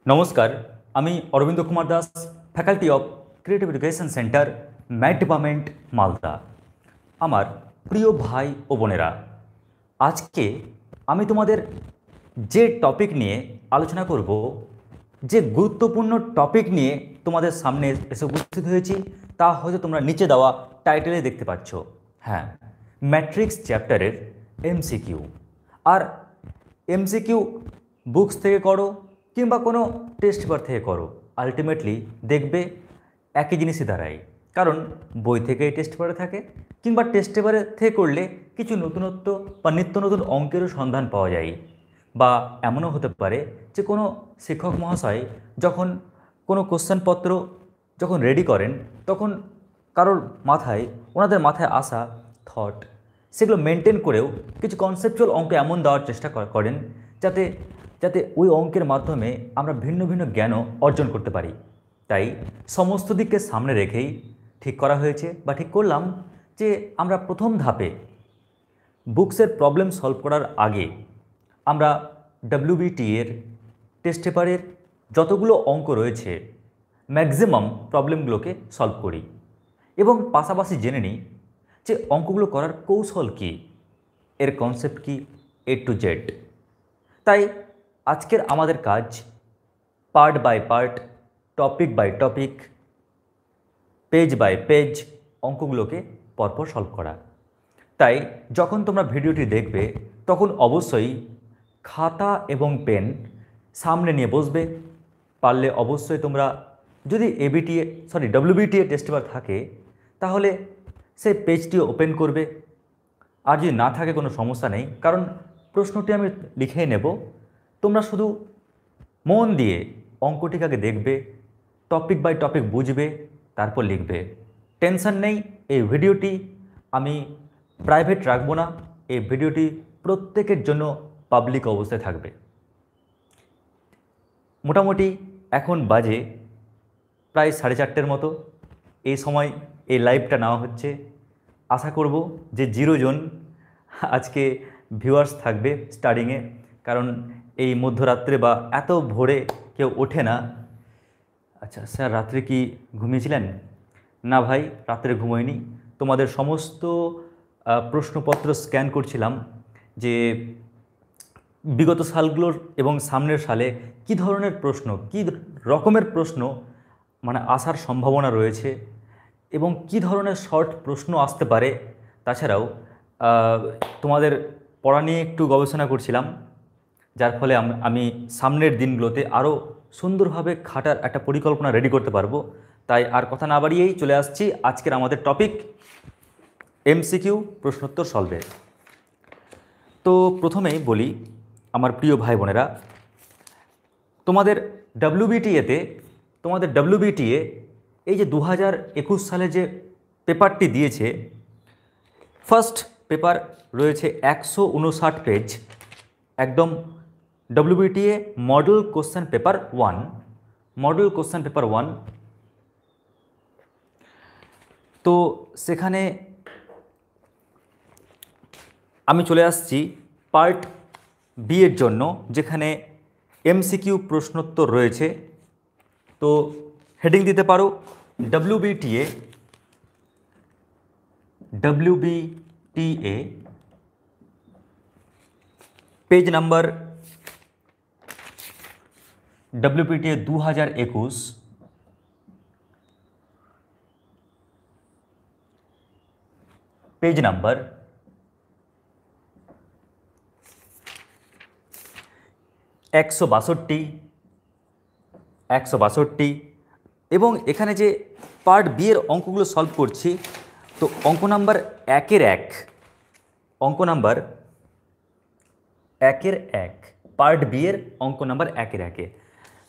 নমস্কার, আমি Arvind Kumar Das, faculty of creative education centre, math department, Malda. আমার প্রিয় ভাই ও বোনেরা, আজকে আমি তোমাদের যে টপিক নিয়ে আলোচনা করব, যে গুরুত্বপূর্ণ টপিক নিয়ে তোমাদের সামনে এসে উপস্থিত হয়েছি, তা হয়তো তোমরা নিচে দেওয়া টাইটেলে দেখতে পাচ্ছ। হ্যাঁ, ম্যাট্রিক্স চ্যাপ্টারের এমসিকিউ। আর এমসিকিউ বুকস থেকে করো কিংবা কোনো টেস্ট পেপার থেকে করো, আলটিমেটলি দেখবে একই জিনিসই দাঁড়ায়। কারণ বই থেকে টেস্ট পেপারে থাকে, কিংবা টেস্ট পেপারে থেকে করলে কিছু নতুনত্ব বা নিত্য নতুন অঙ্কেরও সন্ধান পাওয়া যায়। বা এমনও হতে পারে যে কোনো শিক্ষক মহাশয় যখন কোনো কোশ্চেনপত্র যখন রেডি করেন, তখন কারোর মাথায়, ওনাদের মাথায় আসা থট, সেগুলো মেনটেন করেও কিছু কনসেপচুয়াল অঙ্ক এমন দেওয়ার চেষ্টা করেন যাতে যাতে ওই অঙ্কের মাধ্যমে আমরা ভিন্ন ভিন্ন জ্ঞানও অর্জন করতে পারি। তাই সমস্ত দিককে সামনে রেখেই ঠিক করা হয়েছে বা ঠিক করলাম যে আমরা প্রথম ধাপে বুকসের প্রবলেম সলভ করার আগে আমরা ডব্লিউবিটি এর টেস্ট পেপারের যতগুলো অঙ্ক রয়েছে ম্যাক্সিমাম প্রবলেমগুলোকে সলভ করি, এবং পাশাপাশি জেনে নিই যে অঙ্কগুলো করার কৌশল কী, এর কনসেপ্ট কী, A to Z। তাই আজকের আমাদের কাজ part by part, topic by topic, page by page অঙ্কগুলোকে পরপর সলভ করা। তাই যখন তোমরা ভিডিওটি দেখবে তখন অবশ্যই খাতা এবং পেন সামনে নিয়ে বসবে। পারলে অবশ্যই তোমরা, যদি ডব্লিউবিটিএ টেস্ট পেপার থাকে তাহলে সেই পেজটিও ওপেন করবে। আর যদি না থাকে কোনো সমস্যা নেই, কারণ প্রশ্নটি আমি লিখে নেব, তোমরা শুধু মন দিয়ে অঙ্কটিকে আগে দেখবে, টপিক বাই টপিক বুঝবে, তারপর লিখবে। টেনশন নেই, এই ভিডিওটি আমি প্রাইভেট রাখবো না, এই ভিডিওটি প্রত্যেকের জন্য পাবলিক অবস্থায় থাকবে। মোটামুটি এখন বাজে প্রায় 4:30 মতো। এই সময় এই লাইভটা নেওয়া হচ্ছে। আশা করব যে 0 জন আজকে ভিউয়ার্স থাকবে স্টার্টিংয়ে, কারণ এই মধ্যরাত্রে বা এত ভোরে কেউ ওঠে না। আচ্ছা স্যার, রাত্রে কি ঘুমিয়েছিলেন? না ভাই, রাত্রে ঘুমোয়নি। তোমাদের সমস্ত প্রশ্নপত্র স্ক্যান করছিলাম যে বিগত সালগুলোর এবং সামনের সালে কি ধরনের প্রশ্ন, কি রকমের প্রশ্ন মানে আসার সম্ভাবনা রয়েছে, এবং কি ধরনের শর্ট প্রশ্ন আসতে পারে। তাছাড়াও তোমাদের পড়া নিয়ে একটু গবেষণা করছিলাম, যার ফলে আমি সামনের দিনগুলোতে আরও সুন্দরভাবে খাটার একটা পরিকল্পনা রেডি করতে পারবো। তাই আর কথা না বাড়িয়েই চলে আসছি আজকের আমাদের টপিক, এমসিকিউ প্রশ্নোত্তর সলভে। তো প্রথমেই বলি আমার প্রিয় ভাই বোনেরা, তোমাদের ডব্লিউবিটিএতে এই যে 2021 সালে যে পেপারটি দিয়েছে, ফার্স্ট পেপার রয়েছে 159 পেজ, একদম WBTA model question paper 1, model question paper 1। তো সেখানে আমি চলে আসছি পার্ট বি এর জন্য, যেখানে এমসিকিউ প্রশ্নোত্তর রয়েছে। তো হেডিং দিতে পারো WBTA page number WBTA 2021, page number 162। এবং এখানে যে পার্ট বি এর অঙ্কগুলো সলভ করছি, তো অঙ্ক নাম্বার 1 পার্ট বি এর অঙ্ক নাম্বার 1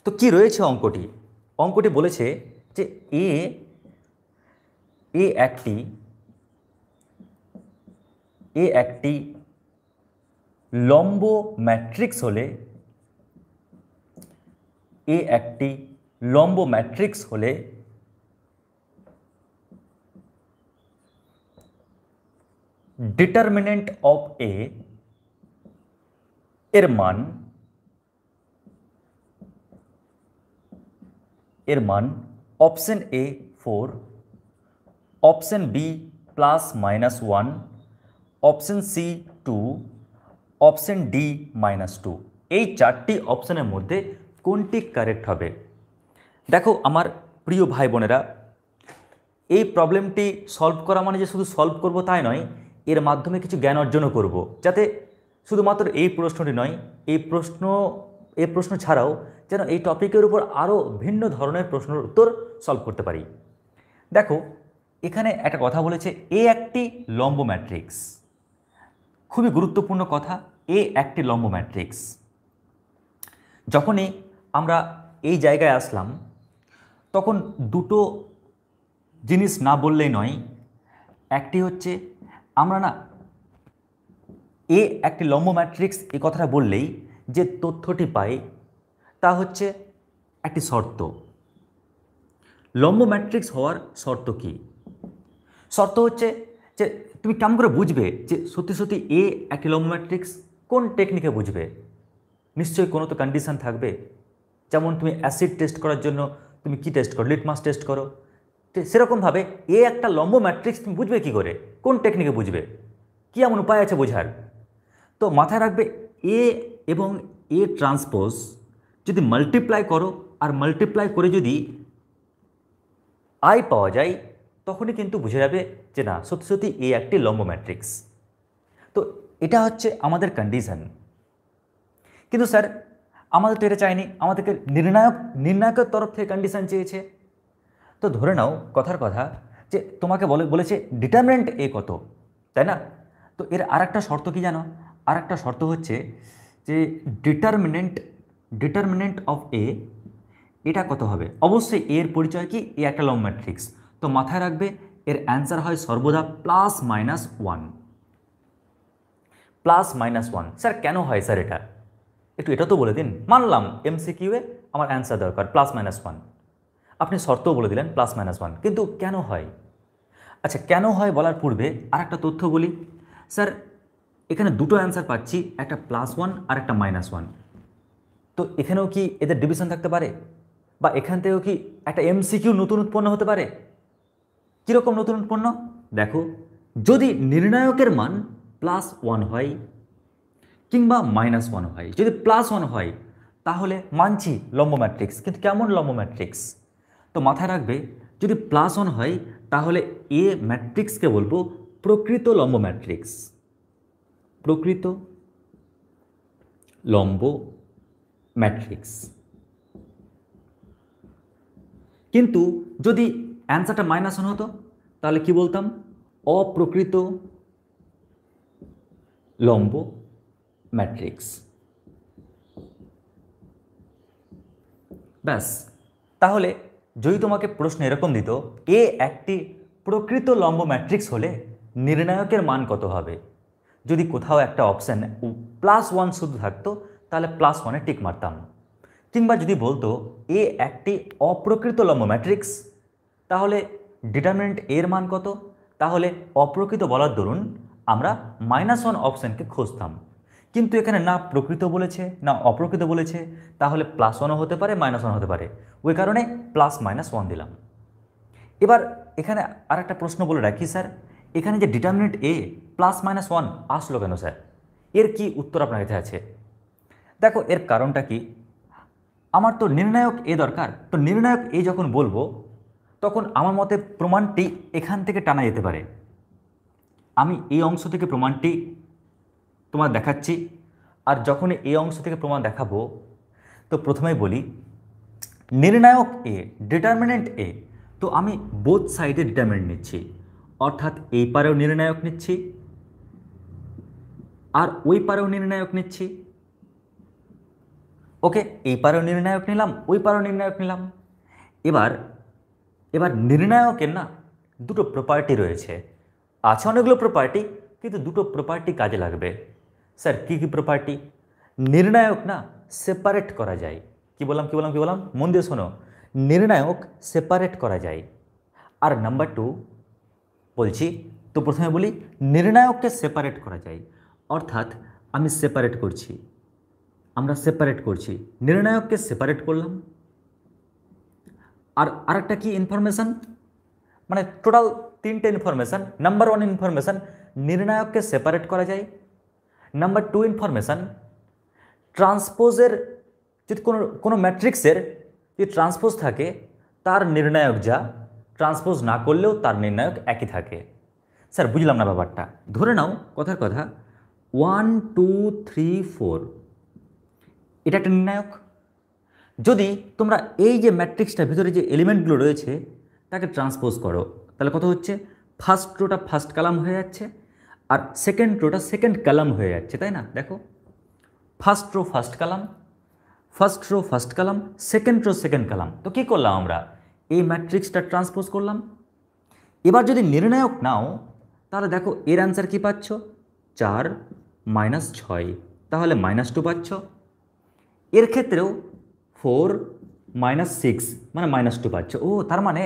তো কি রয়েছে অঙ্কটি বলেছে যে এ একটি লম্ব ম্যাট্রিক্স হলে ডিটারমিনেন্ট অফ এ এর মান এর মান option A 4, option B +-1, option C 2, option D -2। এই চারটি অপশনের মধ্যে কোনটি কারেক্ট হবে? দেখো আমার প্রিয় ভাই বোনেরা, এই প্রবলেমটি সলভ করা মানে যে শুধু সলভ করব তাই নয়, এর মাধ্যমে কিছু জ্ঞান অর্জনও করব, যাতে শুধুমাত্র এই প্রশ্নটি নয়, এই প্রশ্ন ছাড়াও যেন এই টপিকের উপর আরও ভিন্ন ধরনের প্রশ্নের উত্তর সলভ করতে পারি। দেখো এখানে একটা কথা বলেছে, এ একটি লম্ব ম্যাট্রিক্স। খুবই গুরুত্বপূর্ণ কথা, এ একটি লম্ব ম্যাট্রিক্স। যখনই আমরা এই জায়গায় আসলাম তখন দুটো জিনিস না বললেই নয়। একটি হচ্ছে আমরা না এ একটি লম্ব ম্যাট্রিক্স এই কথাটা বললেই যে তথ্যটি পাই তা হচ্ছে একটি শর্ত। লম্ব ম্যাট্রিক্স হওয়ার শর্ত কি? শর্ত হচ্ছে যে তুমি কেমন করে বুঝবে যে সত্যি সত্যি এ একটি লম্ব ম্যাট্রিক্স? কোন টেকনিকে বুঝবে? নিশ্চয়ই কোনো তো কন্ডিশন থাকবে। যেমন তুমি অ্যাসিড টেস্ট করার জন্য তুমি কি টেস্ট করো? লিটমাস টেস্ট করো। সেরকমভাবে এ একটা লম্ব ম্যাট্রিক্স তুমি বুঝবে কী করে? কোন টেকনিকে বুঝবে? কী এমন উপায় আছে বোঝার? তো মাথায় রাখবে, এ এবং এ ট্রান্সপোজ যদি মাল্টিপ্লাই করো আর মাল্টিপ্লাই করে যদি আই পাওয়া যায়, তখনই কিন্তু বুঝে যাবে যে না সত্যি সত্যি এ একটি লম্ব ম্যাট্রিক্স। তো এটা হচ্ছে আমাদের কন্ডিশন। কিন্তু স্যার আমাদের তো এটা চাইনি, আমাদেরকে নির্ণায়কের তরফ থেকে কন্ডিশন চেয়েছে। তো ধরে নাও কথার কথা যে তোমাকে বলেছে ডিটারমিনেন্ট এ কত, তাই না? তো এর আর একটা শর্ত কি জানো? আর একটা শর্ত হচ্ছে যে ডিটারমিনেন্ট অফ এ এটা কত হবে? অবশ্যই এর পরিচয় কি? এ একটা লম্ব ম্যাট্রিক্স। তো মাথায় রাখবে এর অ্যান্সার হয় সর্বদা +-1। +-1। স্যার কেন হয় স্যার এটা? একটু এটা তো বলে দিন। মানলাম এমসিকিউয়ে আমার অ্যান্সার দরকার +-1, আপনি শর্তও বলে দিলেন +-1, কিন্তু কেন হয়? আচ্ছা কেন হয় বলার পূর্বে আর একটা তথ্য বলি। স্যার এখানে দুটো অ্যান্সার পাচ্ছি, একটা +1 আর একটা -1। তো এখানেও কি এদের ডিভিশন থাকতে পারে? বা এখান থেকেও কি একটা এমসিকিউ নতুন উৎপন্ন হতে পারে? কীরকম নতুন উৎপন্ন? দেখো, যদি নির্ণায়কের মান +1 হয় কিংবা -1 হয়, যদি +1 হয় তাহলে মানছি লম্ব ম্যাট্রিক্স। কিন্তু কেমন লম্ব ম্যাট্রিক্স? তো মাথায় রাখবে যদি +1 হয় তাহলে এ ম্যাট্রিক্সকে বলবো প্রকৃত লম্ব ম্যাট্রিক্স। প্রকৃত লম্ব ম্যাট্রিক্স। কিন্তু যদি অ্যান্সারটা -1 হতো তাহলে কি বলতাম? অপ্রকৃত লম্ব ম্যাট্রিক্স। ব্যাস। তাহলে যদি তোমাকে প্রশ্ন এরকম দিত এ একটি প্রকৃত লম্ব ম্যাট্রিক্স হলে নির্ণায়কের মান কত হবে, যদি কোথাও একটা অপশান +1 শুধু থাকতো তাহলে +1-এ টিক মারতাম। কিংবা যদি বলতো এ একটি অপ্রকৃত লম্ব ম্যাট্রিক্স, তাহলে ডিটারমিনেন্ট এর মান কত? তাহলে অপ্রকৃত বলার দরুন আমরা -1 অপশানকে খুঁজতাম। কিন্তু এখানে না প্রকৃত বলেছে না অপ্রকৃত বলেছে, তাহলে +1ও হতে পারে -1 হতে পারে, ওই কারণে +-1 দিলাম। এবার এখানে আর একটা প্রশ্ন বলে রাখি স্যার, এখানে যে ডিটারমিনেন্ট এ +-1 আসলো কেন স্যার? এর কি উত্তর আপনার কাছে আছে? দেখো এর কারণটা কি, আমার তো নির্ণায়ক এ দরকার। তো নির্ণায়ক এ যখন বলবো তখন আমার মতে প্রমাণটি এখান থেকে টানা যেতে পারে। আমি এই অংশ থেকে প্রমাণটি তোমার দেখাচ্ছি, আর যখনই এই অংশ থেকে প্রমাণ দেখাবো তো প্রথমেই বলি নির্ণায়ক এ, ডিটারমিনেন্ট এ। তো আমি বোথ সাইডে ডিটারমিনেন্ট নিচ্ছি, অর্থাৎ এই পারেও নির্ণায়ক নিচ্ছি আর ওই পারেও নির্ণায়ক নিচ্ছি। ওকে, এই পারেও নির্ণায়ক নিলাম, ওই পারেও নির্ণায়ক নিলাম। এবার নির্ণায়কের না দুটো প্রপার্টি রয়েছে। আছে অনেকগুলো প্রপার্টি, কিন্তু দুটো প্রপার্টি কাজে লাগবে। স্যার কী কী প্রপার্টি? নির্ণায়ক না সেপারেট করা যায়। কি বললাম? মন দিয়ে শোনো, নির্ণায়ক সেপারেট করা যায়। আর নাম্বার 2 বলছি, তো প্রথমে বলি নির্ণায়ককে সেপারেট করা যায়, অর্থাৎ আমি সেপারেট করছি, আমরা সেপারেট করছি, নির্ণায়ককে সেপারেট করলাম আর আরেকটা কি ইনফরমেশন, মানে টোটাল তিনটে ইনফরমেশন। নাম্বার ওয়ান ইনফরমেশন, নির্ণায়ককে সেপারেট করা যায়। নাম্বার টু ইনফরমেশন, ট্রান্সপোজের যদি কোনো কোনো ম্যাট্রিক্সের যদি ট্রান্সপোজ থাকে তার নির্ণায়ক যা, ট্রান্সপোজ না করলেও তার নির্ণায়ক একই থাকে। স্যার বুঝলাম না ব্যাপারটা। ধরে নাও কথার কথা 1 2 3 4 এটা একটা নির্ণায়ক। যদি তোমরা এই যে ম্যাট্রিক্সটার ভিতরে যে এলিমেন্টগুলো রয়েছে তাকে ট্রান্সপোজ করো, তাহলে কত হচ্ছে, ফার্স্ট রোটা ফার্স্ট কলাম হয়ে যাচ্ছে আর সেকেন্ড রোটা সেকেন্ড কলাম হয়ে যাচ্ছে, তাই না? দেখো, first row first column, first row first column, second rho second column. তো কী করলাম আমরা, এই ম্যাট্রিক্সটা ট্রান্সপোজ করলাম। এবার যদি নির্ণায়ক নাও তাহলে দেখো এর অ্যান্সার কী পাচ্ছ, 4 - 6, তাহলে -2 পাচ্ছ। এর ক্ষেত্রেও 4 - 6 মানে -2 পাচ্ছ। ও তার মানে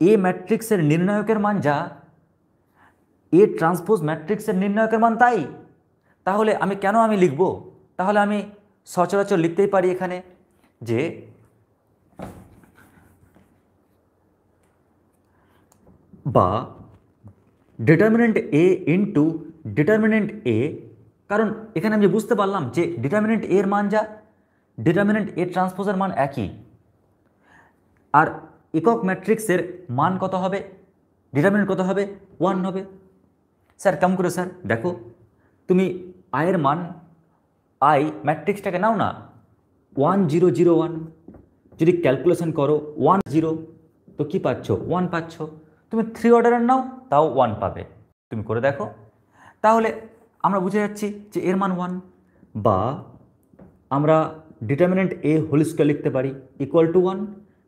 এ ম্যাট্রিক্সের নির্ণায়কের মান যা, এ ট্রান্সপোজ ম্যাট্রিক্সের নির্ণায়কের মান তাই। তাহলে আমি লিখব, তাহলে আমি সচরাচর লিখতেই পারি এখানে যে বা ডিটারমিনেন্ট এ ইন্টু ডিটারমিনেন্ট এ, কারণ এখানে আমি বুঝতে পারলাম যে ডিটারমিনেন্ট এর মান যা, ডিটারমিনেন্ট এ ট্রান্সপোজের মান একই। আর একক ম্যাট্রিক্সের মান কত হবে, ডিটারমিনেন্ট কত হবে, 1 হবে। স্যার কেমন করে স্যার? দেখো তুমি আয়ের মান, আই ম্যাট্রিক্সটাকে নাও না 1 0 0 1, যদি ক্যালকুলেশন করো 1 0, তো কি পাচ্ছ, 1 পাচ্ছ। তুমি 3 অর্ডারের নাও তাও 1 পাবে, তুমি করে দেখো। তাহলে আমরা বুঝে যাচ্ছি যে এর মান 1। বা আমরা ডিটারমিনেন্ট এ হোল স্কয়ার লিখতে পারি ইকুয়াল টু 1,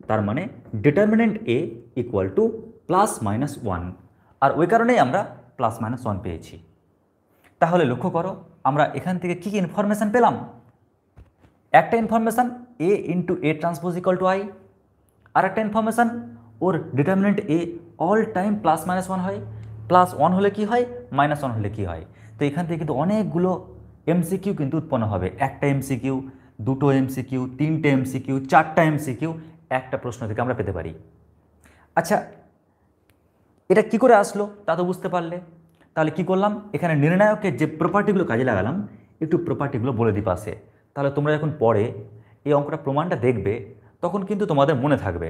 তার মানে ডিটারমিনেন্ট এ ইকুয়াল টু +-1, আর ওই কারণেই আমরা +-1 পেয়েছি। তাহলে লক্ষ্য করো আমরা এখান থেকে কী কী ইনফরমেশান পেলাম। একটা information A into A transpose equal to I, আর একটা ইনফরমেশান ওর ডিটারমিনেন্ট এ অল টাইম +-1 হয়, +1 হলে কি হয়, -1 হলে কি হয়। তো এখান থেকে কিন্তু অনেকগুলো এমসিকিউ কিন্তু উৎপন্ন হবে। একটা এমসিকিউ, দুটো এমসিকিউ, তিনটে এমসিকিউ, চারটা এমসিকিউ একটা প্রশ্ন থেকে আমরা পেতে পারি। আচ্ছা, এটা কি করে আসলো তা তো বুঝতে পারলে। তাহলে কি করলাম, এখানে নির্ণায়কের যে প্রপার্টিগুলো কাজে লাগালাম, একটু প্রপার্টিগুলো বলে দিই পাশে। তাহলে তোমরা যখন পরে এই অঙ্কটা প্রমাণটা দেখবে তখন কিন্তু তোমাদের মনে থাকবে।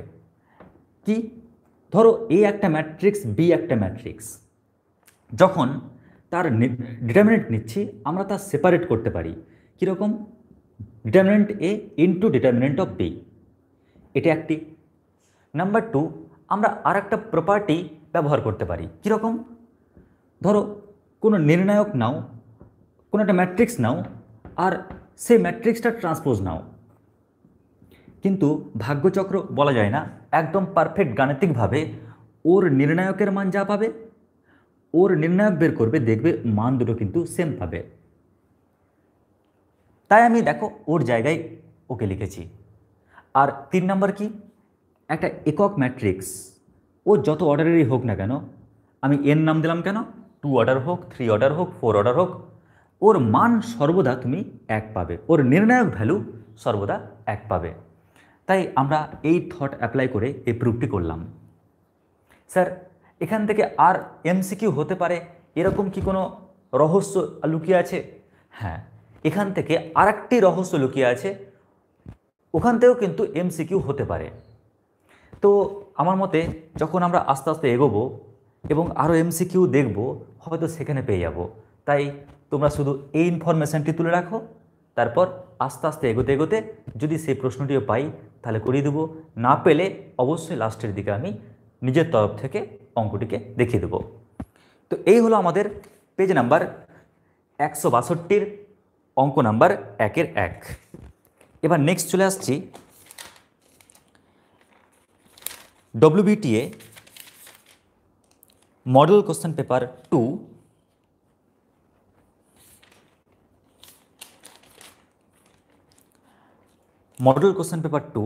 কি, ধরো এ একটা ম্যাট্রিক্স, বি একটা ম্যাট্রিক্স, যখন তার ডিটারমিনেন্ট নিচ্ছি আমরা তা সেপারেট করতে পারি। কীরকম, determinant A into determinant of B, এটা একটি। নাম্বার 2, আমরা আর একটা প্রপার্টি ব্যবহার করতে পারি। কীরকম, ধরো কোনো নির্ণায়ক নাও, কোনো একটা ম্যাট্রিক্স নাও, আর সেই ম্যাট্রিক্সটা ট্রান্সপোজ নাও, কিন্তু ভাগ্যচক্র বলা যায় না, একদম পারফেক্ট গাণিতিকভাবে ওর নির্ণায়কের মান যা পাবে, ওর নির্ণায়ক বের করবে, দেখবে মান দুটো কিন্তু সেম পাবে। তাই আমি দেখো ওর জায়গায় ওকে লিখেছি। আর 3 নম্বর কি, একটা একক ম্যাট্রিক্স, ও যত অর্ডারেরই হোক না কেন, আমি এর নাম দিলাম কেন, 2 অর্ডার হোক, 3 অর্ডার হোক, 4 অর্ডার হোক, ওর মান সর্বদা তুমি 1 পাবে, ওর নির্ণায়ক ভ্যালু সর্বদা 1 পাবে। তাই আমরা এই থট অ্যাপ্লাই করে এই প্রুফটি করলাম। স্যার এখান থেকে আর এমসিকিউ হতে পারে এরকম কি কোনো রহস্য লুকিয়ে আছে? হ্যাঁ, এখান থেকে আরেকটি রহস্য লুকিয়ে আছে, ওখান থেকেও কিন্তু এমসিকিউ হতে পারে। তো আমার মতে যখন আমরা আস্তে আস্তে এগোবো এবং আরও এমসিকিউ দেখব, হয়তো সেখানে পেয়ে যাব। তাই তোমরা শুধু এই ইনফরমেশানটি তুলে রাখো, তারপর আস্তে আস্তে এগোতে এগোতে যদি সেই প্রশ্নটিও পাই তাহলে করিয়ে দেবো, না পেলে অবশ্যই লাস্টের দিকে আমি নিজের তরফ থেকে অঙ্কটিকে দেখিয়ে দেবো। তো এই হলো আমাদের পেজ নাম্বার 162 অঙ্ক নাম্বার 1-এর 1। এবার নেক্সট চলে আসছি WBTA model question paper 2, model question paper 2,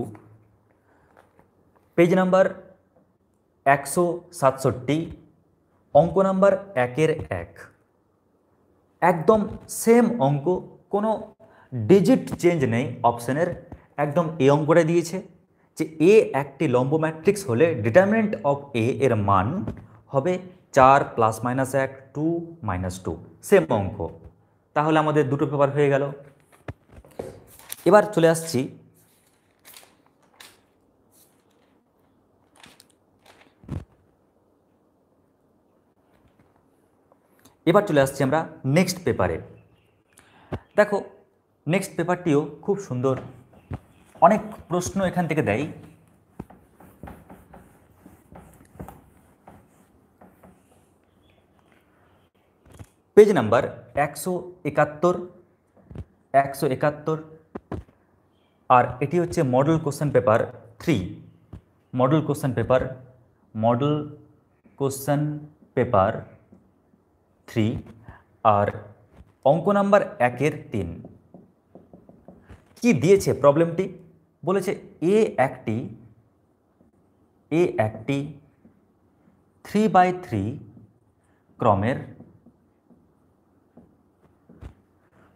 page number 167, অঙ্ক নাম্বার 1-এর 1। একদম সেম অঙ্ক, কোনো ডিজিট চেঞ্জ নেই অপশানের, একদম এই অঙ্কটা দিয়েছে যে এ একটি লম্ব ম্যাট্রিক্স হলে ডিটারমিনেন্ট অফ এ এর মান হবে 4 ± 1 2 - 2, সেম অঙ্ক। তাহলে আমাদের দুটো পেপার হয়ে গেল। এবার চলে আসছি আমরা নেক্সট পেপারে। দেখো নেক্সট পেপারটিও খুব সুন্দর, অনেক প্রশ্ন এখান থেকে দেয়। পেজ নাম্বার 171, আর এটি হচ্ছে model question paper 3, model question paper 3, আর অঙ্ক নাম্বার 1-এর 3। কি দিয়েছে প্রবলেমটি? বলেছে এ একটি 3/3 ক্রমের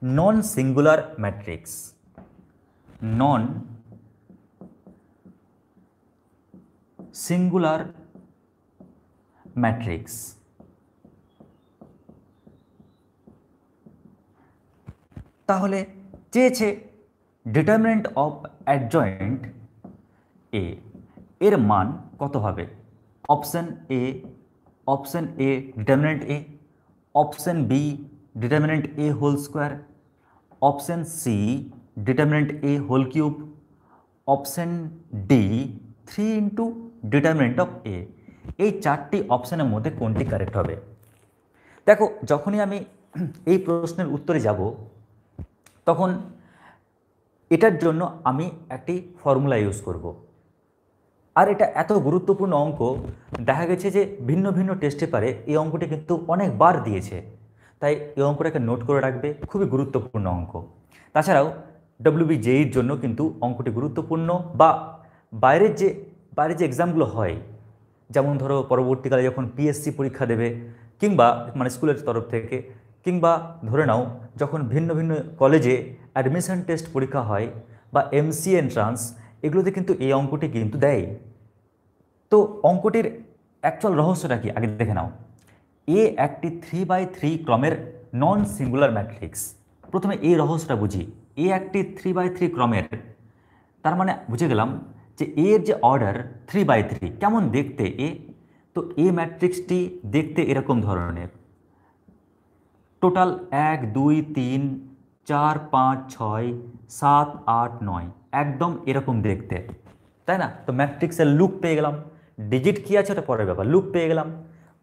নন সিঙ্গুলার ম্যাট্রিক্স, তাহলে চেয়েছে ডিটারমিনেন্ট অফ অ্যাডজয়েন্ট এ এর মান কত হবে? Option A determinant A, option B determinant A whole square, option C determinant A whole cube, option D 3 into determinant of A. এই চারটি অপশনের মধ্যে কোনটি কারেক্ট হবে? দেখো যখনই আমি এই প্রশ্নের উত্তরে যাব তখন এটার জন্য আমি একটি ফর্মুলা ইউজ করব। আর এটা এত গুরুত্বপূর্ণ অঙ্ক, দেখা গেছে যে ভিন্ন ভিন্ন টেস্ট পেপারে এই অঙ্কটি কিন্তু অনেকবার দিয়েছে, তাই এই অঙ্কটাকে নোট করে রাখবে, খুবই গুরুত্বপূর্ণ অঙ্ক। তাছাড়াও WBJER জন্য কিন্তু অঙ্কটি গুরুত্বপূর্ণ, বা বাইরের যে এক্সামগুলো হয়, যেমন ধরো পরবর্তীকালে যখন PSC পরীক্ষা দেবে, কিংবা মানে স্কুলের তরফ থেকে, কিংবা ধরে নাও যখন ভিন্ন ভিন্ন কলেজে অ্যাডমিশন টেস্ট পরীক্ষা হয় বা MCA এন্ট্রান্স, এগুলোতে কিন্তু এই অঙ্কটি কিন্তু দেয়। তো অঙ্কটির অ্যাকচুয়াল রহস্যটা কি আগে দেখে নাও। এ একটি 3/3 ক্রমের নন সিঙ্গুলার ম্যাট্রিক্স। প্রথমে এই রহস্যটা বুঝি। এ একটি 3/3 ক্রমের, তার মানে বুঝে গেলাম যে এর যে অর্ডার 3/3, কেমন দেখতে এ? তো এ ম্যাট্রিক্সটি দেখতে এরকম ধরনের, টোটাল 1 2 3 4 5 6 7 8 9, একদম এরকম দেখতে, তাই না? তো ম্যাট্রিক্সের লুক পেয়ে গেলাম, ডিজিট কি আছে ওটা পরের ব্যাপার, লুক পেয়ে গেলাম।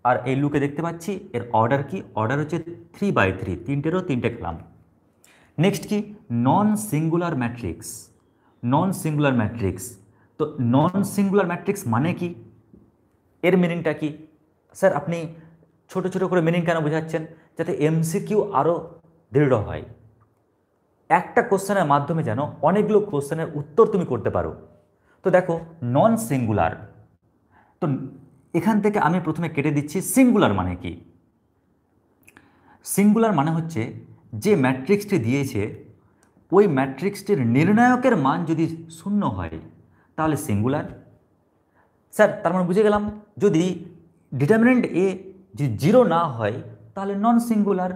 আর এই লুকে দেখতে পাচ্ছি এর অর্ডার কি? অর্ডার হচ্ছে 3/3, তিনটেরও তিনটে পেলাম। নেক্সট কি? নন সিঙ্গুলার ম্যাট্রিক্স। তো নন সিঙ্গুলার ম্যাট্রিক্স মানে কি? এর মিনিংটা কি? স্যার আপনি ছোট ছোট করে মিনিং কেন বোঝাচ্ছেন? যাতে MCQ আরও দৃঢ় হয়, একটা কোশ্চেনের মাধ্যমে যেন অনেকগুলো কোশ্চেনের উত্তর তুমি করতে পারো। তো দেখো নন সিঙ্গুলার, তো এখান থেকে আমি প্রথমে কেটে দিচ্ছি সিঙ্গুলার মানে কি। সিঙ্গুলার মানে হচ্ছে যে ম্যাট্রিক্সটি দিয়েছে ওই ম্যাট্রিক্সটির নির্ণায়কের মান যদি শূন্য হয় তাহলে সিঙ্গুলার। স্যার তার মানে বুঝে গেলাম যদি ডিটারমিনেন্ট এ যদি 0 না হয় তাহলে নন সিঙ্গুলার।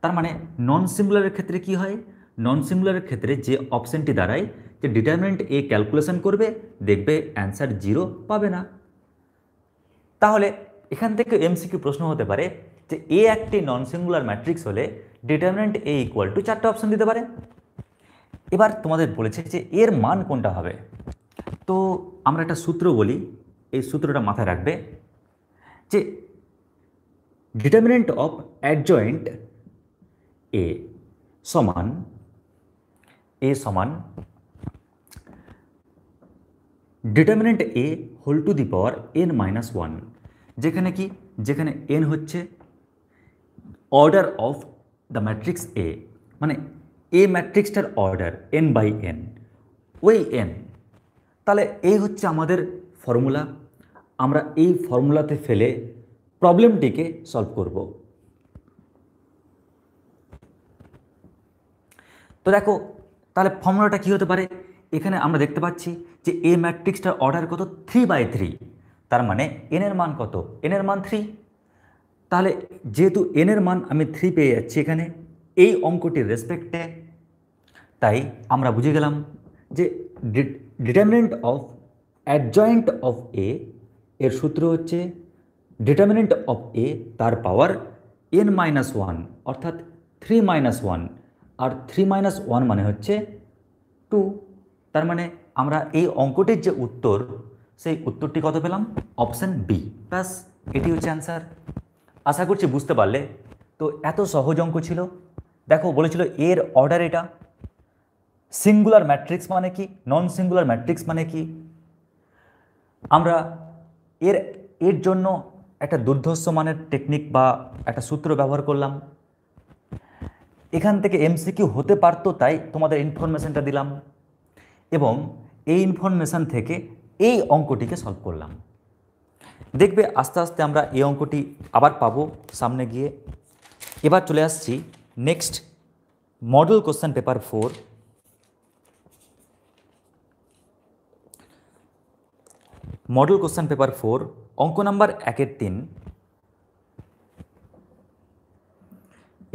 তার মানে নন সিঙ্গুলারের ক্ষেত্রে কি হয়? নন সিঙ্গুলারের ক্ষেত্রে যে অপশনটি দাঁড়ায় যে ডিটারমিনেন্ট এ ক্যালকুলেশন করবে, দেখবে অ্যান্সার 0 পাবে না। তাহলে এখান থেকে MCQ প্রশ্ন হতে পারে যে এ একটি নন সিঙ্গুলার ম্যাট্রিক্স হলে ডিটারমিনেন্ট এ ইকুয়াল টু 4টে অপশন দিতে পারে। এবার তোমাদের বলেছে যে এর মান কোনটা হবে। তো আমরা একটা সূত্র বলি, এই সূত্রটা মাথায় রাখবে যে ডিটারমিনেন্ট অফ অ্যাডজয়েন্ট এ সমান determinant A whole to the power n-1, যেখানে n হচ্ছে order of the matrix A, মানে এ ম্যাট্রিক্সটার অর্ডার n/n, ওই n। তাহলে এই হচ্ছে আমাদের ফর্মুলা। আমরা এই ফর্মুলাতে ফেলে প্রবলেমটিকে সলভ করব। তো দেখো তাহলে ফর্মুলাটা কি হতে পারে? এখানে আমরা দেখতে পাচ্ছি যে এ ম্যাট্রিক্সটার অর্ডার কত 3/3, তার মানে এনের মান কত, এনের মান 3। তাহলে যেহেতু এনের মান আমি 3 পেয়ে যাচ্ছি এখানে এই অঙ্কটির রেসপেক্টে, তাই আমরা বুঝে গেলাম যে ডিটারমিনেন্ট অফ অ্যাডজয়েন্ট অফ এ এর সূত্র হচ্ছে ডিটারমিনেন্ট অফ এ তার পাওয়ার n-1, অর্থাৎ 3-1, আর 3-1 মানে হচ্ছে 2। তার মানে আমরা এই অঙ্কটির যে উত্তর সেই উত্তরটি কত পেলাম, অপশান বি। ব্যাস, এটি হচ্ছে অ্যান্সার। আশা করছি বুঝতে পারলে। তো এত সহজ অঙ্ক ছিল। দেখো বলেছিল এর অর্ডার এটা, সিঙ্গুলার ম্যাট্রিক্স মানে কি, নন সিঙ্গুলার ম্যাট্রিক্স মানে কি, আমরা এর এর জন্য একটা দুর্ধর্ষ মানের টেকনিক বা একটা সূত্র ব্যবহার করলাম। এখান থেকে এমসিকিউ হতে পারতো, তাই তোমাদের ইনফরমেশনটা দিলাম, এবং এই ইনফরমেশন থেকে এই অঙ্কটিকে সলভ করলাম। দেখবে আস্তে আস্তে আমরা এই অঙ্কটি আবার পাবো সামনে গিয়ে। এবার চলে আসছি next model question paper 4। Model question paper 4 অঙ্ক নাম্বার 1-3।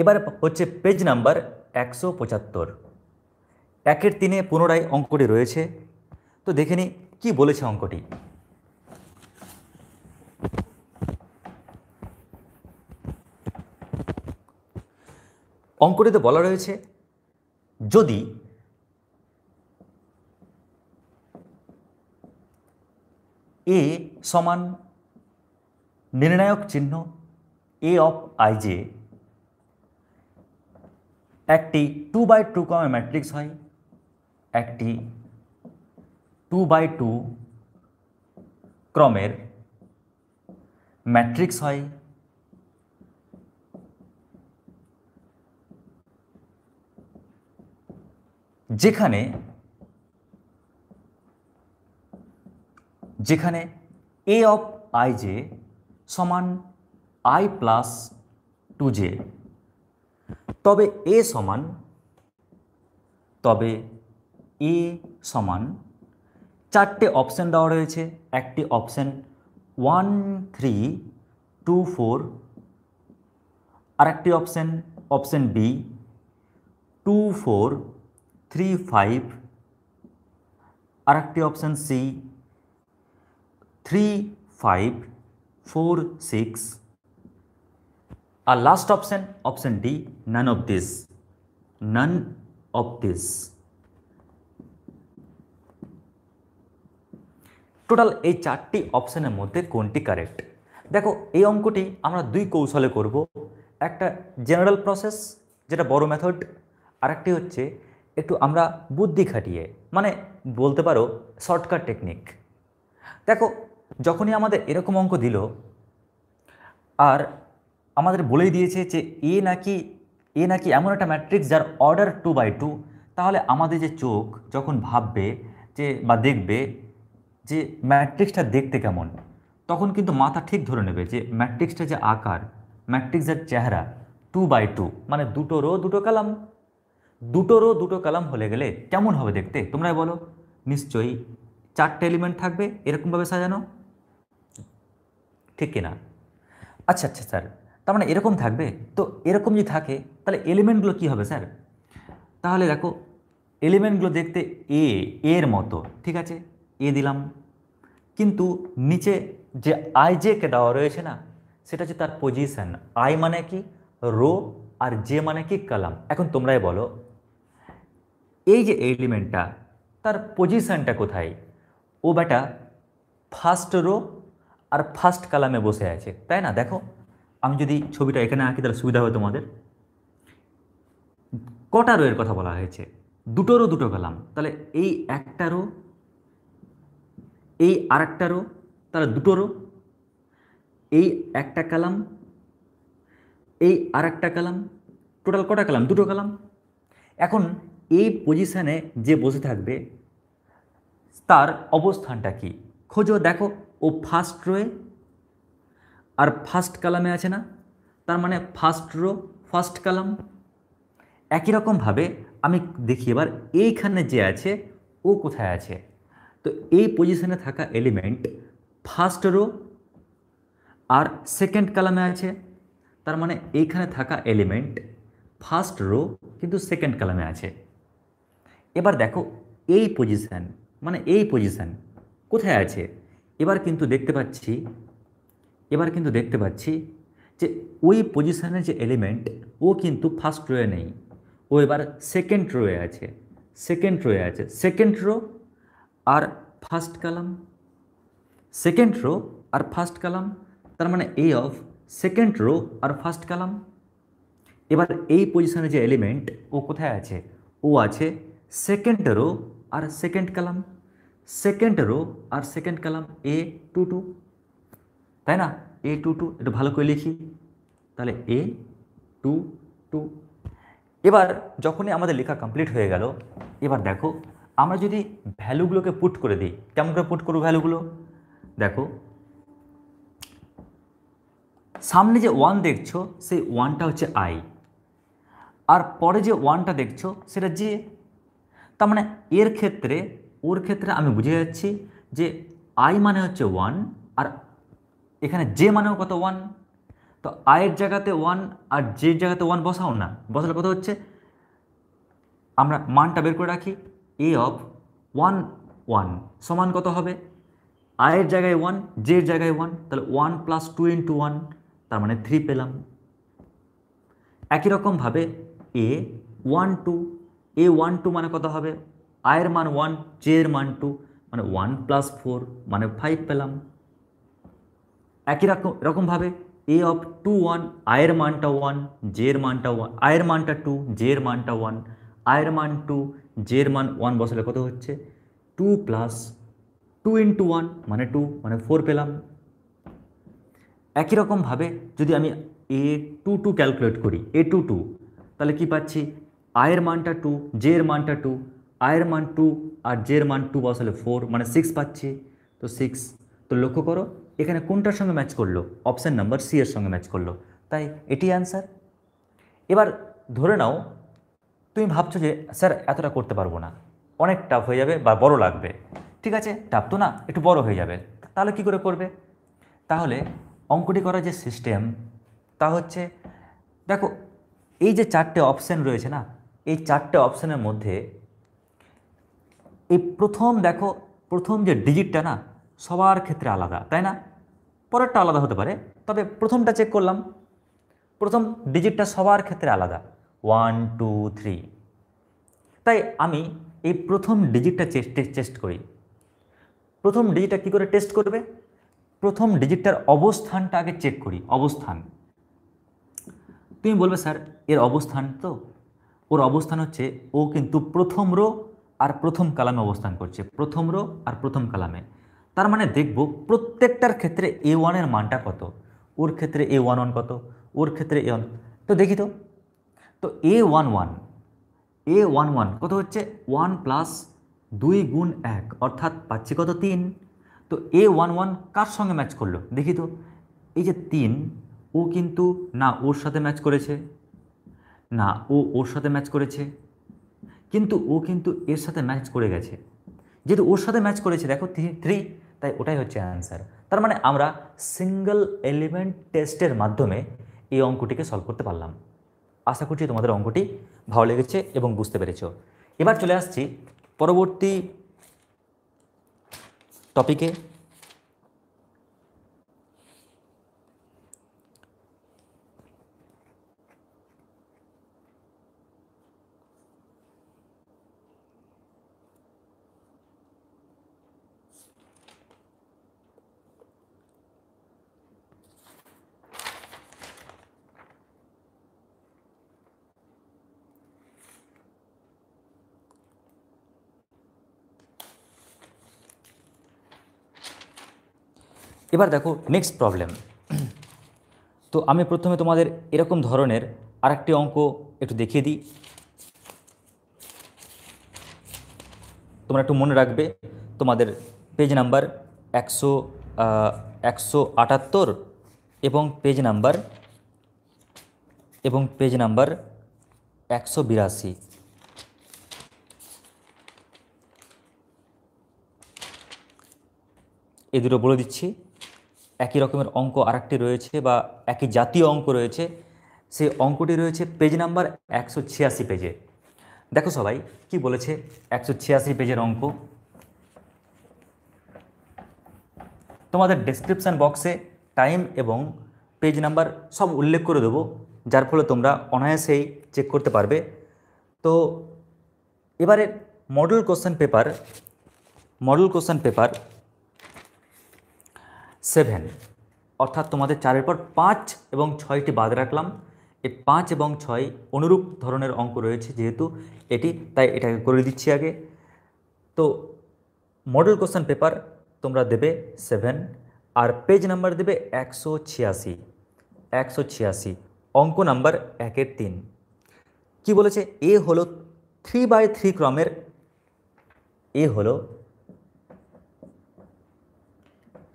এবার হচ্ছে পেজ নাম্বার 175। 1-3 পুনরায় অঙ্কটি রয়েছে। তো দেখে নি কি বলেছে অঙ্কটি। অঙ্কটিতে বলা রয়েছে যদি এ সমান নির্ণায়ক চিহ্ন এ অফ আইজ একটি 2x2 ক্রমের ম্যাট্রিক্স হয়, একটি 2x2 ক্রমের ম্যাট্রিক্স হয়, যেখানে যেখানে এ অফ আই জে সমান i প্লাস 2j, তবে এ সমান চারটে অপশান দেওয়া রয়েছে। একটি অপশান 1, 3, 2, 4, আরেকটি অপশান বি 2, 4, 3, 5, আরেকটি অপশান সি 3, 5, 4, 6, আর last option D none of this. Total এই চারটি অপশানের মধ্যে কোনটি কারেক্ট? দেখো এই অঙ্কটি আমরা দুই কৌশলে করব। একটা জেনারেল প্রসেস, যেটা বড় মেথড, আর একটি হচ্ছে একটু আমরা বুদ্ধি খাটিয়ে, মানে বলতে পারো শর্টকাট টেকনিক। দেখো যখনই আমাদের এরকম অঙ্ক দিল আর আমাদের বলেই দিয়েছে যে এ নাকি এমন একটা ম্যাট্রিক্স যার অর্ডার 2x2, তাহলে আমাদের যে চোখ যখন ভাববে যে বা দেখবে যে ম্যাট্রিক্সটা দেখতে কেমন, তখন কিন্তু মাথা ঠিক ধরে নেবে যে ম্যাট্রিক্সটা যে আকার, ম্যাট্রিক্সের চেহারা 2x2, মানে দুটো রো দুটো কালাম হলে গেলে কেমন হবে দেখতে তোমরাই বলো? নিশ্চয়ই চারটে এলিমেন্ট থাকবে এরকমভাবে সাজানো, ঠিক কিনা? আচ্ছা স্যার, তার মানে এরকম থাকবে। তো এরকম যদি থাকে তাহলে এলিমেন্টগুলো কি হবে স্যার? তাহলে দেখো এলিমেন্টগুলো দেখতে এর মতো, ঠিক আছে, এ দিলাম, কিন্তু নিচে যে আই জে কে দেওয়া রয়েছে না, সেটা হচ্ছে তার পজিশন। আই মানে কি রো, আর জে মানে কি কলাম। এখন তোমরাই বলো এই যে এলিমেন্টটা তার পজিশনটা কোথায়? ও বেটা ফার্স্ট রো আর ফার্স্ট কলামে বসে আছে, তাই না? দেখো আমি যদি ছবিটা এখানে আঁকি তাহলে সুবিধা হবে তোমাদের। কটা রো এর কথা বলা হয়েছে? দুটো রো দুটো কলাম, তাহলে এই একটা রো, এই আর একটা রো, তাহলে দুটো রো, এই একটা কলাম, এই আর একটা কলাম, টোটাল কটা কলাম? দুটো কলাম। এখন এই পজিশানে যে বসে থাকবে তার অবস্থানটা কি খোঁজো। দেখো ও ফার্স্ট রোয়ে আর ফার্স্ট কলামে আছে না, তার মানে ফার্স্ট রো ফার্স্ট কলাম। একই রকমভাবে আমি দেখি এবার এইখানে যে আছে ও কোথায় আছে, তো এই পজিশনে থাকা এলিমেন্ট ফার্স্ট রো আর সেকেন্ড কলামে আছে, তার মানে এইখানে থাকা এলিমেন্ট ফার্স্ট রো কিন্তু সেকেন্ড কলামে আছে। এবার দেখো এই পজিশন, মানে এই পজিশন কোথায় আছে? এবার কিন্তু দেখতে পাচ্ছি যে ওই পজিশনের যে এলিমেন্ট ও কিন্তু ফার্স্ট রোয়ে নেই, ও এবার সেকেন্ড রোয়ে আছে। সেকেন্ড রো আর ফার্স্ট কলাম, সেকেন্ড রো আর ফার্স্ট কলাম, তার মানে এ অফ সেকেন্ড রো আর ফার্স্ট কলাম। এবার এই পজিশনে যে এলিমেন্ট ও কোথায় আছে? ও আছে সেকেন্ড রো আর সেকেন্ড কলাম, এ টু টু, তাই না? এ টু টু, একটু ভালো করে লিখি, তাহলে এ টু টু। এবার যখনই আমাদের লেখা কমপ্লিট হয়ে গেল, এবার দেখো আমরা যদি ভ্যালুগুলোকে পুট করে দিই, কেমন করে পুট করবো ভ্যালুগুলো? দেখো সামনে যে ওয়ান দেখছো সেই ওয়ানটা হচ্ছে আই, আর পরে যে ওয়ানটা দেখছো সেটা জে। তার মানে ওর ক্ষেত্রে আমি বুঝে যাচ্ছি যে আই মানে হচ্ছে ওয়ান, আর এখানে জে মানেও কত? ওয়ান। তো আয়ের জায়গাতে ওয়ান আর জের জায়গাতে ওয়ান বসাও না, বসালে কত হচ্ছে? আমরা মানটা বের করে রাখি, এ অফ ওয়ান ওয়ান সমান কত হবে? আয়ের জায়গায় ওয়ান, জের জায়গায় ওয়ান, তাহলে one plus two into one, তার মানে থ্রি পেলাম। একই রকমভাবে এ ওয়ান টু মানে কত হবে? আয়ের মান ওয়ান, জের মান টু, মানে ওয়ান প্লাস ফোর মানে ফাইভ পেলাম। একই রকমভাবে এ অফ টু ওয়ান, আয়ের মানটা ওয়ান, জের মানটা ওয়ান, আয়ের মানটা টু, জের মানটা ওয়ান, আয়ের মান টু, জের মান ওয়ান বসালে কত হচ্ছে? Two plus two into one মানে টু, মানে ফোর পেলাম। একই রকমভাবে যদি আমি এ টু টু ক্যালকুলেট করি, এ টু টু, তাহলে কি পাচ্ছি? আয়ের মানটা টু, জের মানটা টু, আয়ের মান টু আর জের মান টু বসালে ফোর, মানে সিক্স পাচ্ছি। তো সিক্স, তো লক্ষ্য করো এখানে কোনটার সঙ্গে ম্যাচ করলো? অপশান নাম্বার সি এর সঙ্গে ম্যাচ করলো, তাই এটি অ্যান্সার। এবার ধরে নাও তুমি ভাবছো যে স্যার এতটা করতে পারবো না, অনেক টাফ হয়ে যাবে বা বড় লাগবে। ঠিক আছে, টাফ তো না, একটু বড় হয়ে যাবে, তাহলে কি করে করবে? তাহলে অঙ্কটি করার যে সিস্টেম তা হচ্ছে, দেখো এই যে চারটে অপশান রয়েছে না, এই চারটে অপশানের মধ্যে এই প্রথম যে ডিজিটটা না সবার ক্ষেত্রে আলাদা, তাই না? পরেরটা আলাদা হতে পারে, তবে প্রথমটা চেক করলাম, প্রথম ডিজিটটা সবার ক্ষেত্রে আলাদা, ওয়ান টু থ্রি। তাই আমি এই প্রথম ডিজিটটা টেস্ট করি। প্রথম ডিজিটটা কী করে টেস্ট করবে? প্রথম ডিজিটটার অবস্থানটা আগে চেক করি, অবস্থান। তুমি বলবে স্যার এর অবস্থান তো, ওর অবস্থান হচ্ছে ও কিন্তু প্রথম রো আর প্রথম কলামে অবস্থান করছে, প্রথম রো আর প্রথম কলামে। তার মানে দেখব প্রত্যেকটার ক্ষেত্রে এ ওয়ানের মানটা কত, ওর ক্ষেত্রে এ ওয়ান ওয়ান কত, ওর ক্ষেত্রে এ ওয়ান। তো দেখি তো, তো এ ওয়ান ওয়ান কত হচ্ছে? ওয়ান প্লাস দুই গুণ এক, অর্থাৎ পাচ্ছি কত? তিন। তো এ ওয়ান ওয়ান কার সঙ্গে ম্যাচ করলো দেখি তো? এই যে তিন, ও কিন্তু না ওর সাথে ম্যাচ করেছে, না ও ওর সাথে ম্যাচ করেছে, কিন্তু ও কিন্তু এর সাথে ম্যাচ করে গেছে। যেহেতু ওর সাথে ম্যাচ করেছে, দেখো থ্রি, তাই ওটাই হচ্ছে অ্যান্সার। তার মানে আমরা সিঙ্গেল এলিমেন্ট টেস্টের মাধ্যমে এই অঙ্কটিকে সলভ করতে পারলাম। আশা করছি তোমাদের অঙ্কটি ভালো লেগেছে এবং বুঝতে পেরেছ। এবার চলে আসছি পরবর্তী টপিকে। এবার দেখো নেক্সট প্রবলেম। তো আমি প্রথমে তোমাদের এরকম ধরনের আরেকটি অঙ্ক একটু দেখিয়ে দিই, তোমরা একটু মনে রাখবে। তোমাদের পেজ নাম্বার 178 এবং পেজ নাম্বার 182। এই দুটো বলে দিচ্ছি। একই রকমের অঙ্ক আরেকটি রয়েছে বা একই জাতীয় অঙ্ক রয়েছে, সেই অঙ্কটি রয়েছে পেজ নাম্বার 186 পেজে। দেখো সবাই কি বলেছে 186 পেজের অঙ্ক। তোমাদের ডেসক্রিপশান বক্সে টাইম এবং পেজ নাম্বার সব উল্লেখ করে দেবো, যার ফলে তোমরা অনায়াসেই চেক করতে পারবে। তো এবারে মডেল কোশ্চেন পেপার 7, অর্থাৎ তোমাদের 4-এর পর 5 এবং 6টি বাদ রাখলাম। এই 5 এবং 6 অনুরূপ ধরনের অঙ্ক রয়েছে যেহেতু এটি, তাই এটাকে করে দিচ্ছি আগে। তো মডেল কোশ্চেন পেপার তোমরা দেবে 7 আর পেজ নাম্বার দেবে 186, অঙ্ক নাম্বার 1-3। কি বলেছে? এ হলো 3/3 ক্রমের, এ হলো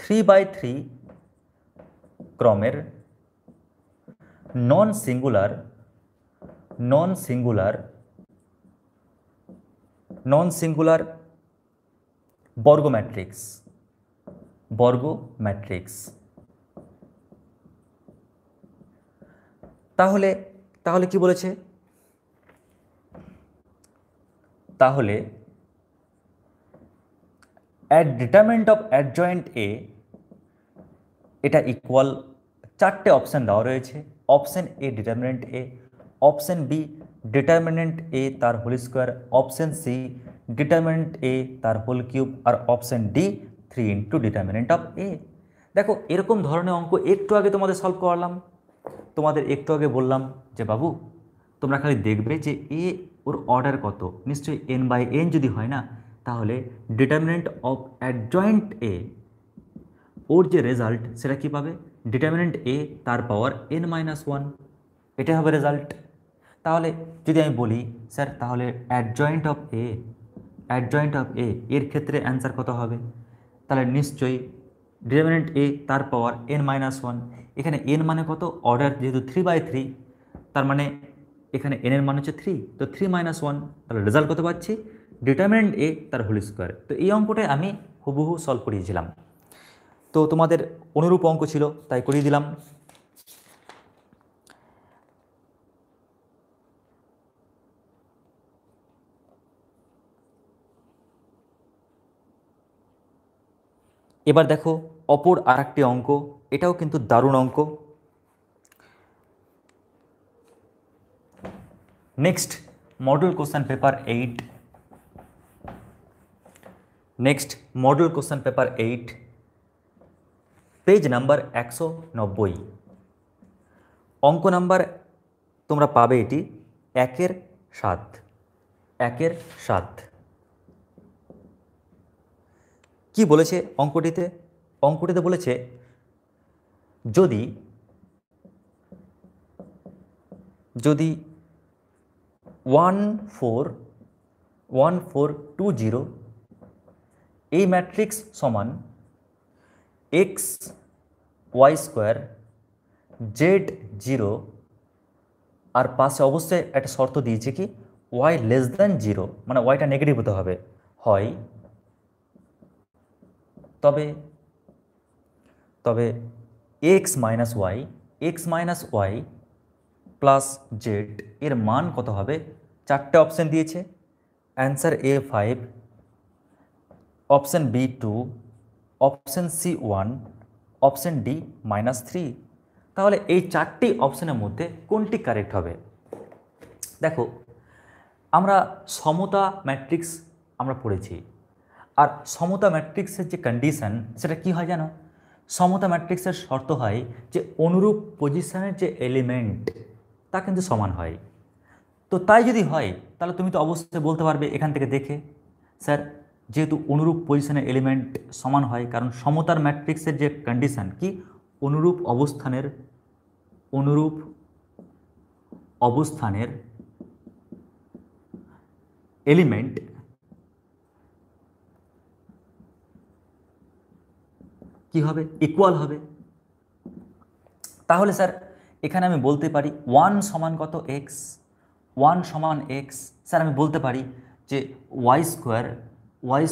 3/3 ক্রমের নন সিঙ্গুলার বর্গ ম্যাট্রিক্স। তাহলে কি বলেছে? তাহলে at determinant of adjoint A, এটা ইকুয়াল 4টে অপশান দেওয়া রয়েছে। Option A determinant A, option B determinant A তার whole square, option C determinant A তার হোল কিউব, আর option D 3 into determinant of A. দেখো এরকম ধরনের অঙ্ক একটু আগে তোমাদের সলভ করলাম। তোমাদের একটু আগে বললাম যে বাবু তোমরা খালি দেখবে যে এ ওর অর্ডার কত, নিশ্চয়ই n/n যদি হয় না, তাহলে ডিটারমিনেন্ট অফ অ্যাডজয়েন্ট এ, ওর যে রেজাল্ট সেটা কী পাবে? ডিটারমিনেন্ট এ তার পাওয়ার n-1, এটাই হবে রেজাল্ট। তাহলে যদি আমি বলি স্যার তাহলে অ্যাডজয়েন্ট অফ এ এর ক্ষেত্রে অ্যান্সার কত হবে? তাহলে নিশ্চয়ই ডিটারমিনেন্ট এ তার পাওয়ার n-1। এখানে n মানে কত? অর্ডার যেহেতু 3/3, তার মানে এখানে n এর মান হচ্ছে 3, তো 3-1, তাহলে রেজাল্ট কত পাচ্ছি? ডিটারমিনেন্ট এ তার হোল স্কোয়ার। তো এই অঙ্কটাই আমি হুবহু সলভ করিয়েছিলাম। তো তোমাদের অনুরূপ অঙ্ক ছিল তাই করিয়ে দিলাম। এবার দেখো অপর আরেকটি অঙ্ক, এটাও কিন্তু দারুণ অঙ্ক। Next model question paper 8, page number 190, অঙ্ক নাম্বার তোমরা পাবে এটি 1-এর 7। কি বলেছে অঙ্কটিতে বলেছে যদি 1420 এই ম্যাট্রিক্স সমান x/y² z0, আর পাশে অবশ্যই একটা শর্ত দিয়েছে কি y<0, মানে ওয়াইটা নেগেটিভ হতে হবে, হয় তবে x-y প্লাস জেড এর মান কত হবে? 4টে অপশান দিয়েছে, answer A5, option B2, option C1, option D -3। তাহলে এই 4টি অপশানের মধ্যে কোনটি কারেক্ট হবে? দেখো আমরা সমতা ম্যাট্রিক্স আমরা পড়েছি, আর সমতা ম্যাট্রিক্সের যে কন্ডিশন সেটা কি হয় জানো? সমতা ম্যাট্রিক্সের শর্ত হয় যে অনুরূপ পজিশনের যে এলিমেন্ট তা কিন্তু সমান হয়। তো তাই যদি হয় তাহলে তুমি তো অবশ্যই বলতে পারবে এখান থেকে দেখে, স্যার যেহেতু অনুরূপ পজিশনের এলিমেন্ট সমান হয়, কারণ সমতার ম্যাট্রিক্সের যে কন্ডিশন কি অনুরূপ অবস্থানের এলিমেন্ট কি হবে? ইকুয়াল হবে। তাহলে স্যার এখানে আমি বলতে পারি 1 সমান কত? এক্স, 1 সমান এক্স। স্যার আমি বলতে পারি যে ওয়াই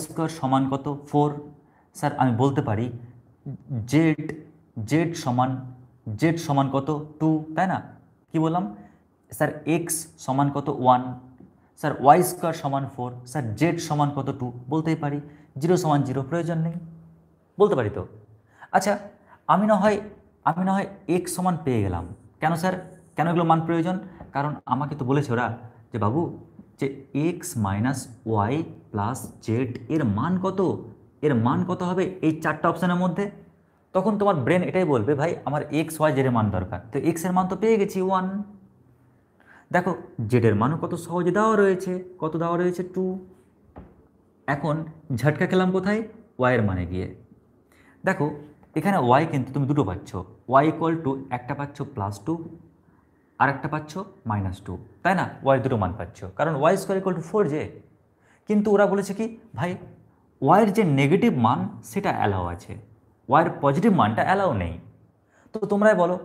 স্কোয়ার সমান কত? 4। স্যার আমি বলতে পারি জেড জেড সমান কত 2, তাই না? কি বললাম স্যার? এক্স সমান কত 1, স্যার ওয়াই স্কোয়ার সমান 4, স্যার জেড সমান কত 2 বলতেই পারি, 0 সমান 0 প্রয়োজন নেই, বলতে পারি তো। আচ্ছা আমি না হয় এক্স সমান পেয়ে গেলাম, কেন স্যার? কেন এগুলো মান প্রয়োজন? কারণ আমাকে তো বলেছে ওরা যে বাবু যে X minus Y plus Z এর মান কত, হবে এই 4টা অপশানের মধ্যে। তখন তোমার ব্রেন এটাই বলবে ভাই আমার এক্স ওয়াই জেডের মান দরকার, তো এক্সের মান তো পেয়ে গেছি 1। দেখো জেডের মানও কত সহজে দেওয়া রয়েছে, কত দেওয়া রয়েছে 2। এখন ঝটকা খেলাম কোথায়? ওয়াইয়ের মানে গিয়ে। দেখো এখানে ওয়াই কিন্তু তুমি দুটো পাচ্ছ, ওয়াই ইকুয়াল টু একটা পাচ্ছ +2 আর একটা পাচ্ছ -2, তাই না? ওয়াই দুটো মান পাচ্ছ কারণ ওয়াই স্কোয়ার ইকুয়াল টু 4 যে। কিন্তু ওরা বলেছে কি ভাই ওয়াইয়ের যে নেগেটিভ মান সেটা অ্যালাউ আছে, ওয়াইয়ের পজিটিভ মানটা অ্যালাউ নেই। তো তোমরাই বলো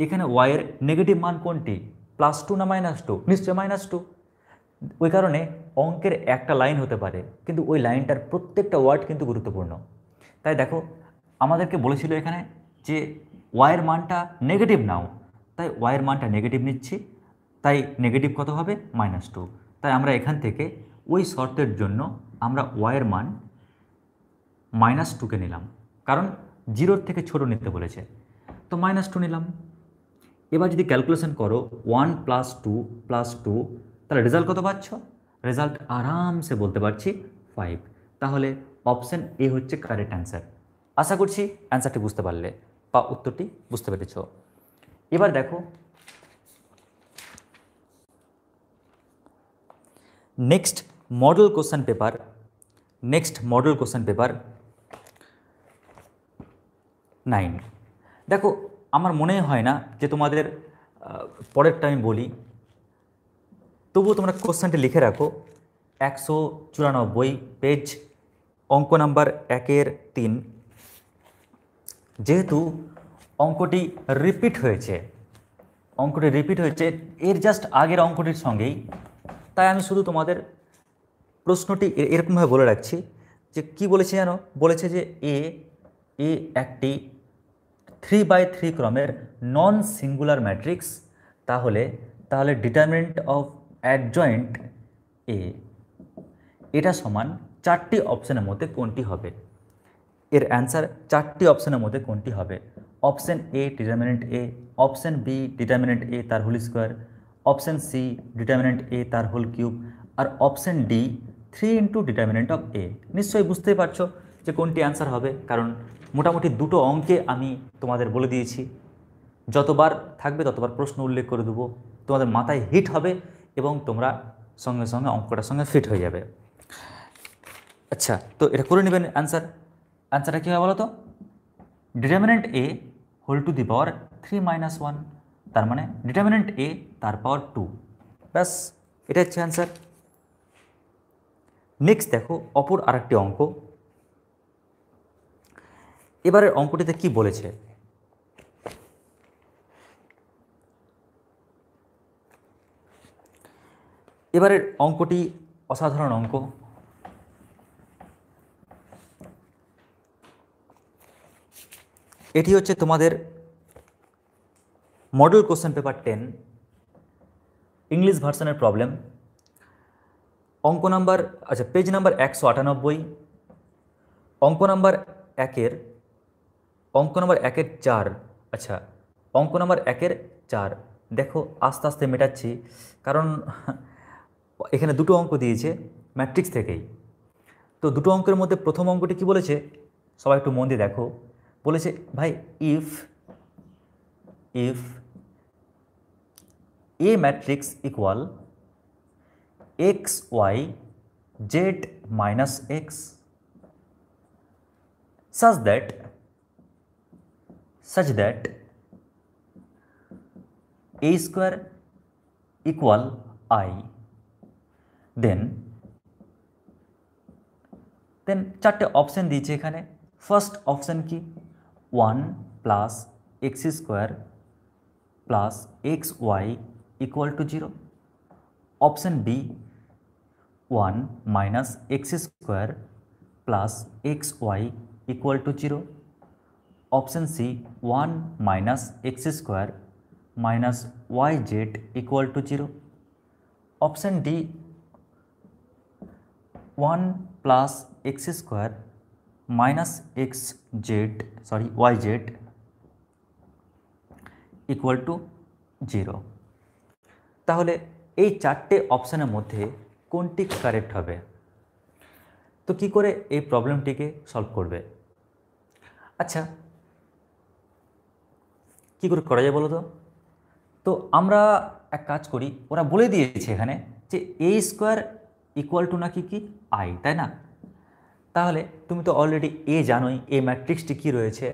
এখানে ওয়াইয়ের নেগেটিভ মান কোনটি, +2 না -2? নিশ্চয়ই -2। ওই কারণে অঙ্কের একটা লাইন হতে পারে কিন্তু ওই লাইনটার প্রত্যেকটা ওয়ার্ড কিন্তু গুরুত্বপূর্ণ। তাই দেখো আমাদেরকে বলেছিল এখানে যে ওয়াইয়ের মানটা নেগেটিভ নাও, তাই ওয়াইয়ের মানটা নেগেটিভ নিচ্ছি, তাই নেগেটিভ কত হবে -2। তাই আমরা এখান থেকে ওই শর্তের জন্য আমরা ওয়াইয়ের মান -2কে নিলাম, কারণ 0-র থেকে ছোট নিতে বলেছে, তো -2 নিলাম। এবার যদি ক্যালকুলেশন করো 1 + 2 + 2, তাহলে রেজাল্ট কত পাচ্ছ? রেজাল্ট আরামসে বলতে পারছি 5। তাহলে অপশন এ হচ্ছে কারেক্ট অ্যান্সার। আশা করছি অ্যান্সারটি বুঝতে পারলে বা উত্তরটি বুঝতে পেরেছ। এবার দেখো নেক্সট মডেল কোশ্চেন পেপার 9। দেখো আমার মনে হয় না যে তোমাদের পরেরটা আমি বলি, তবুও তোমরা কোশ্চেনটি লিখে রাখো। 194 পেজ, অঙ্ক নাম্বার 1-3। যেহেতু অঙ্কটি রিপিট হয়েছে এর জাস্ট আগের অঙ্কটির সঙ্গেই, তাই আমি শুধু তোমাদের প্রশ্নটি এরকমভাবে বলে রাখছি যে কি বলেছে জানো? বলেছে যে এ একটি 3/3 ক্রমের নন সিঙ্গুলার ম্যাট্রিক্স, তাহলে ডিটারমিনেন্ট অফ অ্যাডজয়েন্ট এ এটা সমান 4টি অপশানের মধ্যে কোনটি হবে? এর অ্যান্সার 4টি অপশানের মধ্যে কোনটি হবে? Option A determinant A, option B determinant A তার whole square, option C determinant A তার হোল কিউব, আর option D 3 × determinant of A. নিশ্চয়ই বুঝতেই পারছো যে কোনটি অ্যান্সার হবে, কারণ মোটামুটি দুটো অঙ্কে আমি তোমাদের বলে দিয়েছি। যতবার থাকবে ততবার প্রশ্ন উল্লেখ করে দেবো, তোমাদের মাথায় হিট হবে এবং তোমরা সঙ্গে সঙ্গে অঙ্কটার সঙ্গে ফিট হয়ে যাবে। আচ্ছা তো এটা করে নেবেন অ্যান্সারটা কী হবে বলো তো? Determinant A whole to the power 3 - 1, তার মানে ডিটারমিনেন্ট এ তার পাওয়ার 2। ব্যাস এটা হচ্ছে অ্যান্সার। নেক্সট দেখো অপর আরেকটি অঙ্ক। এবারের অঙ্কটিতে কি বলেছে? এবারের অঙ্কটি অসাধারণ অঙ্ক। এটি হচ্ছে তোমাদের মডেল কোশ্চেন পেপার 10 ইংলিশ ভার্সনের প্রবলেম। অঙ্ক নাম্বার পেজ নাম্বার 198, অঙ্ক নাম্বার 1-এর 4। আচ্ছা অঙ্ক নাম্বার 1-এর 4 দেখো আস্তে আস্তে মেটাচ্ছি, কারণ এখানে দুটো অঙ্ক দিয়েছে ম্যাট্রিক্স থেকেই। তো দুটো অঙ্কের মধ্যে প্রথম অঙ্কটি কি বলেছে সবাই একটু মন দিয়ে দেখো। বলেছে ভাই if A matrix equal x y z minus x such that a square equal I, then 4টে অপশন দিয়েছে এখানে। ফার্স্ট অপশন কি 1 + x² + xy = 0। Option B 1 - x² + xy equal to 0, option C 1 minus X square minus Y Z equal to 0, option D 1 plus X square minus X Z Y Z equal to 0। তাহলে এই চারটে অপশানের মধ্যে কোনটি correct হবে? তো কি করে এই প্রবলেমটিকে সলভ করবে? আচ্ছা, কি করে করা যায় বলো তো? তো আমরা এক কাজ করি, ওরা বলে দিয়েছে এখানে যে এ স্কোয়ার ইকুয়াল টু নাকি কি আই, তাই না? তাহলে তুমি তো অলরেডি এ জানোই, এই ম্যাট্রিক্সটি কি রয়েছে,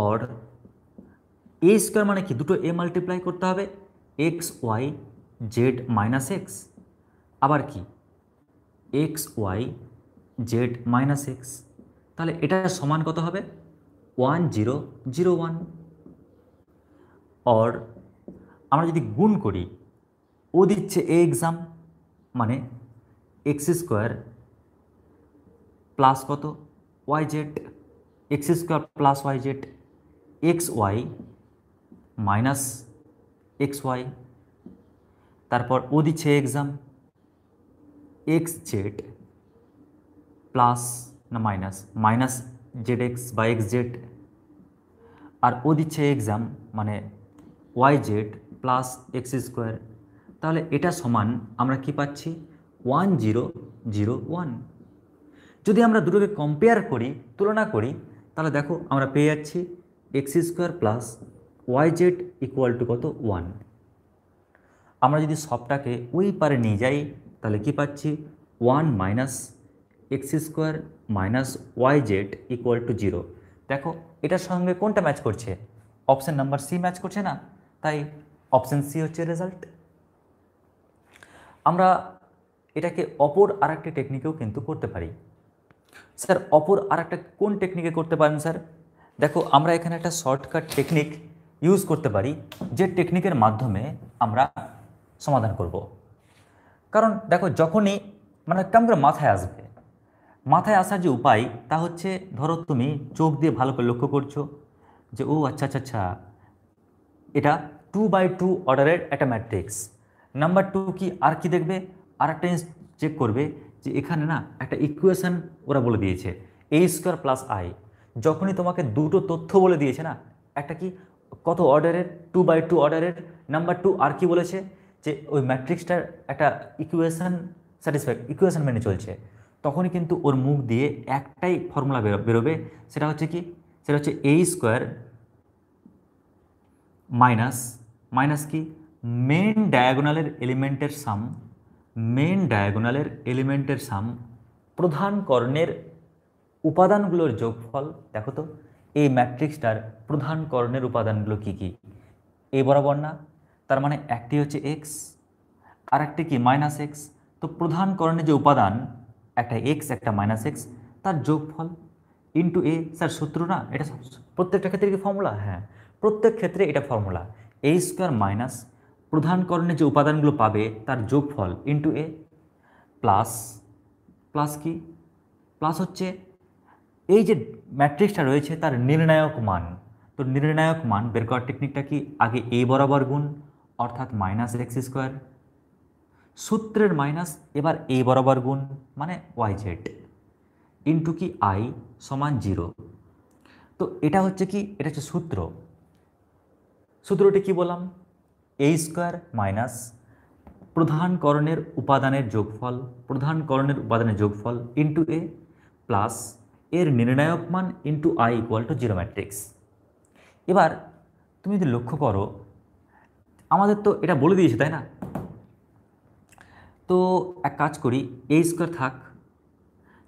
অর এ স্কোয়ার মানে কি দুটো এ মাল্টিপ্লাই করতে হবে, X Y Z minus X, আবার কি X Y Z minus X. তাহলে এটা সমান কত হবে? 1 0 0 1। অর আমরা যদি গুণ করি, ও দিচ্ছে এ এক্সাম মানে এক্স স্কোয়ার প্লাস কত Y Z, X square plus Y Z, X Y minus X Y, তারপর ও দিচ্ছে এক্সাম এক্স জেড প্লাস না মাইনাস জেড এক্স বা এক্স জেড, আর ও দিচ্ছে এক্সাম মানে Y Z plus X square. তাহলে এটা সমান আমরা কি পাচ্ছি? 1 0 0 1। যদি আমরা দুটোকে কম্পেয়ার করি, তুলনা করি, তাহলে দেখো আমরা পেয়ে যাচ্ছি X square plus Y Z equal to কত 1। আমরা যদি সবটাকে ওই পারে নিয়ে যাই তাহলে কি পাচ্ছি? 1 minus X square minus Y Z equal to 0। দেখো এটার সঙ্গে কোনটা ম্যাচ করছে? অপশান নাম্বার সি ম্যাচ করছে না? তাই অপশান সি হচ্ছে রেজাল্ট। আমরা এটাকে অপর আরেকটি টেকনিকেও কিন্তু করতে পারি। স্যার অপর আরেকটা কোন টেকনিকে করতে পারেন স্যার? দেখো আমরা এখানে একটা শর্টকাট টেকনিক ইউজ করতে পারি, যে টেকনিকের মাধ্যমে আমরা সমাধান করব। কারণ দেখো যখনই মানে কেমন করে মাথায় আসার যে উপায় তা হচ্ছে, ধরো তুমি চোখ দিয়ে ভালো করে লক্ষ্য করছো যে ও আচ্ছা আচ্ছা আচ্ছা এটা 2x2 অর্ডারের একটা ম্যাট্রিক্স। নাম্বার 2 কি আর কি দেখবে? আর একটা চেক করবে যে এখানে না একটা ইকুয়েশন ওরা বলে দিয়েছে এ স্কোয়ার প্লাস আই। যখনই তোমাকে দুটো তথ্য বলে দিয়েছে না, একটা কি কত অর্ডারের 2x2 অর্ডারের, নাম্বার 2 আর কি বলেছে যে ওই ম্যাট্রিক্সটার একটা ইকুয়েশন মেনে চলছে, তখনই কিন্তু ওর মুখ দিয়ে একটাই ফর্মুলা বেরোবে। সেটা হচ্ছে কি? সেটা হচ্ছে এ স্কোয়ার মাইনাস কি মেন ডায়াগোনালের এলিমেন্টের সাম প্রধান কর্ণের উপাদানগুলোর যোগফল। দেখো তো এই ম্যাট্রিক্সটার প্রধান কর্ণের উপাদানগুলো কি কি? এ বরাবর না, তার মানে একটি হচ্ছে এক্স আর একটি কি মাইনাস এক্স। তো প্রধান কর্ণের যে উপাদান একটা এক্স একটা মাইনাস এক্স, তার যোগফল ইন্টু এ। স্যার সূত্র না এটা? প্রত্যেকটা ক্ষেত্রে কি ফর্মুলা? হ্যাঁ, প্রত্যেক ক্ষেত্রে এটা ফর্মুলা। এ স্কোয়ার মাইনাস প্রধান কর্ণের যে উপাদানগুলো পাবে তার যোগফল ইন্টু এ প্লাস কি প্লাস হচ্ছে এই যে ম্যাট্রিক্সটা রয়েছে তার নির্ণায়ক মান। তো নির্ণায়ক মান বের করার টেকনিকটা কি? আগে এ বরাবর গুণ, অর্থাৎ মাইনাস এক্স স্কোয়ার, সূত্রের মাইনাস এবার এ বরাবর গুণ মানে ওয়াই জেড ইন্টু কি আই সমান 0। তো এটা হচ্ছে কি? এটা হচ্ছে সূত্রটি কি বললাম? এ স্কোয়ার মাইনাস প্রধান কর্ণের উপাদানের যোগফল ইন্টু এ প্লাস এর নির্ণায়ক মান into I equal to 0 matrix. এবার তুমি যদি লক্ষ্য করো, আমাদের তো এটা বলে দিয়েছে তাই না? তো এক কাজ করি, এ স্কোয়ার থাক,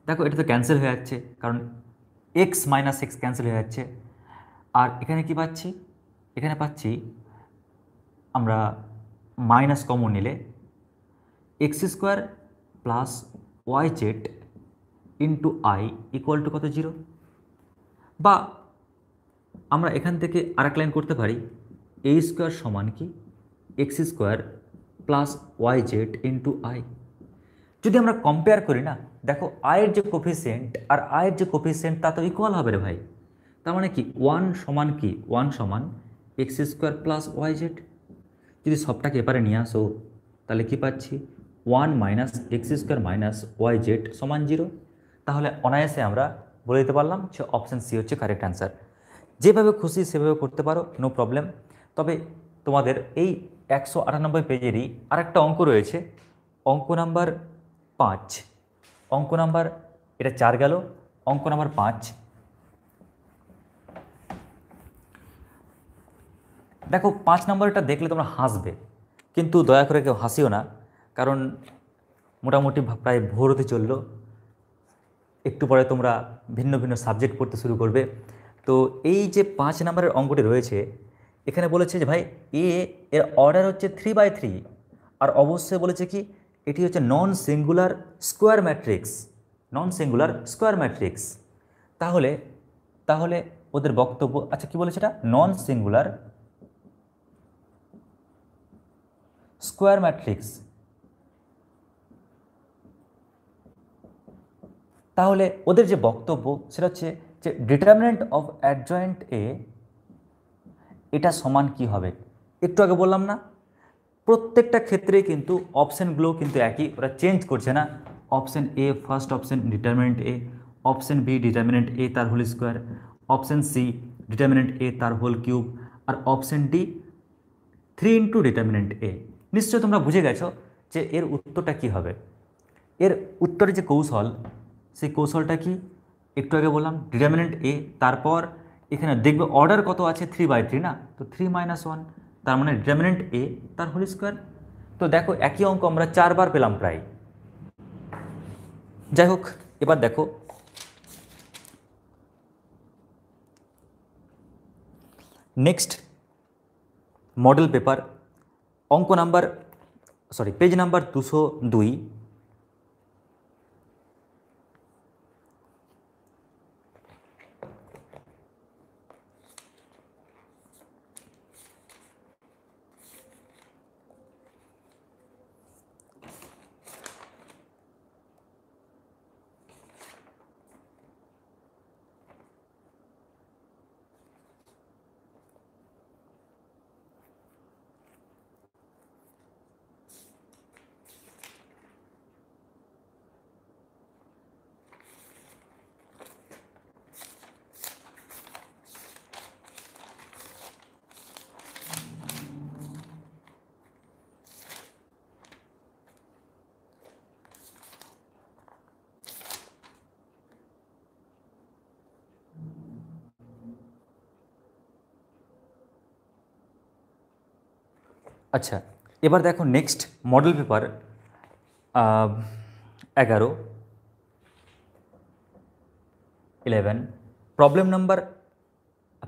দেখো এটা তো ক্যান্সেল হয়ে যাচ্ছে কারণ এক্স মাইনাস এক্স ক্যান্সেল হয়ে যাচ্ছে। আর এখানে কি পাচ্ছি? এখানে পাচ্ছি আমরা মাইনাস কমন নিলে X square plus Y Z into I equal to কত 0। বা আমরা এখান থেকে আরেক লাইন করতে পারি, এ স্কোয়ার সমান কি X square plus Y Z into I. যদি আমরা কম্পেয়ার করি না, দেখো আয়ের যে কোফিসিয়েন্ট আর আয়ের যে কোফিসিয়েন্ট তা তো ইকুয়াল হবে রে ভাই। তার মানে কি ওয়ান সমান কি ওয়ান সমান X square plus Y Z. যদি সবটাকে এবারে নিয়ে আসো তাহলে কি পাচ্ছি one minus X square minus Y Z সমান জিরো। তাহলে অনায়াসে আমরা বলে দিতে পারলাম যে অপশান সি হচ্ছে কারেক্ট অ্যান্সার। যেভাবে খুশি সেভাবে করতে পারো, নো প্রবলেম। তবে তোমাদের এই 198 পেজেরই আরেকটা অঙ্ক রয়েছে, অঙ্ক নাম্বার 5। অঙ্ক নাম্বার এটা 4 গেল, অঙ্ক নাম্বার 5। দেখো 5 নম্বরটা দেখলে তোমরা হাসবে, কিন্তু দয়া করে কেউ হাসিও না, কারণ মোটামুটি প্রায় ভোর হতে চললো। একটু পরে তোমরা ভিন্ন ভিন্ন সাবজেক্ট পড়তে শুরু করবে। তো এই যে 5 নম্বরের অঙ্কটি রয়েছে, এখানে বলেছে যে ভাই এ এর অর্ডার হচ্ছে 3/3, আর অবশ্যই বলেছে কি এটি হচ্ছে non singular square matrix, non singular square matrix. তাহলে তাহলে ওদের বক্তব্য, আচ্ছা কি বলেছে এটা, নন সিঙ্গুলার স্কোয়ার ম্যাট্রিক্স। তাহলে ওদের যে বক্তব্য সেটা হচ্ছে যে ডিটারমিনেন্ট অফ অ্যাডজয়েন্ট এ এটা সমান কি হবে। একটু আগে বললাম না, প্রত্যেকটা ক্ষেত্রে কিন্তু অপশানগুলো কিন্তু একই, ওরা চেঞ্জ করছে না। Option A first option determinant A, option B determinant A তার whole square, option C determinant A তার হোল কিউব, আর option D 3 into determinant A. নিশ্চয়ই তোমরা বুঝে গেছো যে এর উত্তরটা কি হবে। এর উত্তরের যে কৌশল, সেই কৌশলটা কি একটু আগে বললাম, ডিটারমিনেন্ট এ, তারপর এখানে দেখবে অর্ডার কত আছে 3/3 না, তো 3 - 1, তার মানে ডিটারমিনেন্ট এ তার হোল স্কোয়ার। তো দেখো একই অঙ্ক আমরা 4 বার পেলাম প্রায়। যাই হোক, এবার দেখো নেক্সট মডেল পেপার, অঙ্ক নাম্বার পেজ নাম্বার 202। আচ্ছা, এবার দেখো next model paper 11, 11 problem number,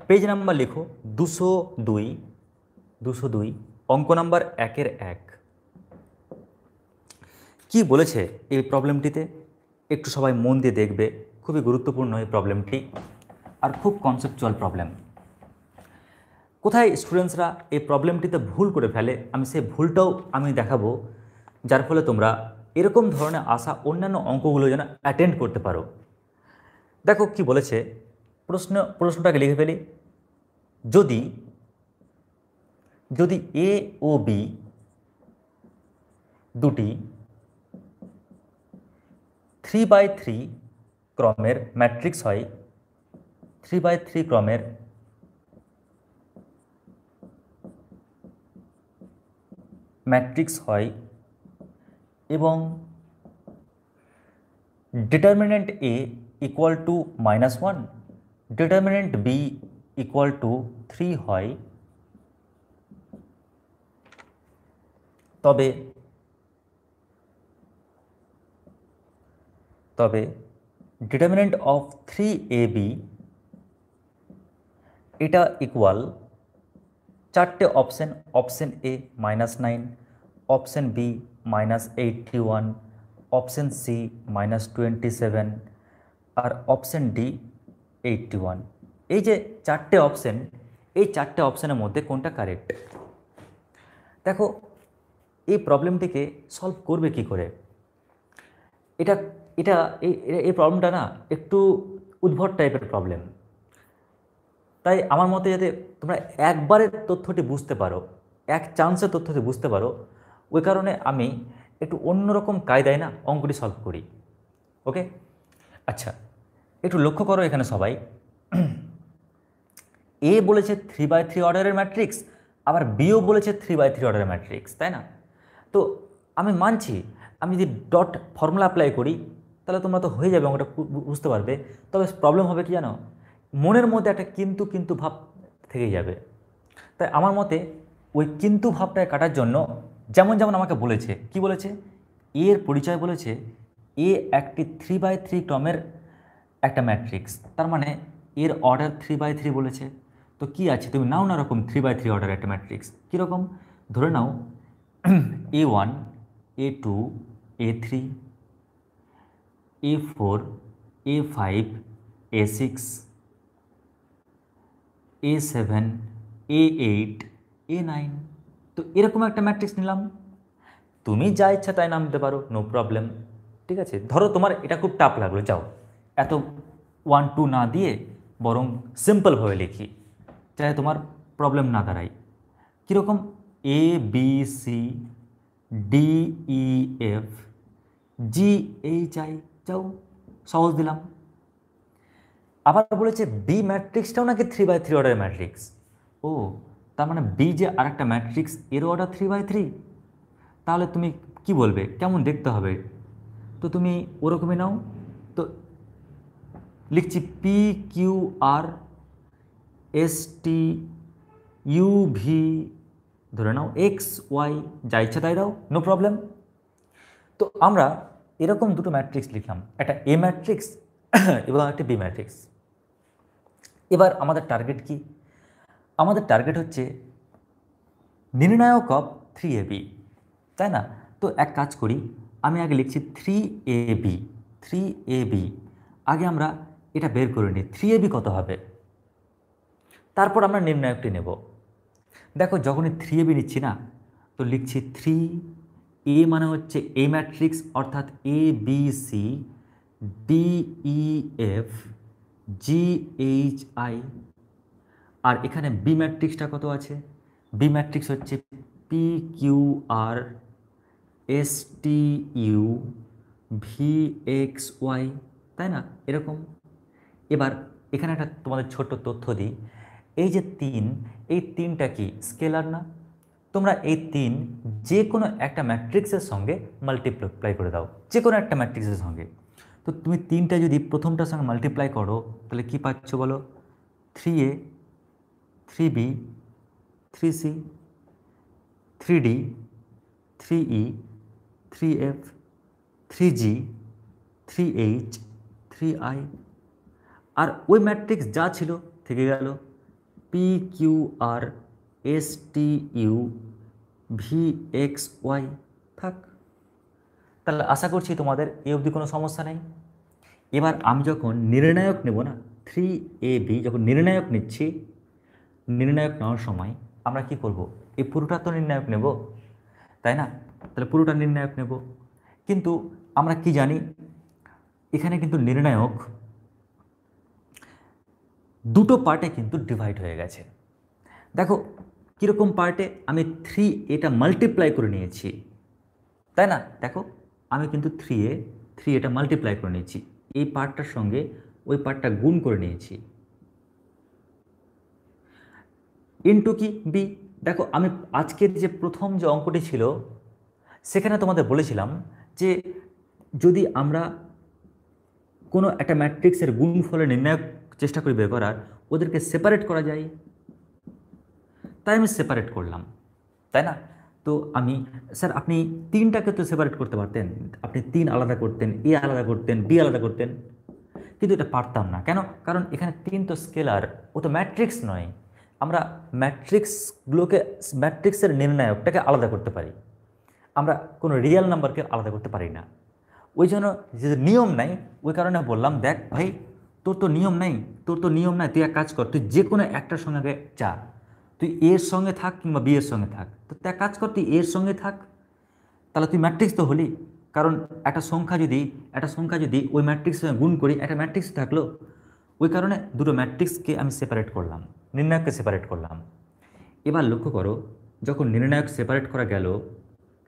page number লিখো 202, 202, অঙ্ক নাম্বার 1-1। কি বলেছে এই প্রবলেমটিতে একটু সবাই মন দিয়ে দেখবে, খুবই গুরুত্বপূর্ণ এই প্রবলেমটি, আর খুব কনসেপচুয়াল প্রবলেম। কোথায় স্টুডেন্টসরা এই প্রবলেমটিতে ভুল করে ফেলে আমি সেই ভুলটাও আমি দেখাবো, যার ফলে তোমরা এরকম ধরনের আসা অন্যান্য অঙ্কগুলো যেন অ্যাটেন্ড করতে পারো। দেখো কি বলেছে, প্রশ্নটাকে লিখে ফেলি। যদি যদি এ ও বি দুটি 3/3 ক্রমের ম্যাট্রিক্স হয়, 3/3 ক্রমের ম্যাট্রিক্স হয়, এবং determinant A equal to -1, determinant B equal to 3 হয়, তবে ডিটারমিনেন্ট অফ 3ab এটা ইকুয়াল 4টে option, option A -9, option B -81, option C -27, আর অপশন ডি 81। এই যে 4টে অপশন, এই 4টে অপশনের মধ্যে কোনটা কারেক্ট। দেখো এই প্রবলেমটিকে সলভ করবে কি করে, এটা এটা এই প্রবলেমটা না একটু উদ্ভট টাইপের প্রবলেম। তাই আমার মতে যাতে তোমরা একবারে তথ্যটি বুঝতে পারো, এক চান্সে তথ্যটি বুঝতে পারো, ওই কারণে আমি একটু অন্যরকম কায়দায় না অঙ্কটি সলভ করি। ওকে, আচ্ছা একটু লক্ষ্য করো এখানে সবাই, এ বলেছে 3/3 অর্ডারের ম্যাট্রিক্স, আবার বিও বলেছে 3/3 অর্ডারের ম্যাট্রিক্স, তাই না? তো আমি মানছি আমি যদি ডট ফর্মুলা অ্যাপ্লাই করি তাহলে তোমরা তো হয়ে যাবে, অঙ্কটা বুঝতে পারবে। তবে প্রবলেম হবে কি জানো, মনের মধ্যে একটা কিন্তু কিন্তু ভাব থেকে যাবে। তাই আমার মতে ওই কিন্তু ভাবটাকে কাটার জন্য যেমন যেমন আমাকে বলেছে, কি বলেছে, এর পরিচয় বলেছে এ একটি 3/3 ক্রমের একটা ম্যাট্রিক্স, তার মানে এর অর্ডার 3/3 বলেছে। তো কি আছে, তুমি নাও না রকম 3/3 অর্ডার একটা ম্যাট্রিক্স। কীরকম, ধরে নাও A1 A2 A3 A4 A5 A6 A7 A8 A9। তো এরকম একটা ম্যাট্রিক্স নিলাম, তুমি যা ইচ্ছা তাই নামতে পারো, নো প্রবলেম। ঠিক আছে, ধরো তোমার এটা খুব টাফ লাগলো, যাও এত 1 2 না দিয়ে বরং সিম্পলভাবে লিখি, চাই তোমার প্রবলেম না দাঁড়ায়। কীরকম, A B C D E F G H I, যাও সহজ দিলাম। আবার বলেছে বি ম্যাট্রিক্সটাও নাকি 3/3 অর্ডারের ম্যাট্রিক্স। ও, তার মানে বি যে আর একটা ম্যাট্রিক্স, এর অর্ডার 3/3। তাহলে তুমি কি বলবে, কেমন দেখতে হবে? তো তুমি ওরকমই নাও। তো লিখছি P Q R S T U V, ধরে নাও এক্স ওয়াই, যা ইচ্ছা তাই দাও, নো প্রবলেম। তো আমরা এরকম দুটো ম্যাট্রিক্স লিখলাম, একটা এ ম্যাট্রিক্স এবং একটা বি ম্যাট্রিক্স। এবার আমাদের টার্গেট কি? আমাদের টার্গেট হচ্ছে নির্ণায়ক অফ 3AB, তাই না? তো এক কাজ করি, আমি আগে লিখছি 3AB। 3AB আগে আমরা এটা বের করে নিই 3AB কত হবে, তারপর আমরা নির্ণায়কটি নেব। দেখো যখনই 3AB নিচ্ছি না, তো লিখছি 3A মানে হচ্ছে এ ম্যাট্রিক্স, অর্থাৎ A B C D E F G H I. আর এখানে বি ম্যাট্রিক্সটা কত আছে, বি ম্যাট্রিক্স হচ্ছে P Q R S T U V X Y, তাই না? এরকম। এবার এখানে একটা তোমাদের ছোট্ট তথ্য দিই, এই যে 3, এই 3টা কি স্কেলার না? তোমরা এই 3 যে কোনো একটা ম্যাট্রিক্সের সঙ্গে মাল্টিপ্লাই করে দাও, যে কোনো একটা ম্যাট্রিক্সের সঙ্গে। তো তুমি 3টা যদি প্রথমটার সঙ্গে মাল্টিপ্লাই করো তাহলে কি পাচ্ছ বলো, 3A 3B 3C 3D 3E 3F 3G 3H 3I। আর ওই ম্যাট্রিক্স যা ছিল থেকে গেল, P Q R S T U V X Y, থাক। তাহলে আশা করছি তোমাদের এই অবধি কোনো সমস্যা নেই। এবার আমি যখন নির্ণায়ক নেব না, 3AB যখন নির্ণায়ক নিচ্ছি, নির্ণায়ক নেওয়ার সময় আমরা কি করব, এই পুরোটা তো নির্ণায়ক নেব, তাই না? তাহলে পুরোটা নির্ণায়ক নেব, কিন্তু আমরা কি জানি, এখানে কিন্তু নির্ণায়ক দুটো পার্টে কিন্তু ডিভাইড হয়ে গেছে। দেখো কীরকম পার্টে, আমি 3A মাল্টিপ্লাই করে নিয়েছি, তাই না? দেখো আমি কিন্তু 3A মাল্টিপ্লাই করে নিয়েছি, এই পার্টটার সঙ্গে ওই পার্টটা গুণ করে নিয়েছি, ইনটু কি বি। দেখো আমি আজকের যে প্রথম যে অঙ্কটি ছিল সেখানে তোমাদের বলেছিলাম যে যদি আমরা কোনো একটা ম্যাট্রিক্সের গুণফলের নির্ণায়ক চেষ্টা করি বের করার, ওদেরকে সেপারেট করা যায়, তাই আমি সেপারেট করলাম, তাই না? তো আমি, স্যার আপনি 3টাকে তো সেপারেট করতে পারতেন, আপনি 3 আলাদা করতেন, এ আলাদা করতেন, বি আলাদা করতেন, কিন্তু এটা পারতাম না। কেন? কারণ এখানে 3 তো স্কেলার, ও তো ম্যাট্রিক্স নয়। আমরা ম্যাট্রিক্সগুলোকে, ম্যাট্রিক্সের নির্ণায়কটাকে আলাদা করতে পারি, আমরা কোনো রিয়েল নাম্বারকে আলাদা করতে পারি না। ওই জন্য যে নিয়ম নাই, ওই কারণে বললাম দেখ ভাই তোর তো নিয়ম নাই, তুই এক কাজ কর, তুই যে কোনো একটার সঙ্গে যা, তুই এর সঙ্গে থাক কিংবা বি এর সঙ্গে থাক, তো এক কাজ কর তুই এর সঙ্গে থাক, তাহলে তুই ম্যাট্রিক্স তো হলি। কারণ একটা সংখ্যা যদি ওই ম্যাট্রিক্স গুণ করি, একটা ম্যাট্রিক্স থাকলো, ওই কারণে দুটো ম্যাট্রিক্সকে আমি সেপারেট করলাম, নির্ণায়ককে সেপারেট করলাম। এবার লক্ষ্য করো, যখন নির্ণায়ক সেপারেট করা গেল,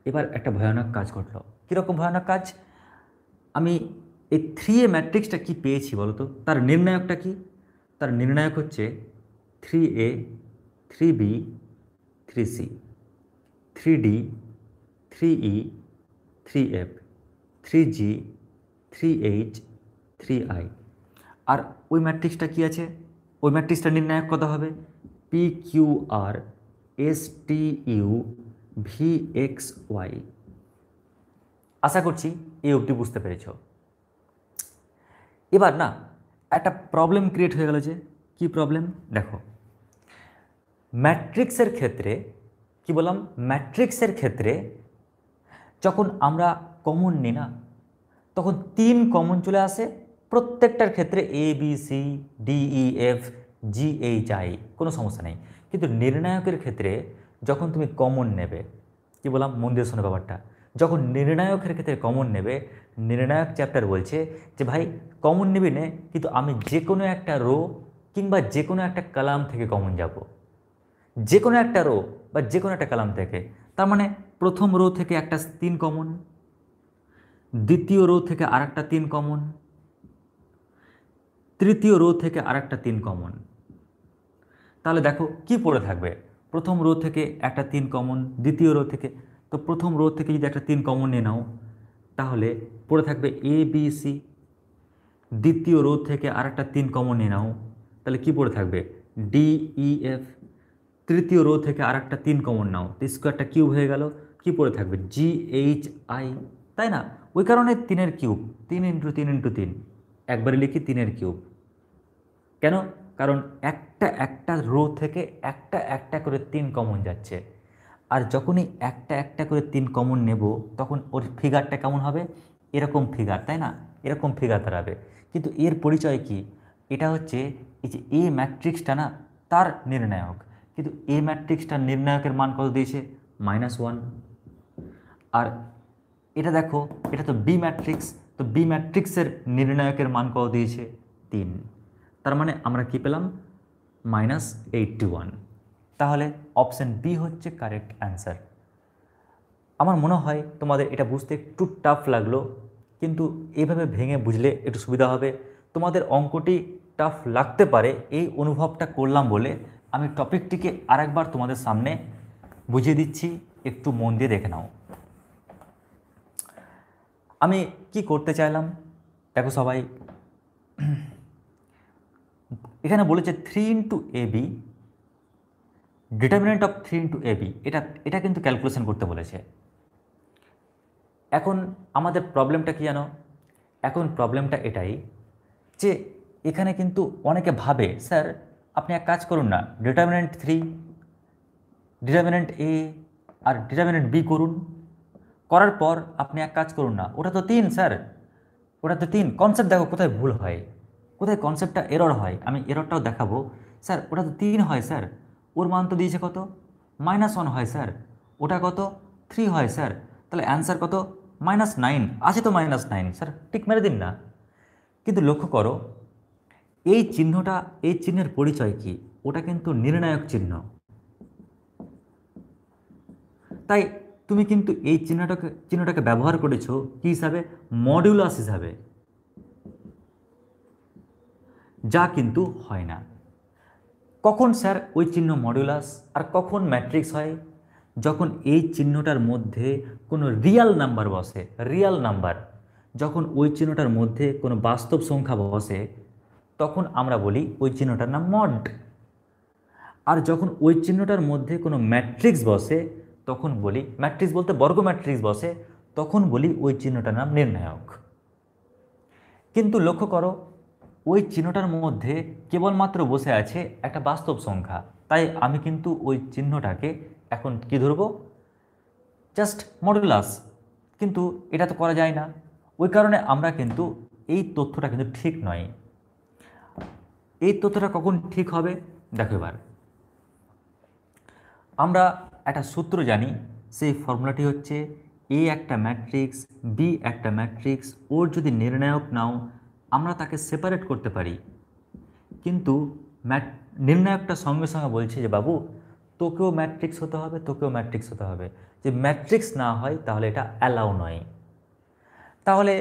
এবার একটা ভয়ানক কাজ ঘটলো। কীরকম ভয়ানক কাজ? আমি এই 3A ম্যাট্রিক্সটা কি পেয়েছি বলো তো? তার নির্ণায়কটা কি? তার নির্ণায়ক হচ্ছে 3A 3B 3C 3D 3E 3F 3G 3H 3I। আর ওই ম্যাট্রিক্সটা কি আছে? ওই ম্যাট্রিক্সটা নির্ণায়ক কত হবে? PQR STU VXY। আশা করছি এই অবধি বুঝতে পেরেছ। এবার না একটা প্রবলেম ক্রিয়েট হয়ে গেল। যে কি প্রবলেম? দেখো, ম্যাট্রিক্সের ক্ষেত্রে কি বললাম, ম্যাট্রিক্সের ক্ষেত্রে যখন আমরা কমন নিই না, তখন 3 কমন চলে আসে প্রত্যেকটার ক্ষেত্রে, ABCDEFGHI, কোনো সমস্যা নেই। কিন্তু নির্ণায়কের ক্ষেত্রে যখন তুমি কমন নেবে, কি বললাম মন দিয়ে শোনো ব্যাপারটা, যখন নির্ণায়কের ক্ষেত্রে কমন নেবে, নির্ণায়ক চ্যাপ্টার বলছে যে ভাই কমন নিবি নে, কিন্তু আমি যে কোনো একটা রো কিংবা যে কোনো একটা কলাম থেকে কমন যাব, যে কোনো একটা রো বা যে কোনো একটা কলাম থেকে। তার মানে প্রথম রো থেকে একটা 3 কমন, দ্বিতীয় রো থেকে আরেকটা 3 কমন, তৃতীয় রো থেকে আরেকটা 3 কমন। তাহলে দেখো কি পড়ে থাকবে, প্রথম রো থেকে একটা 3 কমন, দ্বিতীয় রো থেকে, তো প্রথম রো থেকে যদি একটা 3 কমন নিয়ে নাও, তাহলে পড়ে থাকবে ABC। দ্বিতীয় রো থেকে আরেকটা 3 কমন নিয়ে নাও, তাহলে কি পড়ে থাকবে DEF। তৃতীয় রো থেকে আরেকটা 3 কমন নাও, তো স্কোয়ারটা কিউব হয়ে গেল, কি পড়ে থাকবে GHI, তাই না? ওই কারণে 3-এর কিউব, 3 × 3 × 3, একবারে লিখি 3-এর কিউব। কেন? কারণ একটা একটা রো থেকে একটা একটা করে 3 কমন যাচ্ছে, আর যখনই একটা একটা করে 3 কমন নেব, তখন ওর ফিগারটা কেমন হবে? এরকম ফিগার, তাই না? এরকম ফিগার দাঁড়াবে। কিন্তু এর পরিচয় কি? এটা হচ্ছে এই যে এ ম্যাট্রিক্সটা না, তার নির্ণায়ক। কিন্তু এ ম্যাট্রিক্সটার নির্ণায়কের মান কত দিয়েছে? -1। আর এটা দেখো, এটা তো বি ম্যাট্রিক্স, তো বি ম্যাট্রিক্সের নির্ণায়কের মান কত দিয়েছে? 3। তার মানে আমরা কি পেলাম? -81। তাহলে অপশন বি হচ্ছে কারেক্ট অ্যান্সার। আমার মনে হয় তোমাদের এটা বুঝতে একটু টাফ লাগলো, কিন্তু এইভাবে ভেঙে বুঝলে একটু সুবিধা হবে। তোমাদের অঙ্কটি টাফ লাগতে পারে, এই অনুভবটা করলাম বলে আমি টপিকটিকে আরেকবার তোমাদের সামনে বুঝিয়ে দিচ্ছি, একটু মন দিয়ে দেখে নাও। আমি কি করতে চাইলাম দেখো সবাই, এখানে বলেছে 3 × AB, ডিটারমিনেন্ট অফ 3 × AB, এটা কিন্তু ক্যালকুলেশন করতে বলেছে। এখন আমাদের প্রবলেমটা কি জানো? এখন প্রবলেমটা এটাই যে এখানে কিন্তু অনেকে ভাবে, স্যার আপনি এক কাজ করুন না, ডিটারমিনেন্ট 3, ডিটারমিনেন্ট A আর ডিটারমিনেন্ট B করুন, করার পর আপনি এক কাজ করুন না, ওটা তো 3 স্যার, ওটা তো 3। কনসেপ্ট দেখো কোথায় ভুল হয়, কোথায় কনসেপ্টটা এরর হয়, আমি এররটাও দেখাবো। স্যার ওটা তো 3 হয় স্যার, ওর মান তো দিয়েছে কত? -1 হয় স্যার, ওটা কত? 3 হয় স্যার, তাহলে অ্যান্সার কত? -9 আছে তো, -9 স্যার, টিক মেরে দিন না। কিন্তু লক্ষ্য করো এই চিহ্নটা, এই চিহ্নের পরিচয় কি? ওটা কিন্তু নির্ণায়ক চিহ্ন। তাই তুমি কিন্তু এই চিহ্নটাকে ব্যবহার করেছো কি হিসাবে? মডিউলাস হিসাবে, যা কিন্তু হয় না। কখন স্যার ওই চিহ্ন মডিউলাস আর কখন ম্যাট্রিক্স হয়? যখন এই চিহ্নটার মধ্যে কোনো রিয়াল নাম্বার বসে, রিয়াল নাম্বার, যখন ওই চিহ্নটার মধ্যে কোনো বাস্তব সংখ্যা বসে, তখন আমরা বলি ওই চিহ্নটার নাম মড। আর যখন ওই চিহ্নটার মধ্যে কোনো ম্যাট্রিক্স বসে, তখন বলি, ম্যাট্রিক্স বলতে বর্গ ম্যাট্রিক্স বসে, তখন বলি ওই চিহ্নটার নাম নির্ণায়ক। কিন্তু লক্ষ্য করো ওই চিহ্নটার মধ্যে কেবলমাত্র বসে আছে একটা বাস্তব সংখ্যা, তাই আমি কিন্তু ওই চিহ্নটাকে এখন কি ধরবো? Just modulus. কিন্তু এটা তো করা যায় না, ওই কারণে আমরা কিন্তু এই তথ্যটা কিন্তু ঠিক নয়। এই তথ্যটা কখন ঠিক হবে দেখো। এবার আমরা একটা সূত্র জানি, সেই ফর্মুলাটি হচ্ছে এ একটা ম্যাট্রিক্স, বি একটা ম্যাট্রিক্স, ওর যদি নির্ণায়ক নাও আমরা তাকে সেপারেট করতে পারি, কিন্তু নির্ণায়কটা সঙ্গে সঙ্গে বলছে যে বাবু তোকেও ম্যাট্রিক্স হতে হবে, তোকেও ম্যাট্রিক্স হতে হবে। যে ম্যাট্রিক্স না হয় তাহলে এটা অ্যালাউ নয়। তাহলে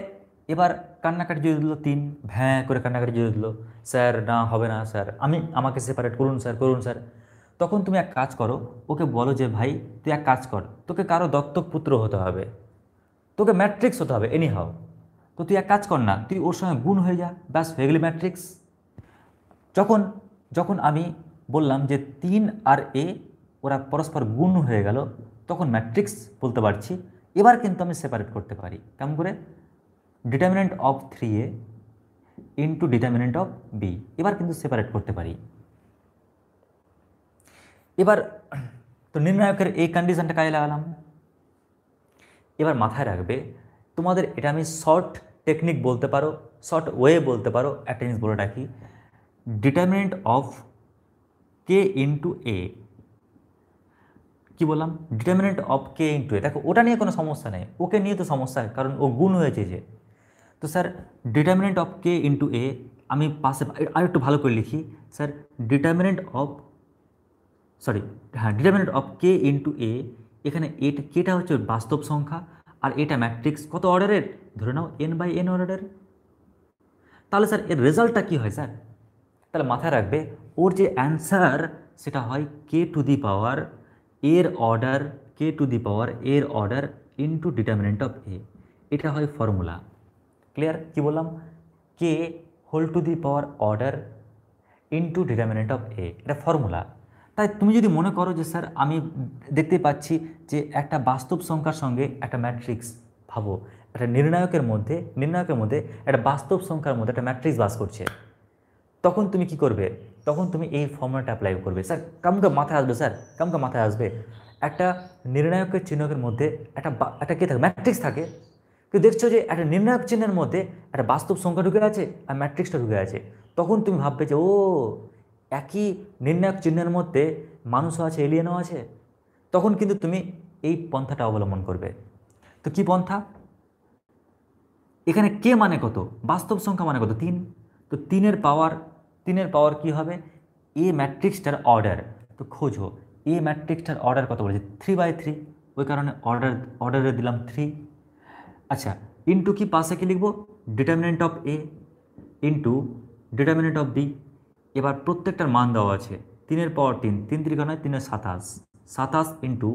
এবার কান্নাকাটি জুড়ে দিল, 3 ভ্যাঁ করে কান্নাকাটি জুড়ে দিল, স্যার না হবে না স্যার, আমাকে সেপারেট করুন স্যার, করুন স্যার। তখন তুমি এক কাজ করো, ওকে বলো যে ভাই তুই এক কাজ কর, তোকে কারো দত্তক পুত্র হতে হবে, তোকে ম্যাট্রিক্স হতে হবে এনি হাও। তো তুই এক কাজ কর না, তুই ওর সঙ্গে গুণ হয়ে যা, ব্যাস হয়ে গেলি ম্যাট্রিক্স। যখন যখন আমি বললাম যে 3 আর এ ওরা পরস্পর গুণ হয়ে গেল, তখন ম্যাট্রিক্স বলতে পারছি। এবার কিন্তু আমি সেপারেট করতে পারি কেমন করে, determinant of 3a into determinant of B, এবার কিন্তু সেপারেট করতে পারি। এবার তো নির্ণায়কের এই কন্ডিশনটা কাজে লাগালাম। এবার মাথায় রাখবে, তোমাদের এটা আমি শর্ট টেকনিক বলতে পারো, শর্ট ওয়ে বলতে পারো, একটা জিনিস বলে রাখি, ডিটারমিনেন্ট অফ কে ইন্টু এ, কী বললাম, ডিটারমিনেন্ট অফ কে ইন্টু এ, দেখো ওটা নিয়ে কোনো সমস্যা নেই, ওকে নিয়ে তো সমস্যা, কারণ ও গুণ হয়েছে যে। তো sir determinant of K into A, আমি পাশে আর একটু ভালো করে লিখি, স্যার ডিটারমিনেন্ট অফ, সরি হ্যাঁ, determinant of K into A, এখানে এটা কেটা হচ্ছে বাস্তব সংখ্যা, আর এটা ম্যাট্রিক্স কত অর্ডারের, ধরে নাও n/n অর্ডারের। তাহলে স্যার এর রেজাল্টটা কী হয় স্যার, তাহলে মাথায় রাখবে ওর যে অ্যান্সার সেটা হয় কে টু দি পাওয়ার এর order, K two the power এর order into determinant of A, এটা হয় ফর্মুলা। ক্লিয়ার? কি বললাম, K whole to the power order into determinant of A, এটা ফর্মুলা। তাই তুমি যদি মনে করো যে স্যার আমি দেখতে পাচ্ছি যে একটা বাস্তব সংখ্যার সঙ্গে একটা ম্যাট্রিক্স, ভাবো একটা নির্ণায়কের মধ্যে একটা বাস্তব সংখ্যার মধ্যে একটা ম্যাট্রিক্স বাস করছে, তখন তুমি কি করবে, তখন তুমি এই ফর্মুলাটা অ্যাপ্লাই করবে। স্যার কামকে মাথায় আসবে, স্যার কামকে মাথায় আসবে, একটা নির্ণায়কের চিহ্নকের মধ্যে একটা কে থাকে, ম্যাট্রিক্স থাকে, কিন্তু দেখছো যে একটা নির্ণায়ক চিহ্নের মধ্যে একটা বাস্তব সংখ্যা ঢুকে আছে আর ম্যাট্রিক্সটা ঢুকে আছে, তখন তুমি ভাববে যে ও একই নির্ণায়ক চিহ্নের মধ্যে মানুষও আছে, এলিয়েনও আছে, তখন কিন্তু তুমি এই পন্থাটা অবলম্বন করবে। তো কি পন্থা, এখানে কে মানে কত, বাস্তব সংখ্যা মানে কত 3, তো 3-এর পাওয়ার কি হবে, এ ম্যাট্রিক্সটার অর্ডার, তো খোঁজো এ ম্যাট্রিক্সটার অর্ডার কত বলেছে 3/3, ওই কারণে অর্ডারে দিলাম 3। আচ্ছা, ইন্টু কি পাশে কি লিখবো, determinant of A into determinant of B. এবার প্রত্যেকটার মান দেওয়া আছে, 3-এর পাওয়ার 3, 3 × 3 = 27, 27 ইন্টু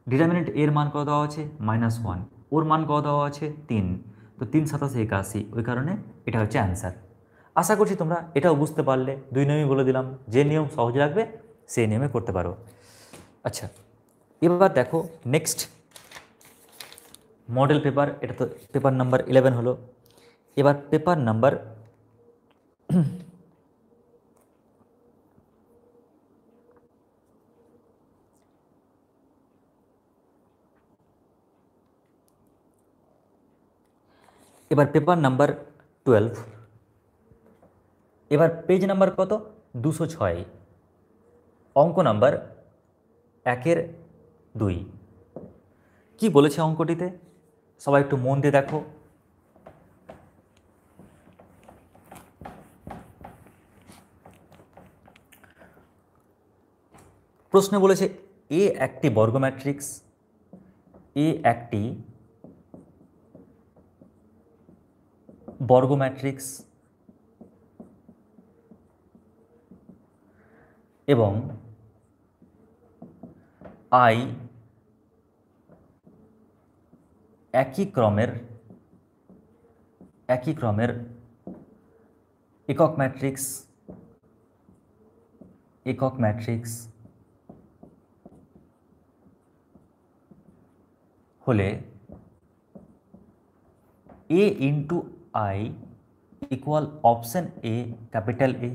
ডিটারমিনেন্ট এর মান কত দেওয়া আছে -1, ওর মান কত দেওয়া আছে 3, তো 3×7 = 81, ওই কারণে এটা হচ্ছে অ্যান্সার। আশা করছি তোমরা এটাও বুঝতে পারলে, 2 নিয়মই বলে দিলাম, যে নিয়ম সহজ লাগবে সেই নিয়মে করতে পারো। আচ্ছা, এবার দেখো নেক্সট মডেল পেপার, এটা তো পেপার নাম্বার 11 হলো। এবার পেপার নাম্বার এবার পেপার নাম্বার 12, এবার পেজ নাম্বার কত 206, অঙ্ক নাম্বার 1-2। কি বলেছে অঙ্কটিতে, সবাই একটু মন দিয়ে দেখো। প্রশ্নে বলেছে এ একটি বর্গ ম্যাট্রিক্স, এ একটি বর্গ ম্যাট্রিক্স এবং আই একই ক্রমের একক ম্যাট্রিক্স হলে A into I equal option A capital A,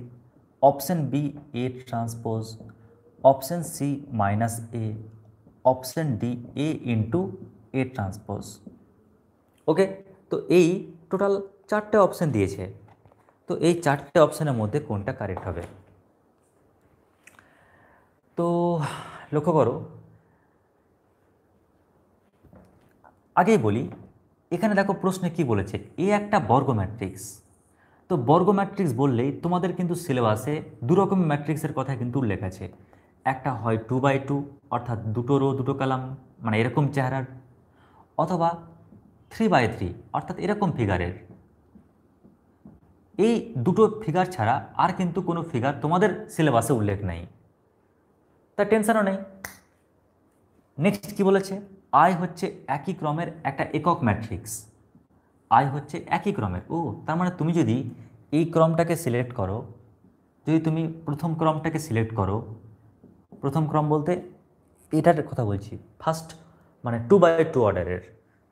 option B A transpose, option C -a, option D A into A transpose. Okay, তো এই টোটাল 4টে অপশন দিয়েছে, তো এই 4টে অপশানের মধ্যে কোনটা কারেক্ট হবে। তো লক্ষ্য করো, আগেই বলি, এখানে দেখো প্রশ্নে কি বলেছে, এ একটা বর্গ ম্যাট্রিক্স। তো বর্গ ম্যাট্রিক্স বললেই তোমাদের কিন্তু সিলেবাসে দু রকম ম্যাট্রিক্সের কথা কিন্তু উল্লেখ আছে। একটা হয় 2x2, অর্থাৎ দুটো রো দুটো কলাম, মানে এরকম চেহারার, অথবা 3x3, অর্থাৎ এরকম ফিগারের। এই দুটো ফিগার ছাড়া আর কিন্তু কোনো ফিগার তোমাদের সিলেবাসে উল্লেখ নেই, তার টেনশনও নেই। নেক্সট কি বলেছে, আই হচ্ছে একই ক্রমের একটা একক ম্যাট্রিক্স। আই হচ্ছে একই ক্রমের, ও তার মানে তুমি যদি এই ক্রমটাকে সিলেক্ট করো, যদি তুমি প্রথম ক্রমটাকে সিলেক্ট করো, প্রথম ক্রম বলতে এটার কথা বলছি, ফার্স্ট মানে 2x2 অর্ডারের,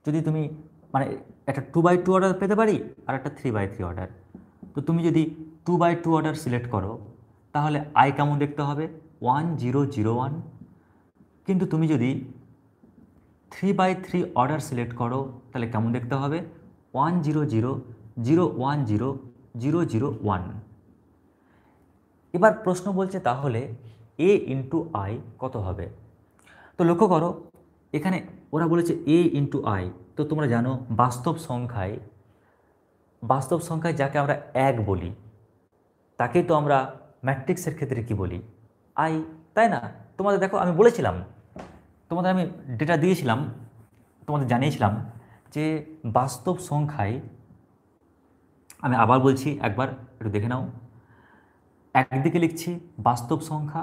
যদি তুমি মানে একটা 2x2 অর্ডার পেতে পারি আর একটা 3x3 অর্ডার, তো তুমি যদি 2x2 অর্ডার সিলেক্ট করো তাহলে আই কেমন দেখতে হবে, 1 0 0 1। কিন্তু তুমি যদি 3x3 অর্ডার সিলেক্ট করো তাহলে কেমন দেখতে হবে, 1 0 0 0 1 0 0 0 1। এবার প্রশ্ন বলছে তাহলে এ ইন্টু আই কত হবে। তো লক্ষ্য করো এখানে ওরা বলেছে এ ইন্টু আই। তো তোমরা জানো বাস্তব সংখ্যায় যাকে আমরা এক বলি তাকেই তো আমরা ম্যাট্রিক্সের ক্ষেত্রে কি বলি, আই, তাই না? তোমাদের দেখো আমি বলেছিলাম, তোমাদের আমি ডেটা দিয়েছিলাম, তোমাদের জানিয়েছিলাম যে বাস্তব সংখ্যায়, আমি আবার বলছি একবার একটু দেখে নাও, একদিকে লিখছি বাস্তব সংখ্যা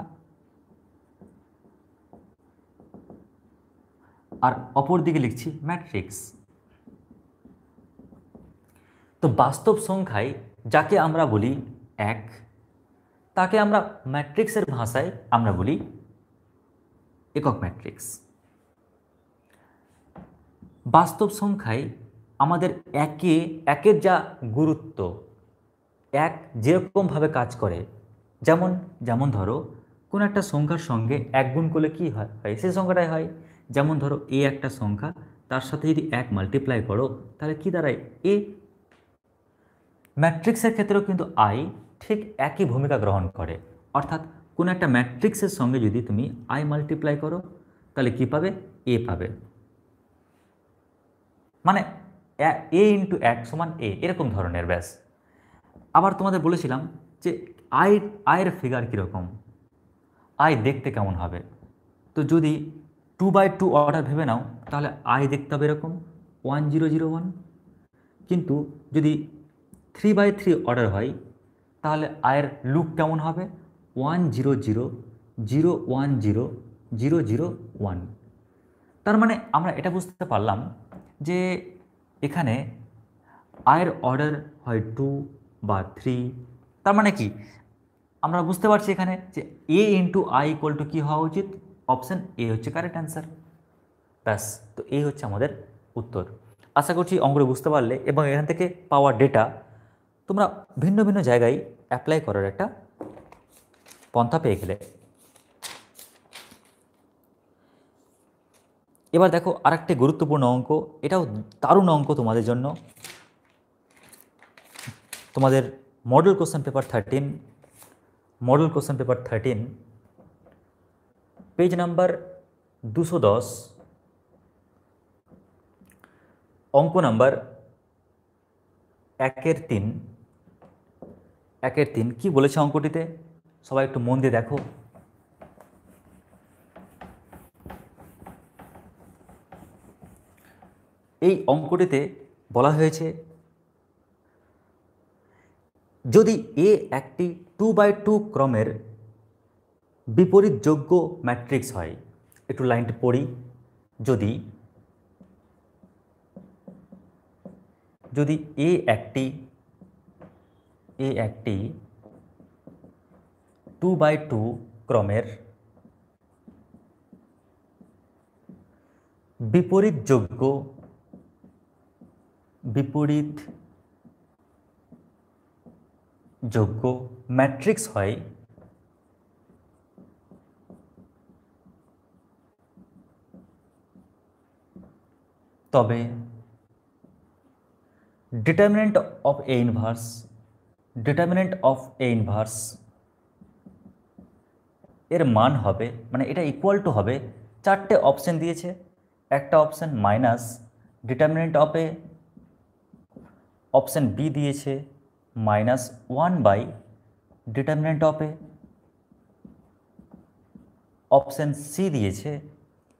আর অপর দিকে লিখছি ম্যাট্রিক্স। তো বাস্তব সংখ্যায় যাকে আমরা বলি এক, তাকে আমরা ম্যাট্রিক্সের ভাষায় আমরা বলি একক ম্যাট্রিক্স। বাস্তব সংখ্যায় আমাদের একের যা গুরুত্ব, এক যেরকমভাবে কাজ করে, যেমন যেমন ধরো কোনো একটা সংখ্যার সঙ্গে এক গুণ করলে কী হয়, সেই সংখ্যাটাই হয়। যেমন ধরো এ একটা সংখ্যা, তার সাথে যদি এক মাল্টিপ্লাই করো তাহলে কি দাঁড়ায়, এ। ম্যাট্রিক্সের ক্ষেত্রেও কিন্তু আই ঠিক একই ভূমিকা গ্রহণ করে, অর্থাৎ কোনো একটা ম্যাট্রিক্সের সঙ্গে যদি তুমি আই মাল্টিপ্লাই করো তাহলে কি পাবে, এ পাবে। মানে এ ইন্টু এক সমান এ, এরকম ধরনের, ব্যাস। আবার তোমাদের বলেছিলাম যে আয়ের ফিগার কীরকম, আই দেখতে কেমন হবে। তো যদি 2x2 অর্ডার ভেবে নাও তাহলে আই দেখতে হবে এরকম 1 0 0 1। কিন্তু যদি 3x3 অর্ডার হয় তাহলে আয়ের লুক কেমন হবে, 1 0 0 0 1 0 0 0 1। তার মানে আমরা এটা বুঝতে পারলাম যে এখানে আয়ের অর্ডার হয় 2 বা 3। তার মানে কি আমরা বুঝতে পারছি এখানে যে A into I equal to কী হওয়া উচিত, অপশান এ হচ্ছে কারেক্ট অ্যান্সার। ব্যাস, তো এই হচ্ছে আমাদের উত্তর। আশা করছি অঙ্কটা বুঝতে পারলে এবং এখান থেকে পাওয়া ডেটা তোমরা ভিন্ন ভিন্ন জায়গায় অ্যাপ্লাই করার একটা পন্থা পেয়ে গেলে। এবার দেখো আরেকটি গুরুত্বপূর্ণ অঙ্ক, এটাও দারুণ অঙ্ক তোমাদের জন্য, তোমাদের model question paper 13, page number 210, অঙ্ক নাম্বার 1-3 কি বলেছে অঙ্কটিতে, সবাই একটু মন দিয়ে দেখো। এই অঙ্কটিতে বলা হয়েছে যদি এ একটি 2x2 ক্রমের বিপরীতযোগ্য ম্যাট্রিক্স হয়, একটু লাইনটি পড়ি, যদি এ একটি 2x2 ক্রমের বিপরীতযোগ্য ম্যাট্রিক্স হয়, তবে ডিটারমিনেন্ট অফ এ ইনভার্স এর মান হবে, মানে এটা ইকুয়াল টু হবে, চারটে অপশান দিয়েছে, একটা option determinant of A, option B দিয়েছে -1 by determinant of A, option C দিয়েছে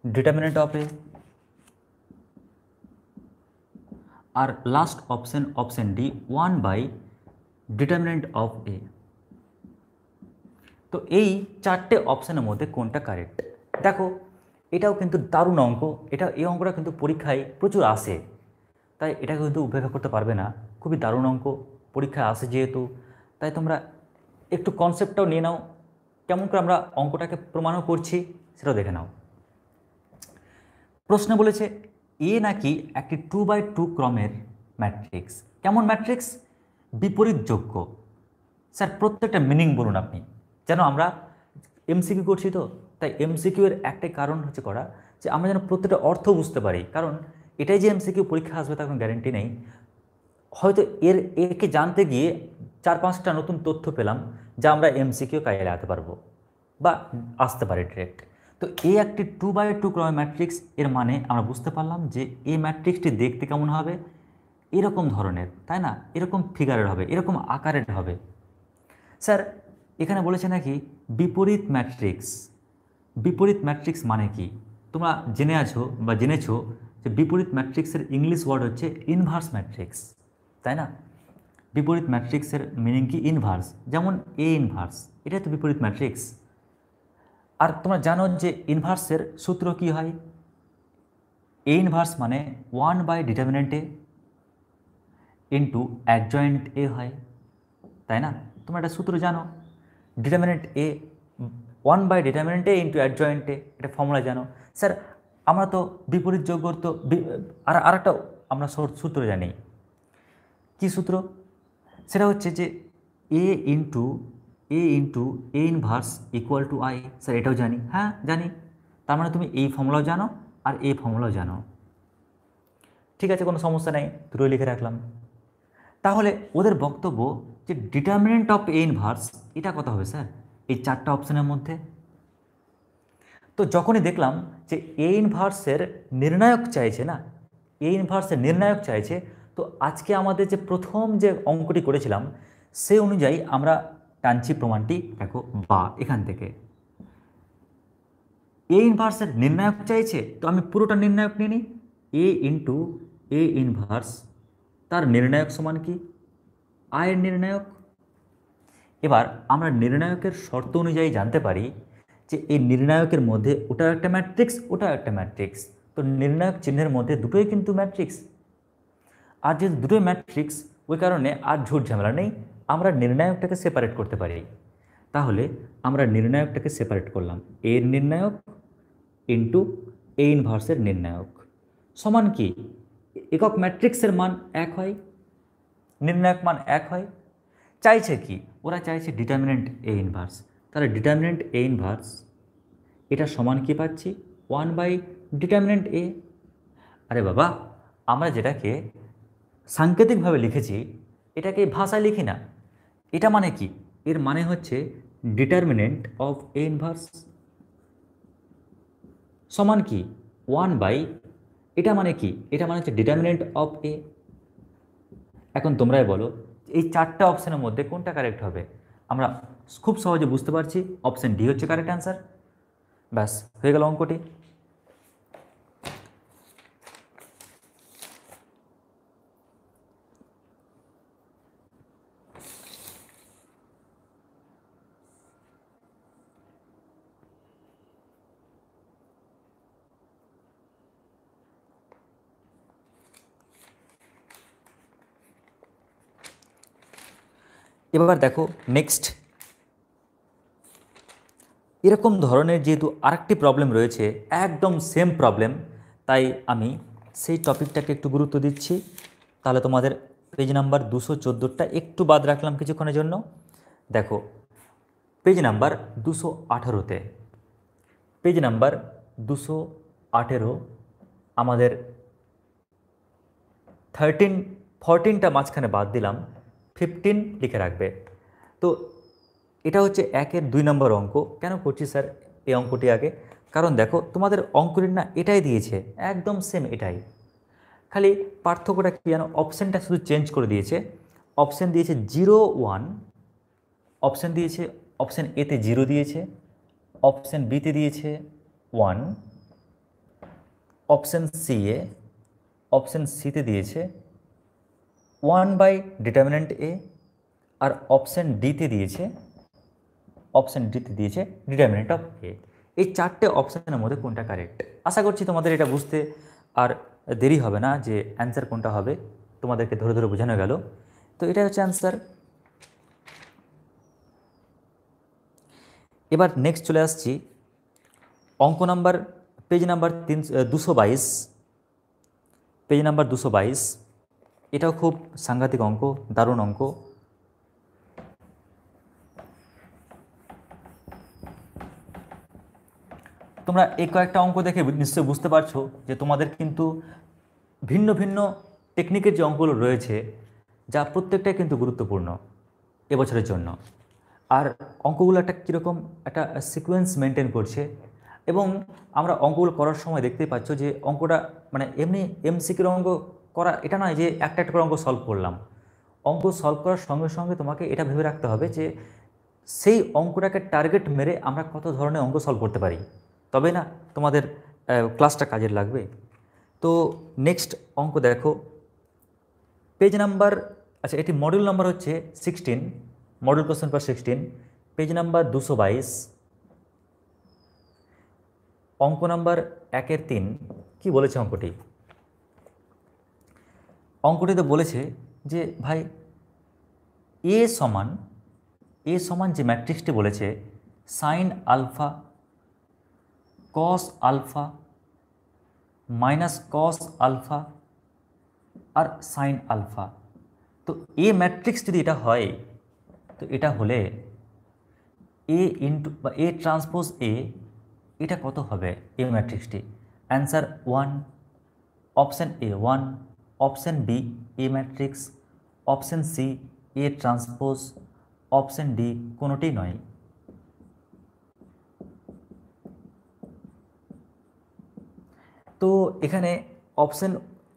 ডিটারমিনেন্ট অফ এ, আর last option option D 1 by determinant of A. তো এই চারটে অপশানের মধ্যে কোনটা কারেক্ট? দেখো এটাও কিন্তু দারুণ অঙ্ক, এই অঙ্কটা কিন্তু পরীক্ষায় প্রচুর আসে, তাই এটা কিন্তু উপেক্ষা করতে পারবে না। খুবই দারুণ অঙ্ক, পরীক্ষায় আসে যেহেতু, তাই তোমরা একটু কনসেপ্টটাও নিয়ে নাও, কেমন করে আমরা অঙ্কটাকে প্রমাণও করছি সেটাও দেখে নাও। প্রশ্ন বলেছে এ নাকি একটি 2x2 ক্রমের ম্যাট্রিক্স। কেমন ম্যাট্রিক্স? বিপরীত যোগ্য। স্যার প্রত্যেকটা মিনিং বলুন আপনি, যেন আমরা এমসিকিউ করছি তো, তাই এমসিকিউ এর একটাই কারণ হচ্ছে করা যে আমরা যেন প্রত্যেকটা অর্থ বুঝতে পারি, কারণ এটাই যে এমসিকিউ পরীক্ষা আসবে তার কোনো গ্যারেন্টি নেই। হয়তো একে জানতে গিয়ে 4-5টা নতুন তথ্য পেলাম যা আমরা এমসিকিউ কাজে লাগাতে পারবো বা আসতে পারে ডিরেক্ট। তো এই একটি 2x2 ক্রমের ম্যাট্রিক্স, এর মানে আমরা বুঝতে পারলাম যে এই ম্যাট্রিক্সটি দেখতে কেমন হবে, এরকম ধরনের, তাই না? এরকম ফিগারের হবে, এরকম আকারের হবে। স্যার এখানে বলেছে নাকি বিপরীত ম্যাট্রিক্স। বিপরীত ম্যাট্রিক্স মানে কি? তোমরা জেনেছো যে বিপরীত ম্যাট্রিক্সের ইংলিশ ওয়ার্ড হচ্ছে ইনভার্স ম্যাট্রিক্স, তাই না? বিপরীত ম্যাট্রিক্সের মিনিং কি? ইনভার্স। যেমন এ ইনভার্স, এটাই তো বিপরীত ম্যাট্রিক্স। আর তোমরা জানো যে ইনভার্সের সূত্র কি হয়? এ ইনভার্স মানে 1 by determinant A into adjoint A হয়, তাই না? তোমরা একটা সূত্র জানো, determinant A 1 by determinant A into adjoint A, এটা ফর্মুলা জানো। স্যার আমরা তো বিপরীত যোগ্যর তো আর একটা আমরা সূত্র জানি। কি সূত্র? সেটা হচ্ছে যে A into A inverse equal to I. Sir এটাও জানি, হ্যাঁ জানি। তার মানে তুমি এই ফর্মুলাও জানো আর এই ফর্মুলাও জানো, ঠিক আছে, কোনো সমস্যা নেই, দুটোই লিখে রাখলাম। তাহলে ওদের বক্তব্য যে ডিটারমিনেন্ট অফ এ ইনভার্স, এটা কত হবে স্যার এই চারটা অপশনের মধ্যে? তো যখনই দেখলাম যে এ ইনভার্সের নির্ণায়ক চাইছে না, এ ইনভার্সের নির্ণায়ক চাইছে, তো আজকে আমাদের যে প্রথম যে অঙ্কটি করেছিলাম সে অনুযায়ী আমরা টানছি প্রমাণটি, দেখো বা এখান থেকে এ ইনভার্সের নির্ণায়ক চাইছে, তো আমি পুরোটা নির্ণায়ক নিয়ে নিই। এ ইন্টু এ ইনভার্স, তার নির্ণায়ক সমান কি? আয়ের নির্ণায়ক। এবার আমরা নির্ণায়কের শর্ত অনুযায়ী জানতে পারি যে এই নির্ণায়কের মধ্যে ওটা একটা ম্যাট্রিক্স, ওটা একটা ম্যাট্রিক্স, তো নির্ণায়ক চিহ্নের মধ্যে দুটোই কিন্তু ম্যাট্রিক্স। আর যেহেতু দুটোই ম্যাট্রিক্স, ওই কারণে আর ঝুট ঝামেলা নেই, আমরা নির্ণায়কটাকে সেপারেট করতে পারি। তাহলে আমরা নির্ণায়কটাকে সেপারেট করলাম, এর নির্ণায়ক ইন্টু এ ইনভার্সের নির্ণায়ক সমান কি? একক ম্যাট্রিক্সের মান এক হয়, নির্ণায়ক মান এক হয়। চাইছে কি? ওরা চাইছে ডিটারমিনেন্ট এ ইনভার্স। তাহলে ডিটারমিনেন্ট এ ইনভার্স এটা সমান কি পাচ্ছি? 1 বাই ডিটারমিনেন্ট এ। আরে বাবা, আমরা যেটাকে সাংকেতিকভাবে লিখেছি এটাকে ভাষায় লিখি না। এটা মানে কি? এর মানে হচ্ছে ডিটারমিনেন্ট অফ এ ইনভার্স সমান কি? 1 বাই, এটা মানে কি? এটা মানে হচ্ছে ডিটারমিনেন্ট অফ এ। এখন তোমরাই বলো এই চারটা অপশানের মধ্যে কোনটা কারেক্ট হবে? আমরা খুব সহজে বুঝতে পারছি অপশান ডি হচ্ছে কারেক্ট অ্যান্সার। ব্যাস হয়ে গেল অঙ্কটি। এবার দেখো নেক্সট, এরকম ধরনের যেহেতু আরেকটি প্রবলেম রয়েছে, একদম সেম প্রবলেম, তাই আমি সেই টপিকটাকে একটু গুরুত্ব দিচ্ছি। তাহলে তোমাদের পেজ নাম্বার 214টা একটু বাদ রাখলাম কিছুক্ষণের জন্য। দেখো পেজ নাম্বার 218তে, পেজ নাম্বার 218 আমাদের 14টা মাঝখানে বাদ দিলাম, 15 লিখে রাখবে। তো এটা হচ্ছে 1-এর 2 নম্বর অঙ্ক। কেন করছি স্যার এই অঙ্কটি আগে? কারণ দেখো তোমাদের অঙ্কটির না এটাই দিয়েছে, একদম সেম এটাই। খালি পার্থক্যটা কি জানো, অপশানটা শুধু চেঞ্জ করে দিয়েছে। অপশান দিয়েছে 0 1, অপশান দিয়েছে, অপশান এতে 0 দিয়েছে, অপশান বিতে দিয়েছে 1, অপশান সি এ, অপশান সিতে দিয়েছে 1/ডিটারমিন্যান্ট এ, আর অপশান ডিতে দিয়েছে, ডিটারমিন্যান্ট অফ এ। এই চারটে অপশানের মধ্যে কোনটা কারেক্ট। আশা করছি তোমাদের এটা বুঝতে আর দেরি হবে না যে অ্যান্সার কোনটা হবে, তোমাদেরকে ধরে ধরে বোঝানো গেল। তো এটা হচ্ছে অ্যান্সার। এবার নেক্সট চলে আসছি অঙ্ক number, page number 222, page number 222। এটাও খুব সাংঘাতিক অঙ্ক, দারুণ অঙ্ক। তোমরা এই কয়েকটা অঙ্ক দেখে নিশ্চয়ই বুঝতে পারছো যে তোমাদের কিন্তু ভিন্ন ভিন্ন টেকনিকের যে অঙ্কগুলো রয়েছে, যা প্রত্যেকটাই কিন্তু গুরুত্বপূর্ণ এবছরের জন্য। আর অঙ্কগুলো একটা কীরকম একটা সিকোয়েন্স মেনটেন করছে, এবং আমরা অঙ্কগুলো করার সময় দেখতেই পাচ্ছ যে অঙ্কটা মানে এমনি এমসিকিউর অঙ্ক করা এটা নয় যে একটা একটা করে অঙ্ক সলভ করলাম। অঙ্ক সলভ করার সঙ্গে সঙ্গে তোমাকে এটা ভেবে রাখতে হবে যে সেই অঙ্কটাকে টার্গেট মেরে আমরা কত ধরনের অঙ্ক সলভ করতে পারি, তবে না তোমাদের ক্লাসটা কাজের লাগবে। তো নেক্সট অঙ্ক দেখো, পেজ নাম্বার, আচ্ছা এটি মডেল নাম্বার হচ্ছে 16, model question paper 16, page number 222, অঙ্ক নাম্বার 1-3। কি বলেছে অঙ্কটি? অঙ্কটিতে বলেছে যে ভাই এ সমান যে ম্যাট্রিক্সটি বলেছে sine alpha cos alpha minus cos alpha আর সাইন আলফা। তো এ ম্যাট্রিক্স যদি এটা হয়, তো এটা হলে এ ইন্টু বা এ ট্রান্সপোজ এ, এটা কত হবে এ ম্যাট্রিক্সটি? Answer 1, option A 1, option B A matrix, option C A transpose, option D কোনোটি নয়। তো এখানে অপশান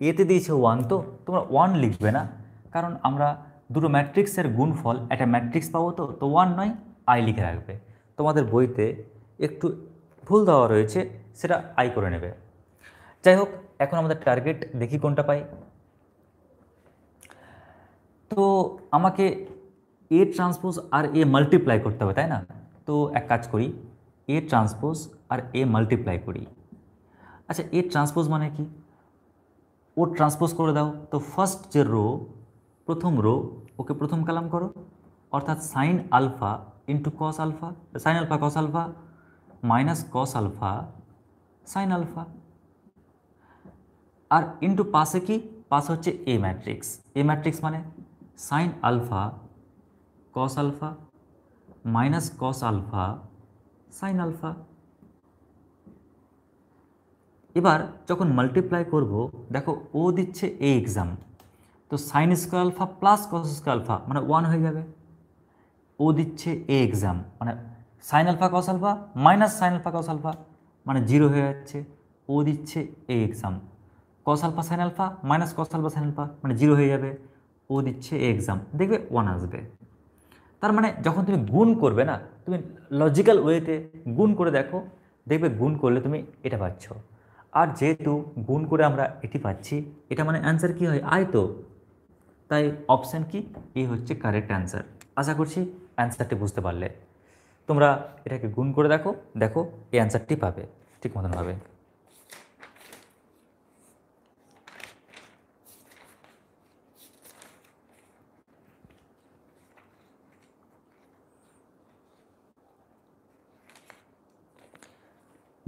এতে দিয়েছে 1, তো তোমরা 1 লিখবে না, কারণ আমরা দুটো ম্যাট্রিক্সের গুণফল একটা ম্যাট্রিক্স পাবো, তো 1 নয় আই লিখে রাখবে। তোমাদের বইতে একটু ভুল দেওয়া রয়েছে, সেটা আই করে নেবে। যাই হোক, এখন আমাদের টার্গেট দেখি কোনটা পাই। তো আমাকে এ ট্রান্সপোজ আর এ মাল্টিপ্লাই করতে হবে, তাই না? তো এক কাজ করি, এ ট্রান্সপোজ আর এ মাল্টিপ্লাই করি। আচ্ছা এ ট্রান্সপোজ মানে কি? ও ট্রান্সপোজ করে দাও, তো ফার্স্ট যে রো, প্রথম রো, ওকে প্রথম কলাম করো, অর্থাৎ sine alpha into cos alpha, sine alpha cos alpha minus cos alpha sine alpha, আর ইন্টু পাশে কি, পাশে হচ্ছে এ ম্যাট্রিক্স। এ ম্যাট্রিক্স মানে sine alpha cos alpha minus cos alpha sine alpha. এবার যখন মাল্টিপ্লাই করব, দেখো ও দিচ্ছে এ এক্সাম, তো sine square alpha plus cos square alpha মানে 1 হয়ে যাবে। ও দিচ্ছে এ এক্সাম মানে sine alpha cos alpha minus sign alpha cos alpha মানে 0 হয়ে যাচ্ছে। ও দিচ্ছে এ এক্সাম, cos alpha sine alpha minus cos alpha sine alpha মানে 0 হয়ে যাবে। ও দিচ্ছে এ এক্সাম, দেখবে 1 আসবে। তার মানে যখন তুমি গুণ করবে না, তুমি লজিক্যাল ওয়েতে গুণ করে দেখো, দেখবে গুণ করলে তুমি এটা পাচ্ছ। আর যেহেতু গুণ করে আমরা এটি পাচ্ছি, এটা মানে অ্যান্সার কি হয়, আয় তো। তাই অপশান কি, এই হচ্ছে কারেক্ট অ্যান্সার। আশা করছি অ্যান্সারটি বুঝতে পারলে। তোমরা এটাকে গুণ করে দেখো, দেখো এই অ্যান্সারটি পাবে ঠিক মতনভাবে।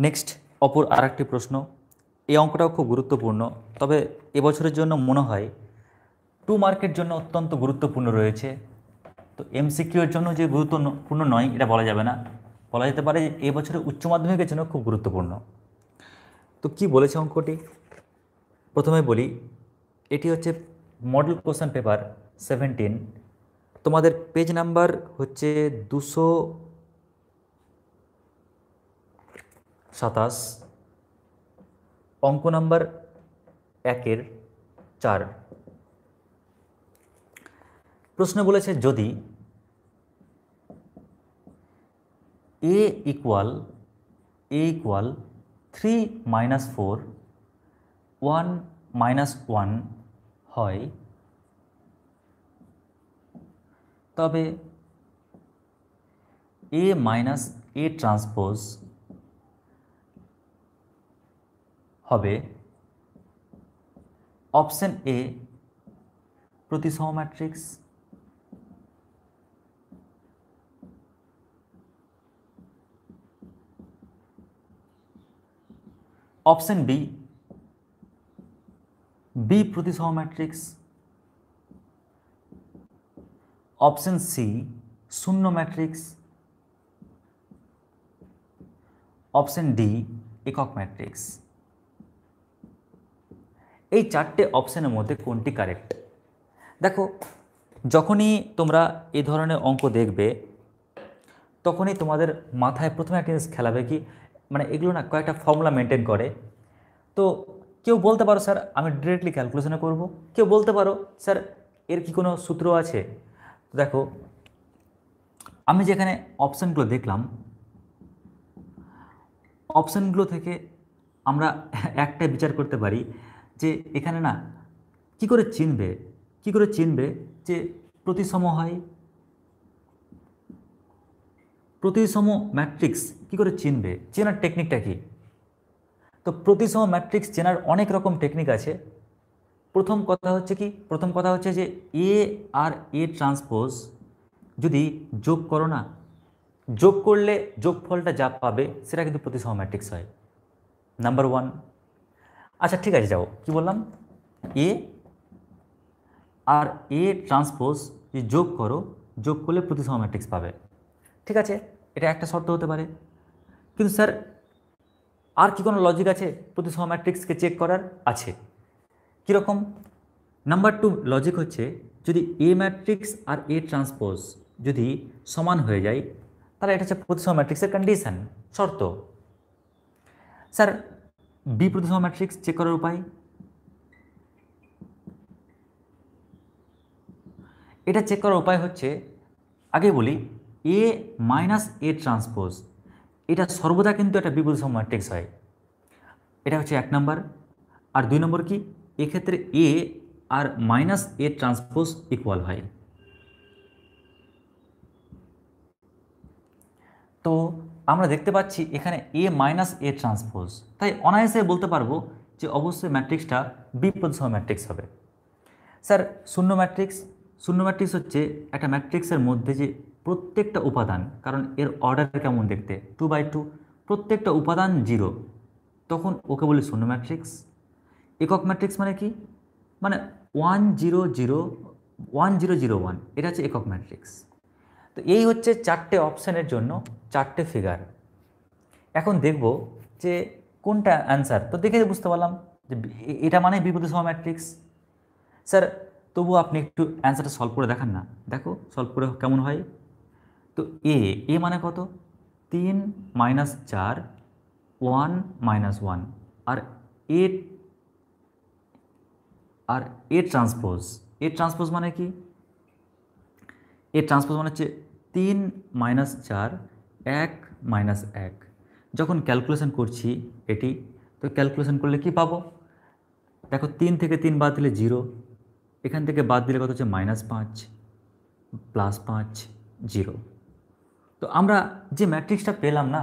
নেক্সট অপর আরেকটি প্রশ্ন, এই অঙ্কটাও খুব গুরুত্বপূর্ণ, তবে এবছরের জন্য মনে হয় 2 মার্কের জন্য অত্যন্ত গুরুত্বপূর্ণ রয়েছে। তো এমসিকিউর জন্য যে গুরুত্বপূর্ণ নয় এটা বলা যাবে না, বলা যেতে পারে যে এবছরের উচ্চ মাধ্যমিকের জন্য খুব গুরুত্বপূর্ণ। তো কি বলেছে অঙ্কটি, প্রথমে বলি, এটি হচ্ছে মডেল কোশ্চেন পেপার 17, তোমাদের পেজ নাম্বার হচ্ছে 227, অঙ্ক নাম্বার 1-এর 4। প্রশ্ন বলেছে যদি a ইকুয়াল 3 - 4 1 - 1 হয় তবে a মাইনাস a ট্রান্সপোজ হবে অপশন এ প্রতিসম ম্যাট্রিক্স, অপশন বি প্রতিসম ম্যাট্রিক্স, অপশন সি শূন্য ম্যাট্রিক্স, অপশন ডি একক ম্যাট্রিক্স। এই 4টে অপশনের মধ্যে কোনটি কারেক্ট? দেখো, যখনই তোমরা এই ধরনের অঙ্ক দেখবে তখনই তোমাদের মাথায় প্রথমে একটা জিনিস খেলাবে কি, মানে এগুলো না কয়েকটা ফর্মুলা মেনটেন করে। তো কেউ বলতে পারো স্যার আমি ডিরেক্টলি ক্যালকুলেশনে করব, কেউ বলতে পারো স্যার এর কি কোনো সূত্র আছে। তো দেখো, আমি যেখানে অপশানগুলো দেখলাম, অপশানগুলো থেকে আমরা একটা বিচার করতে পারি যে এখানে না কি করে চিনবে যে প্রতিসম হয়, প্রতিসম ম্যাট্রিক্স কি করে চিনবে, চেনার টেকনিকটা কি? তো প্রতিসম ম্যাট্রিক্স চেনার অনেক রকম টেকনিক আছে। প্রথম কথা হচ্ছে যে এ আর এ ট্রান্সপোজ যদি যোগ করো না, যোগ করলে যোগফলটা যা পাবে সেটা কিন্তু প্রতিসম ম্যাট্রিক্স হয়, নাম্বার 1। আচ্ছা ঠিক আছে, যাও কি বললাম, এ আর এ ট্রান্সপোজ যদি যোগ করো, যোগ করলে প্রতিসম ম্যাট্রিক্স পাবে। ঠিক আছে, এটা একটা শর্ত হতে পারে। কিন্তু স্যার আর কি কোনো লজিক আছে প্রতিসম ম্যাট্রিক্সকে চেক করার? আছে। কীরকম? নাম্বার 2 লজিক হচ্ছে যদি এ ম্যাট্রিক্স আর এ ট্রান্সপোজ যদি সমান হয়ে যায় তাহলে এটা হচ্ছে প্রতিসম ম্যাট্রিক্সের কন্ডিশন, শর্ত। স্যার বি প্রতিসম ম্যাট্রিক্স চেক করার উপায়, এটা চেক করার উপায় হচ্ছে, আগে বলি, এ মাইনাস এ ট্রান্সপোজ এটা সর্বদা কিন্তু একটা বি প্রতিসম ম্যাট্রিক্স হয়, এটা হচ্ছে 1 নম্বর। আর 2 নম্বর কি, এক্ষেত্রে এ আর মাইনাস এ ট্রান্সপোজ ইকুয়াল হয়। তো আমরা দেখতে পাচ্ছি এখানে এ মাইনাস এ ট্রান্সপোজ, তাই অনায়াসে বলতে পারবো যে অবশ্যই ম্যাট্রিক্সটা বি প্রতিসম ম্যাট্রিক্স হবে। স্যার শূন্য ম্যাট্রিক্স হচ্ছে একটা ম্যাট্রিক্সের মধ্যে যে প্রত্যেকটা উপাদান, কারণ এর অর্ডার কেমন দেখতে 2/2, প্রত্যেকটা উপাদান 0, তখন ওকে বলি শূন্য ম্যাট্রিক্স। একক ম্যাট্রিক্স মানে কি, মানে 1 0 0 1 0 0 1, এটা হচ্ছে একক ম্যাট্রিক্স। তো এই হচ্ছে 4টে অপশানের জন্য 4টে ফিগার। এখন দেখব যে কোনটা অ্যান্সার। তো দেখে বুঝতে পারলাম যে এটা মানে বি প্রতিসম ম্যাট্রিক্স। স্যার তবু আপনি একটু অ্যান্সারটা সলভ করে দেখান না, দেখো সলভ করে কেমন হয়। তো এ মানে কত, 3 - 4 1 - 1, আর এ ট্রান্সপোজ মানে কি, এ ট্রান্সপোজ মানে হচ্ছে 3 - 4 1 - 1। যখন ক্যালকুলেশন করছি এটি, তো ক্যালকুলেশন করলে কি পাবো, দেখো 3 থেকে 3 বাদ দিলে 0, এখান থেকে বাদ দিলে কত হচ্ছে -5 +5 0। তো আমরা যে ম্যাট্রিক্সটা পেলাম না,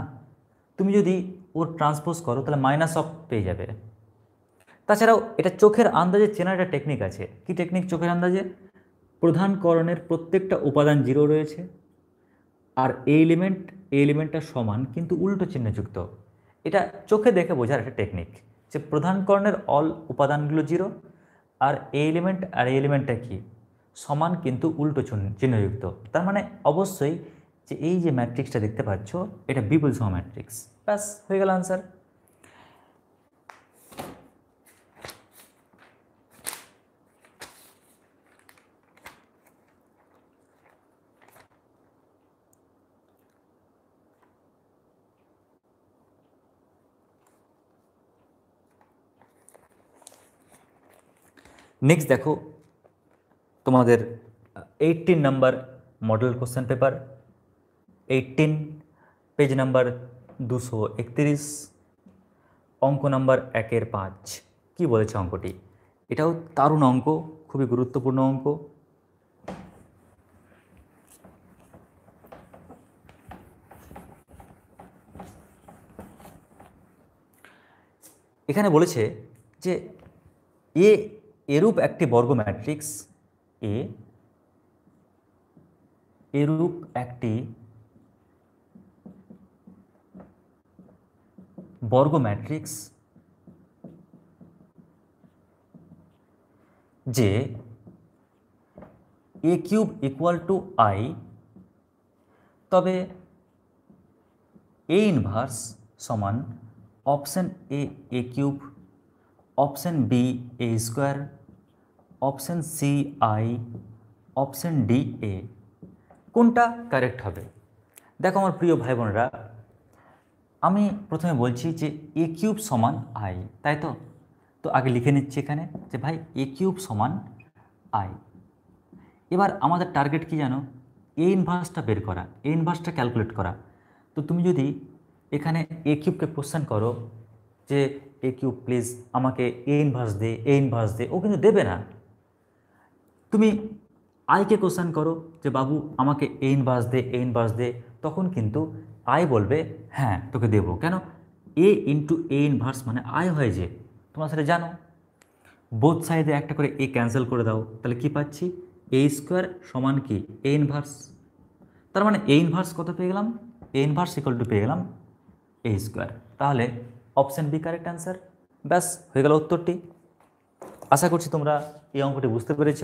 তুমি যদি ওর ট্রান্সপোজ করো তাহলে মাইনাস অফ পেয়ে যাবে। তাছাড়াও এটা চোখের আন্দাজে চেনার একটা টেকনিক আছে। কি টেকনিক চোখের আন্দাজে? প্রধান করণের প্রত্যেকটা উপাদান 0 রয়েছে, আর এই এলিমেন্টটা সমান কিন্তু উল্টো চিহ্নযুক্ত। এটা চোখে দেখে বোঝার একটা টেকনিক যে প্রধান করণের অল উপাদানগুলো 0, আর এই এলিমেন্টটা কি সমান কিন্তু উল্টো চিহ্নযুক্ত। তার মানে অবশ্যই যে এই যে ম্যাট্রিক্সটা দেখতে পাচ্ছ এটা বি প্রতিসম ম্যাট্রিক্স। ব্যাস হয়ে গেল আনসার। নেক্সট দেখো তোমাদের 18 number model question paper, 18 page number 231, অঙ্ক নাম্বার 1-5। কি বলেছে অঙ্কটি? এটাও দারুণ অঙ্ক, খুবই গুরুত্বপূর্ণ অঙ্ক। এখানে বলেছে যে এ এরূপ একটি বর্গ ম্যাট্রিক্স, এ এরূপ একটি বর্গ ম্যাট্রিক্স যে A cube equal to I, তবে এ ইনভার্স সমান option A A cube, option B A square, option C I, option D A. কোনটা কারেক্ট হবে? দেখো আমার প্রিয় ভাই বোনেরা, আমি প্রথমে বলছি যে এ কিউব সমান আই, তাই তো? তো আগে লিখে নিচ্ছি এখানে যে ভাই এ কিউব সমান আই। এবার আমাদের টার্গেট কি জানো? এ ইনভার্সটা বের করা, এ ইনভার্সটা ক্যালকুলেট করা। তো তুমি যদি এখানে এ কিউবকে কোশ্চেন করো যে এ কিউব প্লিজ আমাকে A inverse they, A inverse দে, ও কিন্তু দেবে না। তুমি আইকে কোশ্চেন করো যে বাবু আমাকে A inverse they, A inverse দে, তখন কিন্তু আই বলবে হ্যাঁ তোকে দেবো। কেন? এ ইন্টু এ ইনভার্স মানে আই হয়, যে তোমরা সেটা জানো। বোথ সাইডে একটা করে এ ক্যান্সেল করে দাও, তাহলে কি পাচ্ছি? এ স্কোয়ার সমান কি? A inverse. তার মানে এ ইনভার্স কত পেয়ে গেলাম? এ ইনভার্স ইকুয়াল টু পেয়ে গেলাম এ স্কোয়ার। তাহলে অপশন বি কারেক্ট অ্যান্সার। ব্যাস হয়ে গেল উত্তরটি। আশা করছি তোমরা এই অঙ্কটি বুঝতে পেরেছ।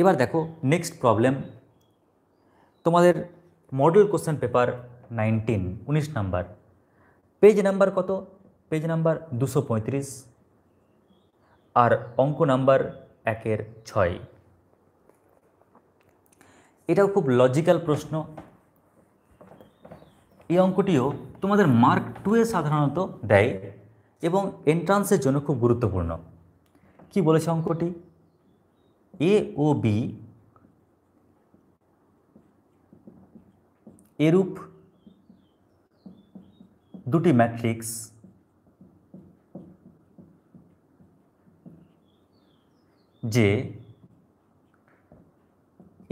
এবার দেখো নেক্সট প্রবলেম, তোমাদের model question paper 19, 19 number, page number কত? পেজ নাম্বার 235, আর অঙ্ক নাম্বার 1-6। এটাও খুব লজিক্যাল প্রশ্ন। এই অঙ্কটিও তোমাদের মার্ক 2-এ সাধারণত দেয় এবং এন্ট্রান্সের জন্য খুব গুরুত্বপূর্ণ। কি বলেছে অঙ্কটি? এ ও বি এরূপ দুটি ম্যাট্রিক্স যে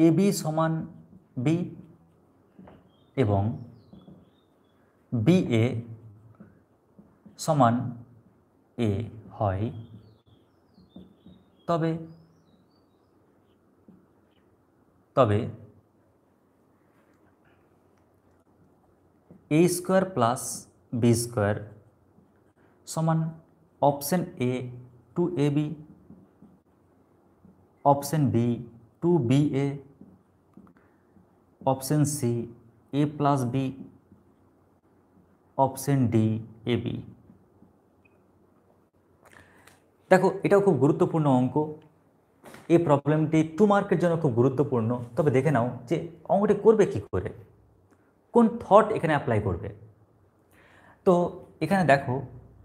এ বি সমান বি এবং বি এ সমান এ হয়, তবে তবে A square plus B square সমান option A two A B, option B two B A, option C A plus B, option D A B. দেখো এটাও খুব গুরুত্বপূর্ণ অঙ্ক। এই প্রবলেমটি 2 মার্কের জন্য খুব গুরুত্বপূর্ণ। তবে দেখে নাও যে অঙ্কটি করবে কি করে, কোন থট এখানে অ্যাপ্লাই করবে। তো এখানে দেখো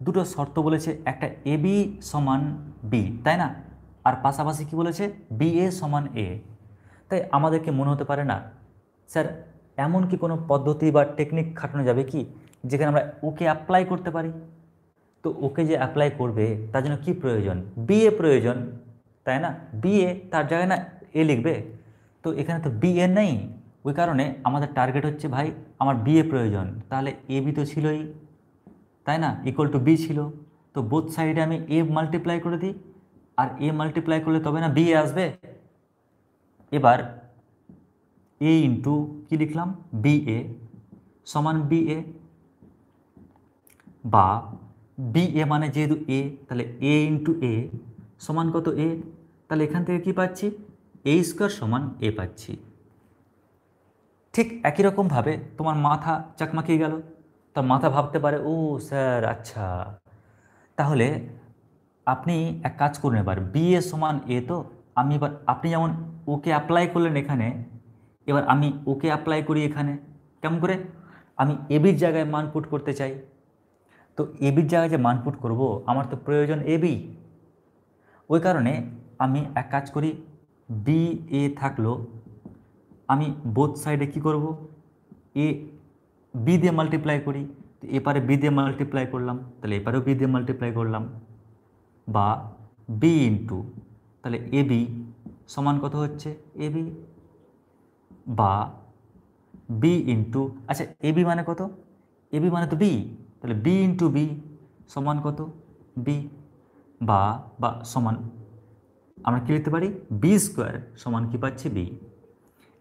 দুটো শর্ত বলেছে, একটা এ বি সমান বি, তাই না? আর পাশাপাশি কি বলেছে? বি এ সমান এ। তাই আমাদেরকে মনে হতে পারে না স্যার এমন কি কোনো পদ্ধতি বা টেকনিক খাটানো যাবে কি যেখানে আমরা ওকে অ্যাপ্লাই করতে পারি? তো ওকে যে অ্যাপ্লাই করবে তার জন্য কি প্রয়োজন? বি এ প্রয়োজন, তাই না? বি এ, তার জায়গায় না এ লিখবে? তো এখানে তো বি এ নেই, ওই কারণে আমাদের টার্গেট হচ্ছে ভাই আমার বি এ প্রয়োজন। তাহলে এ বি তো ছিলই, তাই না? ইকুয়াল টু বি ছিল। তো বোথ সাইডে আমি এ মাল্টিপ্লাই করে দিই, আর এ মাল্টিপ্লাই করলে তবে না বি এ আসবে। এবার এ ইন্টু কী লিখলাম? বি এ সমান বি এ, বা বি এ মানে যেহেতু এ, তাহলে এ ইন্টু এ সমান কত? এ। তাহলে এখান থেকে কি পাচ্ছি? এ স্কোয়ার সমান এ পাচ্ছি। ঠিক একই রকমভাবে তোমার মাথা চাকমাকিয়ে গেল, তার মাথা ভাবতে পারে ও স্যার আচ্ছা, তাহলে আপনি এক কাজ করুন, এবার বি এ সমান এ, তো আমি এবার আপনি যেমন ওকে অ্যাপ্লাই করলেন এখানে, এবার আমি ওকে অ্যাপ্লাই করি এখানে। কেমন করে? আমি এবির জায়গায় মান পুট করতে চাই, তো এবির জায়গায় যে মান পুট করব আমার তো প্রয়োজন এবি। ওই কারণে আমি এক কাজ করি, বি এ থাকলো, আমি বোথ সাইডে কি করব, এ বি দিয়ে মাল্টিপ্লাই করি, তো এপারে বি দিয়ে মাল্টিপ্লাই করলাম, তাহলে এপারেও বি দিয়ে মাল্টিপ্লাই করলাম, বা বি ইন্টু, তাহলে এ বি সমান কত হচ্ছে এ বি, বা বি ইন্টু, আচ্ছা এ বি মানে কত, এ বি মানে তো বি, তাহলে বি ইন্টু বি সমান কত বি, বা বা সমান আমরা কী লিখতে পারি, বি স্কোয়ার সমান কী পাচ্ছি বি।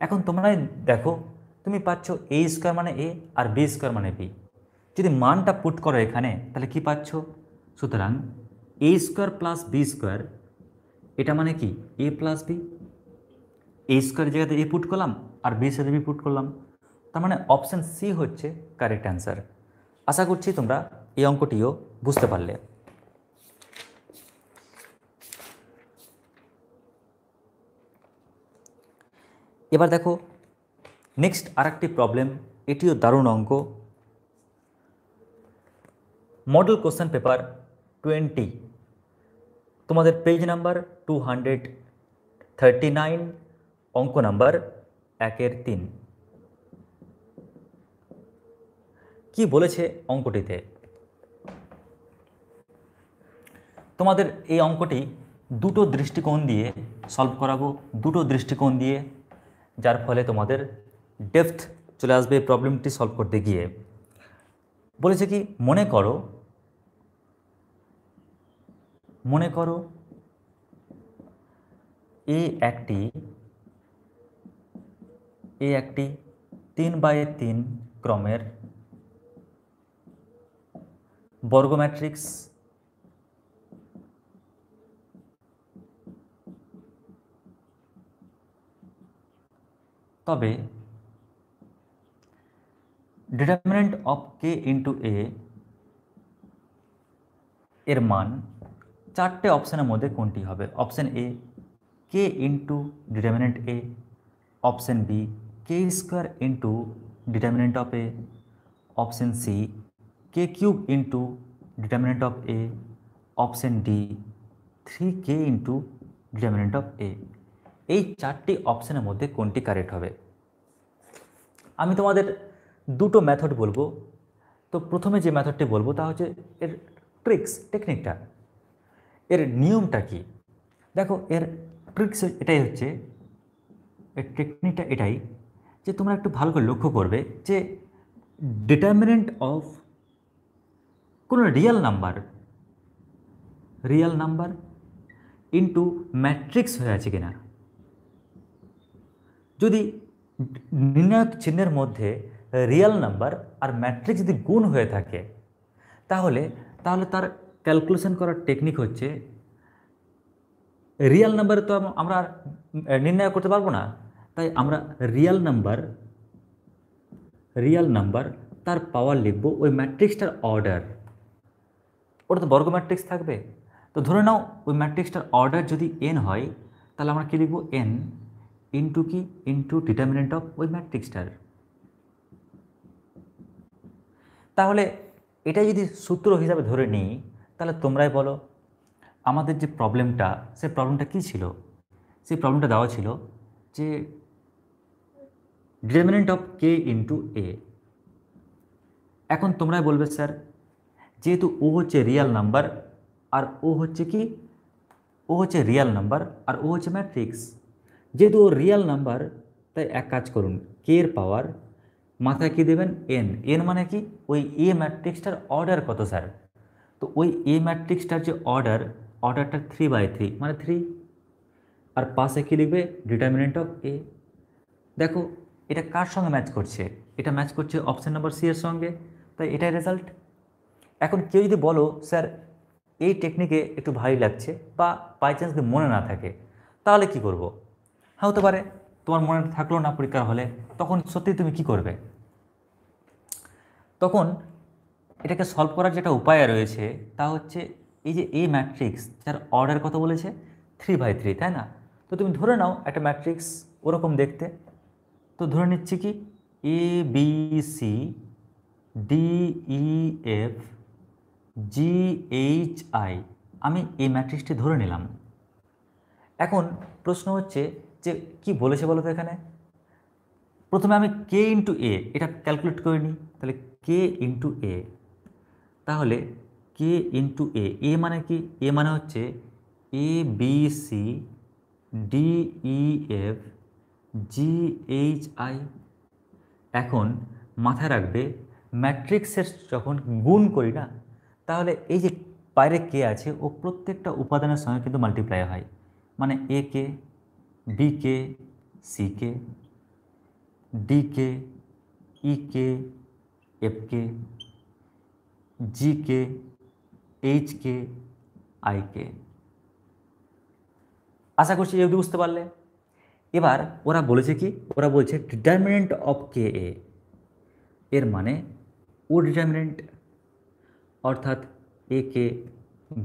এখন তোমরা দেখো, তুমি পাচ্ছ এ স্কোয়ার মানে এ আর বি স্কোয়ার মানে বি, যদি মানটা পুট করো এখানে তাহলে কি পাচ্ছ, সুতরাং এ স্কোয়ার প্লাস বি স্কোয়ার, এটা মানে কি এ প্লাস বি, এ স্কোয়ার জায়গাতে এ পুট করলাম আর বি সাথে বি পুট করলাম, তার মানে অপশান সি হচ্ছে কারেক্ট অ্যান্সার। আশা করছি তোমরা এই অঙ্কটিও বুঝতে পারলে। এবার দেখো নেক্সট আরেকটি প্রবলেম, এটিও দারুণ অঙ্ক। মডেল কোশ্চেন পেপার 20, তোমাদের পেজ নাম্বার 239, অঙ্ক নাম্বার 1-3। কি বলেছে অঙ্কটিতে? তোমাদের এই অঙ্কটি দুটো দৃষ্টিকোণ দিয়ে সলভ করাবো, দুটো দৃষ্টিকোণ দিয়ে, যার ফলে তোমাদের ডেপথ চলে আসবে প্রবলেমটি সলভ করতে গিয়ে। বলেছে কি, মনে করো এ একটি 3x3 ক্রমের বর্গ ম্যাট্রিক্স, তবে determinant of K into A এর মান চারটে অপশানের মধ্যে কোনটি হবে? Option A K into determinant A, option B K square into determinant of A, option C K cube into determinant of A, option D 3k into determinant of A. এই চারটি অপশানের মধ্যে কোনটি কারেক্ট হবে? আমি তোমাদের দুটো মেথড বলবো। তো প্রথমে যে মেথডটি বলবো তা হচ্ছে এর টেকনিকটা, এর নিয়মটা কি। দেখো এর ট্রিক্স এটাই হচ্ছে, এর টেকনিকটা এটাই যে তোমরা একটু ভালো করে লক্ষ্য করবে যে ডিটারমিনেন্ট অফ কোনো রিয়েল নাম্বার ইন্টু ম্যাট্রিক্স হয়ে আছে কিনা। যদি নির্ণায়ক চিহ্নের মধ্যে রিয়েল নাম্বার আর ম্যাট্রিক্স যদি গুণ হয়ে থাকে তাহলে তার ক্যালকুলেশন করার টেকনিক হচ্ছে, রিয়েল নাম্বারে তো আমরা নির্ণয় করতে পারবো না, তাই আমরা রিয়েল নাম্বার তার পাওয়ার লিখবো ওই ম্যাট্রিক্সটার অর্ডার, ওটা তো বর্গ ম্যাট্রিক্স থাকবে। তো ধরে নাও ওই ম্যাট্রিক্সটার অর্ডার যদি n হয় তাহলে আমরা কী লিখবো, n ইন্টু কি ইন্টু ডিটারমিনেন্ট অফ ওই ম্যাট্রিক্সটার। তাহলে এটা যদি সূত্র হিসাবে ধরে নিই তাহলে তোমরাই বলো আমাদের যে প্রবলেমটা, সেই প্রবলেমটা কী ছিল? সেই প্রবলেমটা দেওয়া ছিল যে ডিটারমিনেন্ট অফ কে ইন্টু এ। এখন তোমরাই বলবে স্যার যেহেতু ও হচ্ছে রিয়েল নাম্বার আর ও হচ্ছে কি, ও হচ্ছে রিয়েল নাম্বার আর ও হচ্ছে ম্যাট্রিক্স, যেহেতু ও রিয়েল নাম্বার তাই এক কাজ করুন, কে এর পাওয়ার মাথায় কি দেবেন n মানে কি ওই এ ম্যাট্রিক্সটার অর্ডার কত স্যার, তো ওই এ ম্যাট্রিক্সটার যে অর্ডারটা 3/3 মানে 3, আর পাশে কি লিখবে ডিটারমিনেন্ট অফ এ। দেখো এটা কার সঙ্গে ম্যাচ করছে, এটা ম্যাচ করছে অপশান নাম্বার সি এর সঙ্গে, তাই এটাই রেজাল্ট। এখন কেউ যদি বলো স্যার এই টেকনিকে একটু ভারী লাগছে বা বাই চান্স যদি মনে না থাকে তাহলে কি করব? হ্যাঁ হতে পারে তোমার মনে থাকলো না পরীক্ষার হলে, তখন সত্যি তুমি কি করবে? তখন এটাকে সলভ করার যেটা উপায় রয়েছে তা হচ্ছে এই যে এ ম্যাট্রিক্স যার অর্ডার কত বলেছে 3/3, তাই না? তো তুমি ধরে নাও একটা ম্যাট্রিক্স ওরকম দেখতে, তো ধরে নিচ্ছি কি A B C D E F G H I, আমি এই ম্যাট্রিক্সটি ধরে নিলাম। এখন প্রশ্ন হচ্ছে যে কি বলেছে বলো তো এখানে। প্রথমে আমি কে ইন্টু এ এটা ক্যালকুলেট করে নিই, তাহলে কে ইন্টু এ, তাহলে কে ইন্টু এ মানে কি, এ মানে হচ্ছে A B C D E F G H I. এখন মাথায় রাখবে ম্যাট্রিক্সের যখন গুণ করি না, তাহলে এই যে বাইরে কে আছে ও প্রত্যেকটা উপাদানের সঙ্গে কিন্তু মাল্টিপ্লাই হয়, মানে A K, B K, C K, D K, E K, F K, G K, H K, I K. আশা করছি এই অবধি বুঝতে পারলে। এবার ওরা বলেছে কি, ওরা বলছে ডিটারমিনেন্ট অফ কে এ, এর মানে ও ডিটারমিনেন্ট, অর্থাৎ A K,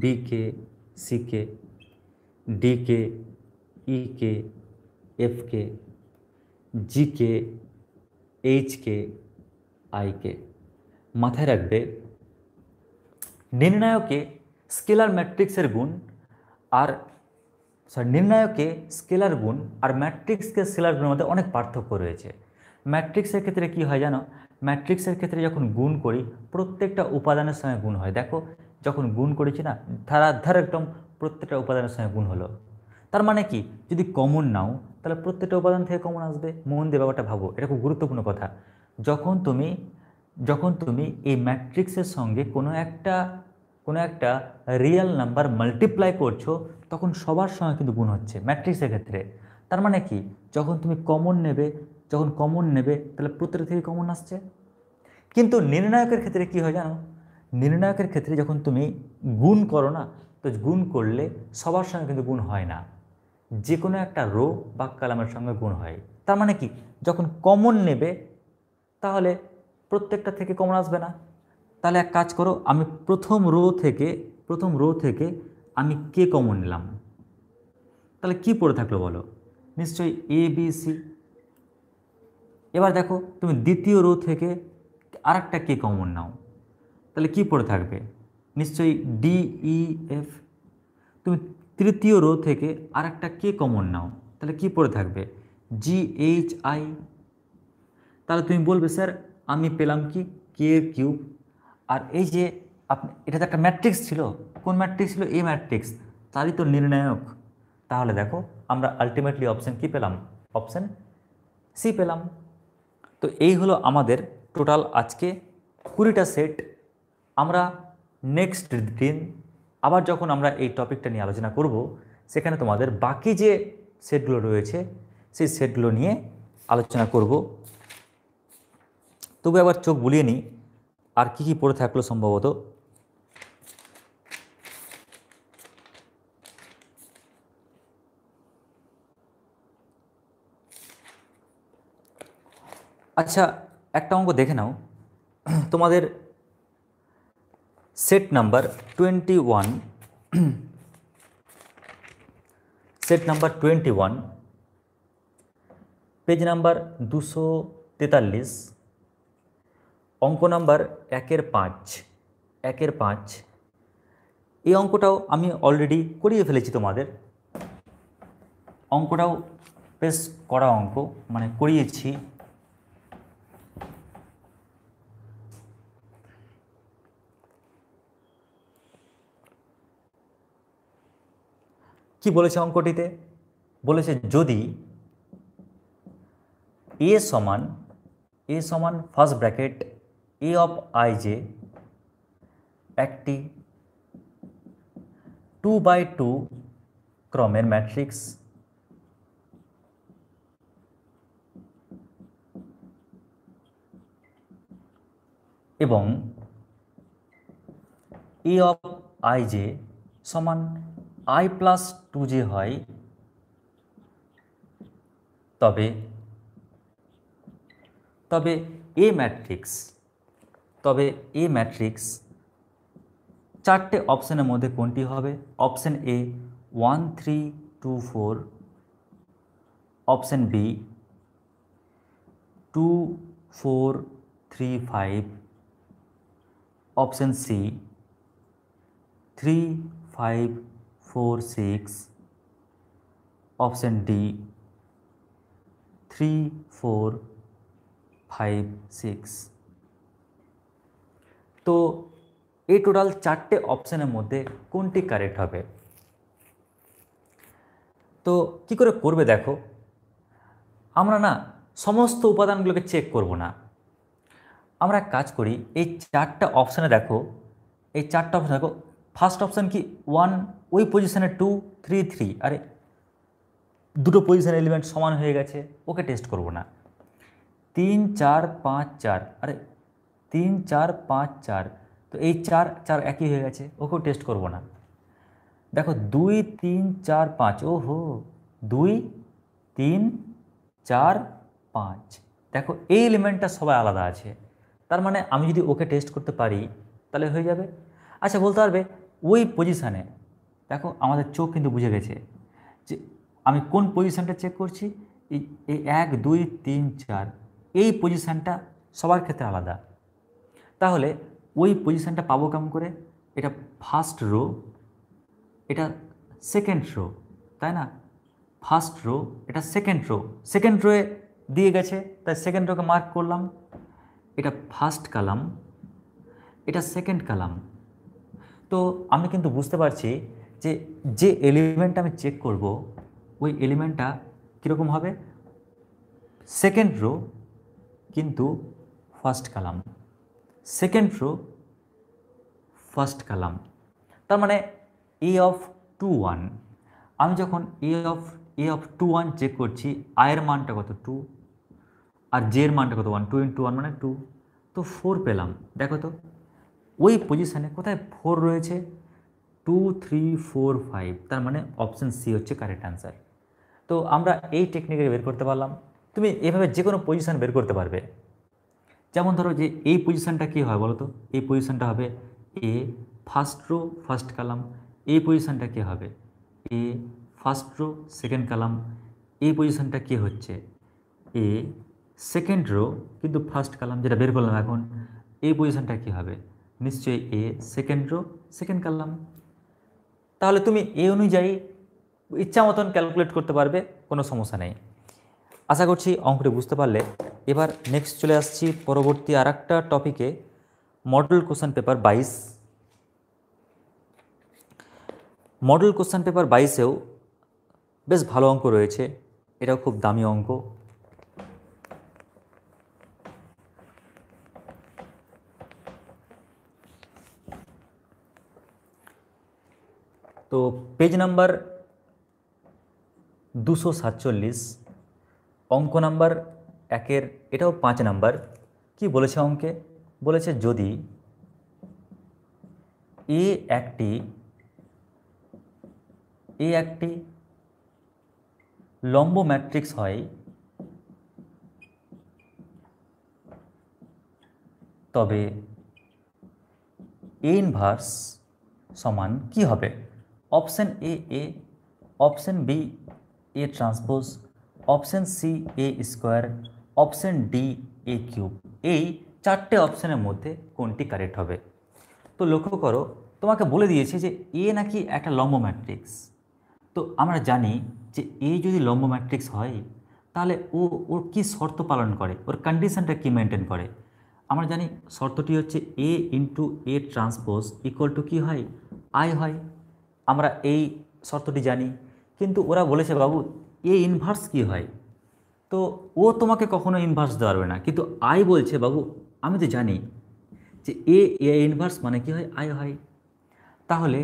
B K, C K, D K, E K, F K, G K, H K, I K. মাথায় রাখবে নির্ণায়কে স্কেলার ম্যাট্রিক্সের গুণ আর নির্ণায়কে স্কেলার গুণ আর ম্যাট্রিক্সকে স্কেলার গুণের মধ্যে অনেক পার্থক্য রয়েছে। ম্যাট্রিক্সের ক্ষেত্রে কি হয় জানো, ম্যাট্রিক্সের ক্ষেত্রে যখন গুণ করি প্রত্যেকটা উপাদানের সঙ্গে গুণ হয়। দেখো যখন গুণ করেছি না, ধার একদম প্রত্যেকটা উপাদানের সঙ্গে গুণ হলো। তার মানে কি, যদি কমন নাও তাহলে প্রত্যেকটা উপাদান থেকে কমন আসবে। মন দিয়ে ব্যাপারটা ভাবো, এটা খুব গুরুত্বপূর্ণ কথা। যখন তুমি এই ম্যাট্রিক্সের সঙ্গে কোনো একটা রিয়েল নাম্বার মাল্টিপ্লাই করছো, তখন সবার সঙ্গে কিন্তু গুণ হচ্ছে ম্যাট্রিক্সের ক্ষেত্রে। তার মানে কি, যখন কমন নেবে তাহলে প্রত্যেকটা থেকে কমন আসছে। কিন্তু নির্ণায়কের ক্ষেত্রে কি হয় জানো, নির্ণায়কের ক্ষেত্রে যখন তুমি গুণ করো না, তো গুণ করলে সবার সঙ্গে কিন্তু গুণ হয় না, যে কোনো একটা রো বা কলামের সঙ্গে গুণ হয়। তার মানে কি, যখন কমন নেবে তাহলে প্রত্যেকটা থেকে কমন আসবে না। তাহলে এক কাজ করো, আমি প্রথম রো থেকে আমি কে কমন নিলাম, তাহলে কি পড়ে থাকলো বলো, নিশ্চয়ই এ বি সি। এবার দেখো তুমি দ্বিতীয় রো থেকে আরেকটা কে কমন নাও, তাহলে কি পড়ে থাকবে, নিশ্চয়ই ডি ই এফ। তুমি তৃতীয় রো থেকে আরেকটা কে কমন নাও, তাহলে কি পড়ে থাকবে, জি এইচ আই। তাহলে তুমি বলবে স্যার আমি পেলাম কি, কে কিউব। আর এই যে এটা তো একটা ম্যাট্রিক্স ছিল, কোন ম্যাট্রিক্স ছিল, এ ম্যাট্রিক্স, তারই তো নির্ণায়ক। তাহলে দেখো আমরা আলটিমেটলি অপশান কি পেলাম, অপশান সি পেলাম। তো এই হলো আমাদের টোটাল আজকে 20টা সেট। আমরা নেক্সট দিন আবার যখন আমরা এই টপিকটা নিয়ে আলোচনা করব, সেখানে তোমাদের বাকি যে সেটগুলো রয়েছে সেই সেটগুলো নিয়ে আলোচনা করব। তবু একবার চোখ বুলিয়ে নিই আর কি কি পড়ে থাকলো সম্ভবত। আচ্ছা একটা অঙ্ক দেখে নাও, তোমাদের set number 21, set number 21, page number 243, অঙ্ক নাম্বার 1-5, এই অঙ্কটাও আমি অলরেডি করিয়ে ফেলেছি তোমাদের। অঙ্কটাও বেশ করা অঙ্ক, মানে করিয়েছি। কি বলেছে অঙ্কটিতে, বলেছে যদি এ সমান first bracket A of I J একটি 2x2 ক্রমের ম্যাট্রিক্স এবং এ অফ আই জে সমান i+2j হয়, তবে এ ম্যাট্রিক্স চারটে অপশানের মধ্যে কোনটি হবে, option A 1 3 2 4, option B 2 4 3 5, option C 3 5 4 6, option D 3 4 5 6। তো এই টোটাল 4টে অপশানের মধ্যে কোনটি কারেক্ট হবে? তো কি করে করবে দেখো, আমরা না সমস্ত উপাদানগুলোকে চেক করব না, আমরা এক কাজ করি, এই 4টা অপশানে দেখো, এই 4টা অপশান দেখো, ফার্স্ট অপশান কি 1, ওই পজিশানে 2 3 3, আরে দুটো পজিশন এলিমেন্ট সমান হয়ে গেছে, ওকে টেস্ট করব না। 3 4 5 4, আরে 3 4 5 4, তো এই 4 4 একই হয়ে গেছে, ওকেও টেস্ট করব না। দেখো 2 3 4 5, ওহো 2 3 4 5, দেখো এই এলিমেন্টটা সবাই আলাদা আছে, তার মানে আমি যদি ওকে টেস্ট করতে পারি তাহলে হয়ে যাবে। আচ্ছা বলতে পারবে ওই পজিশানে, দেখো আমাদের চোখ কিন্তু বুঝে গেছে যে আমি কোন পজিশানটা চেক করছি, এই 1 2 3 4 এই পজিশানটা সবার ক্ষেত্রে আলাদা, তাহলে ওই পজিশানটা পাবো কেমন করে? এটা ফার্স্ট রো, এটা সেকেন্ড রো, তাই না? ফার্স্ট রো, এটা সেকেন্ড রো, সেকেন্ড রোয়ে দিয়ে গেছে তাই সেকেন্ড রোকে মার্ক করলাম, এটা ফার্স্ট কলাম, এটা সেকেন্ড কলাম। তো আমি কিন্তু বুঝতে পারছি যে যে এলিমেন্টটা আমি চেক করব ওই এলিমেন্টটা কীরকম হবে, সেকেন্ড রো কিন্তু first column, second rho first column, তার মানে এ অফ 2 1, আমি যখন এ অফ 2 1 চেক করছি, আয়ের মানটা কত 2, আর জে এর মানটা কত 1, 2 × 1 মানে 2, তো 4 পেলাম। দেখো তো ওই পজিশানে কোথায় 4 রয়েছে, 2 3 4 5, তার মানে অপশান সি হচ্ছে কারেক্ট অ্যান্সার। তো আমরা এই টেকনিকে বের করতে পারলাম। তুমি এভাবে যে কোনো পজিশান বের করতে পারবে। যেমন ধরো যে এই পজিশানটা কী হয় বলো তো, এই পজিশানটা হবে এ ফার্স্ট রো ফার্স্ট কলাম, এই পজিশানটা কী হবে এ ফার্স্ট রো সেকেন্ড কলাম, এই পজিশানটা কী হচ্ছে এ সেকেন্ড রো কিন্তু ফার্স্ট কলাম, যেটা বের করলাম এখন, এই পজিশানটা কী হবে নিশ্চয়ই এ সেকেন্ড রো সেকেন্ড কলাম। তাহলে তুমি এই অনুযায়ী ইচ্ছা মতন ক্যালকুলেট করতে পারবে, কোনো সমস্যা নেই। আশা করছি অঙ্কটি বুঝতে পারলে। এবার নেক্সট চলে আসছি পরবর্তী আর একটা টপিকে, model question paper 22। Model question paper 22-এও বেশ ভালো অঙ্ক রয়েছে, এটাও খুব দামি অঙ্ক। তো পেজ নাম্বার 247, অঙ্ক নাম্বার 1-এর, এটাও 5 নাম্বার। কি বলেছে অঙ্কে? বলেছে যদি এ একটি লম্ব ম্যাট্রিক্স হয় তবে এ ইনভার্স সমান কি হবে? Option A, option B A transpose, option C A square, option D A cube. এই 4টে অপশানের মধ্যে কোনটি কারেক্ট হবে? তো লক্ষ্য করো, তোমাকে বলে দিয়েছে যে এ নাকি একটা লম্ব ম্যাট্রিক্স। তো আমরা জানি যে এ যদি লম্ব ম্যাট্রিক্স হয় তাহলে ওর কি শর্ত পালন করে, ওর কন্ডিশনটা কি মেনটেন করে? আমরা জানি শর্তটি হচ্ছে A into A transpose equal to কী হয়, আই হয়। আমরা এই শর্তটি জানি, কিন্তু ওরা বলেছে বাবু এ ইনভার্স কি হয়, তো ও তোমাকে কখনো ইনভার্স দেওয়া পারবে না, কিন্তু আই বলছে বাবু আমি তো জানি যে এ ইনভার্স মানে কি হয়, আই হয়। তাহলে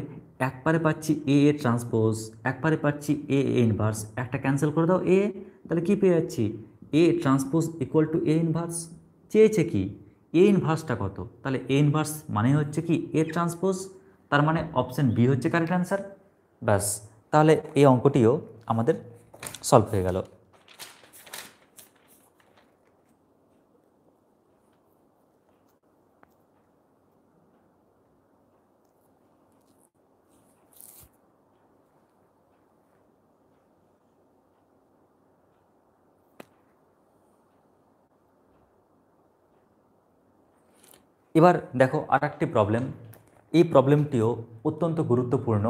একবারে পাচ্ছি এ ট্রান্সপোজ, একবারে পাচ্ছি এ ইনভার্স, একটা ক্যান্সেল করে দাও এ, তাহলে কি পেয়ে যাচ্ছি এ transpose equal two A inverse. চেয়েছে কি এ ইনভার্সটা কত, তাহলে এ ইনভার্স মানে হচ্ছে কি এ ট্রান্সপোজ, তার মানে অপশান বি হচ্ছে কারেক্ট অ্যান্সার। ব্যাস, তাহলে এই অঙ্কটিও আমাদের সলভ হয়ে গেল। এবার দেখো আর একটি প্রবলেম, এই প্রবলেমটিও অত্যন্ত গুরুত্বপূর্ণ।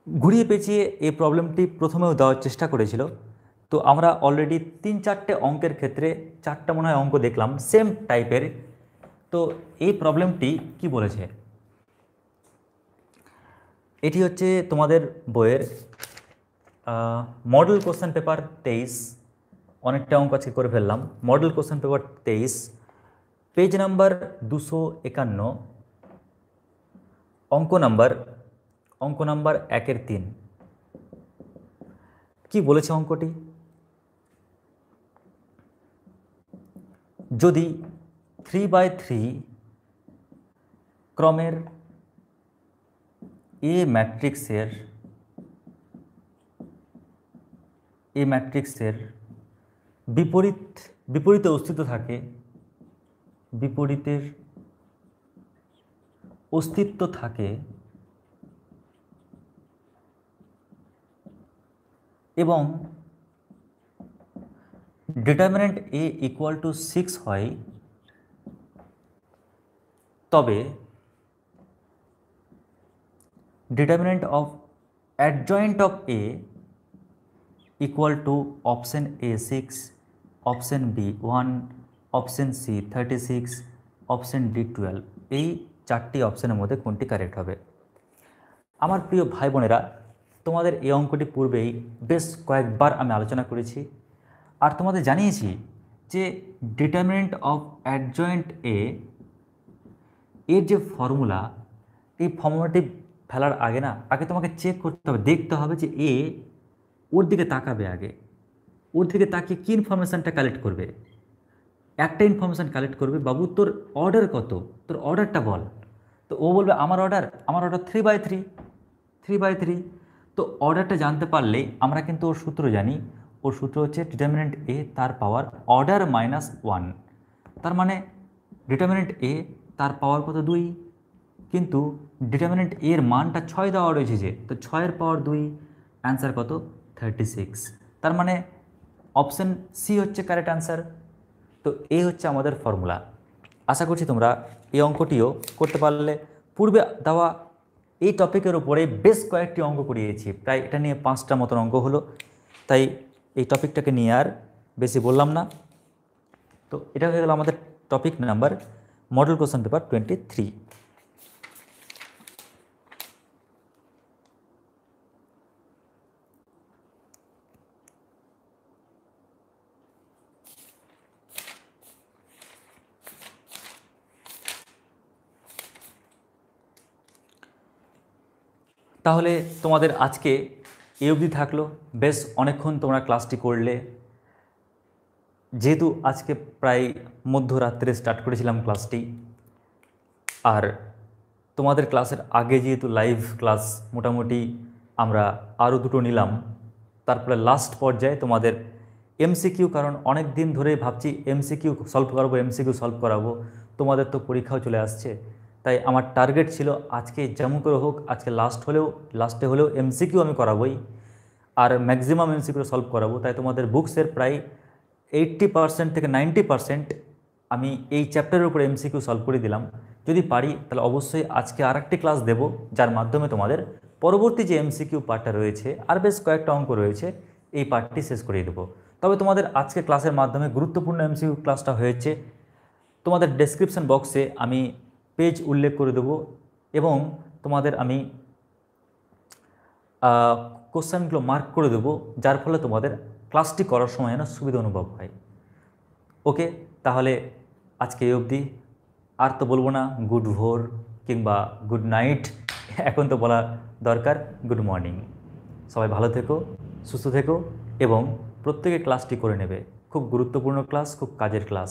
ঘুরিয়ে পেঁচিয়ে এই প্রবলেমটি প্রথমেও দেওয়ার চেষ্টা করেছিল, তো আমরা অলরেডি 3-4টে অঙ্কের ক্ষেত্রে 4টা মনে হয় অঙ্ক দেখলাম সেম টাইপের। তো এই প্রবলেমটি কি বলেছে, এটি হচ্ছে তোমাদের বইয়ের মডেল কোশ্চেন পেপার 23, অনেকটা অঙ্ক আজকে করে ফেললাম। Model question paper 23, page number 251, অঙ্ক নাম্বার 1-3। কি বলেছে অঙ্কটি, যদি 3/3 ক্রমের এ ম্যাট্রিক্সের বিপরীতে অস্তিত্ব থাকে এবং ডিটারমিনেন্ট এ ইকুয়াল টু 6 হয়, তবে determinant of adjoint of A equal to option A 6, option B 1, option C 36, option D 12। এই 4টি অপশনের মধ্যে কোনটি কারেক্ট হবে? আমার প্রিয় ভাই বোনেরা, তোমাদের এই অঙ্কটি পূর্বেই বেশ কয়েকবার আমি আলোচনা করেছি আর তোমাদের জানিয়েছি যে ডিটারমিনেন্ট অফ অ্যাডজয়েন্ট এর যে ফর্মুলা, এই ফর্মুলাটি ফেলার আগে তোমাকে চেক করতে হবে, দেখতে হবে যে এ ওর দিকে তাকাবে, আগে ওর দিকে তাকিয়ে কী ইনফরমেশানটা কালেক্ট করবে। একটা ইনফরমেশান কালেক্ট করবে, বাবু তোর অর্ডার কত, তোর অর্ডারটা বল। তো ও বলবে আমার অর্ডার 3/3। তো অর্ডারটা জানতে পারলেই আমরা কিন্তু ওর সূত্র জানি, ওর সূত্র হচ্ছে ডিটারমিনেন্ট এ তার পাওয়ার অর্ডার -1। তার মানে ডিটারমিনেন্ট এ তার পাওয়ার কত, 2, কিন্তু ডিটারমিনেন্ট এর মানটা 6 দেওয়া রয়েছে যে, তো 6-এর পাওয়ার 2, অ্যান্সার কত 36। তার মানে অপশন সি হচ্ছে কারেক্ট অ্যান্সার। তো এই হচ্ছে আমাদের ফর্মুলা। আশা করছি তোমরা এই অঙ্কটিও করতে পারলে। পূর্বে দেওয়া এই টপিকের উপরে বেশ কয়েকটি অঙ্ক করিয়েছি, প্রায় এটা নিয়ে 5টা মতন অঙ্ক হলো, তাই এই টপিকটাকে নিয়ে আর বেশি বললাম না। তো এটা হয়ে গেল আমাদের topic number model question paper 23। তাহলে তোমাদের আজকে এই অবধি থাকলো। বেশ অনেকক্ষণ তোমরা ক্লাসটি করলে, যেহেতু আজকে প্রায় মধ্যরাত্রে স্টার্ট করেছিলাম ক্লাসটি, আর তোমাদের ক্লাসের আগে যেহেতু লাইভ ক্লাস মোটামুটি আমরা আরও 2টো নিলাম, তারপরে লাস্ট পর্যায়ে তোমাদের এমসিকিউ, কারণ অনেক দিন ধরে ভাবছি এমসিকিউ সলভ করাবো, তোমাদের তো পরীক্ষাও চলে আসছে, তাই আমার টার্গেট ছিল আজকে যেমন করে হোক, আজকে লাস্টে হলেও এমসিকিউ আমি করাবোই, আর ম্যাক্সিমাম এমসিকিউ সলভ করাবো। তাই তোমাদের বুকসের প্রায় 80% থেকে 90% আমি এই চ্যাপ্টারের উপরে এমসিকিউ সলভ করে দিলাম। যদি পারি তাহলে অবশ্যই আজকে আরেকটি ক্লাস দেব, যার মাধ্যমে তোমাদের পরবর্তী যে এমসিকিউ পার্টটা রয়েছে, আর বেশ কয়েকটা অঙ্ক রয়েছে, এই পার্টটি শেষ করিয়ে দেবো। তবে তোমাদের আজকে ক্লাসের মাধ্যমে গুরুত্বপূর্ণ এমসিকিউ ক্লাসটা হয়েছে। তোমাদের ডেসক্রিপশন বক্সে আমি পেজ উল্লেখ করে দেবো এবং তোমাদের আমি কোশ্চেনগুলো মার্ক করে দেবো, যার ফলে তোমাদের ক্লাসটি করার সময় যেন সুবিধা অনুভব হয়। ওকে, তাহলে আজকে এই অবধি। আর তো বলবো না গুড ভোর কিংবা গুড নাইট, এখন তো বলা দরকার গুড মর্নিং। সবাই ভালো থেকো, সুস্থ থেকো এবং প্রত্যেকে ক্লাসটি করে নেবে। খুব গুরুত্বপূর্ণ ক্লাস, খুব কাজের ক্লাস।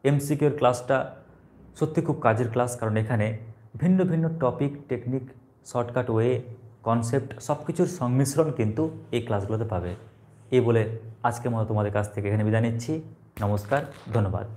এমসিকিউর ক্লাসটা সত্যি খুব কাজের ক্লাস, কারণ এখানে ভিন্ন ভিন্ন topic, technique, shortcut way, concept সব কিছুর সংমিশ্রণ কিন্তু এই ক্লাসগুলোতে পাবে। এই বলে আজকের মতো তোমাদের কাছ থেকে এখানে বিদায় নিচ্ছি। নমস্কার, ধন্যবাদ।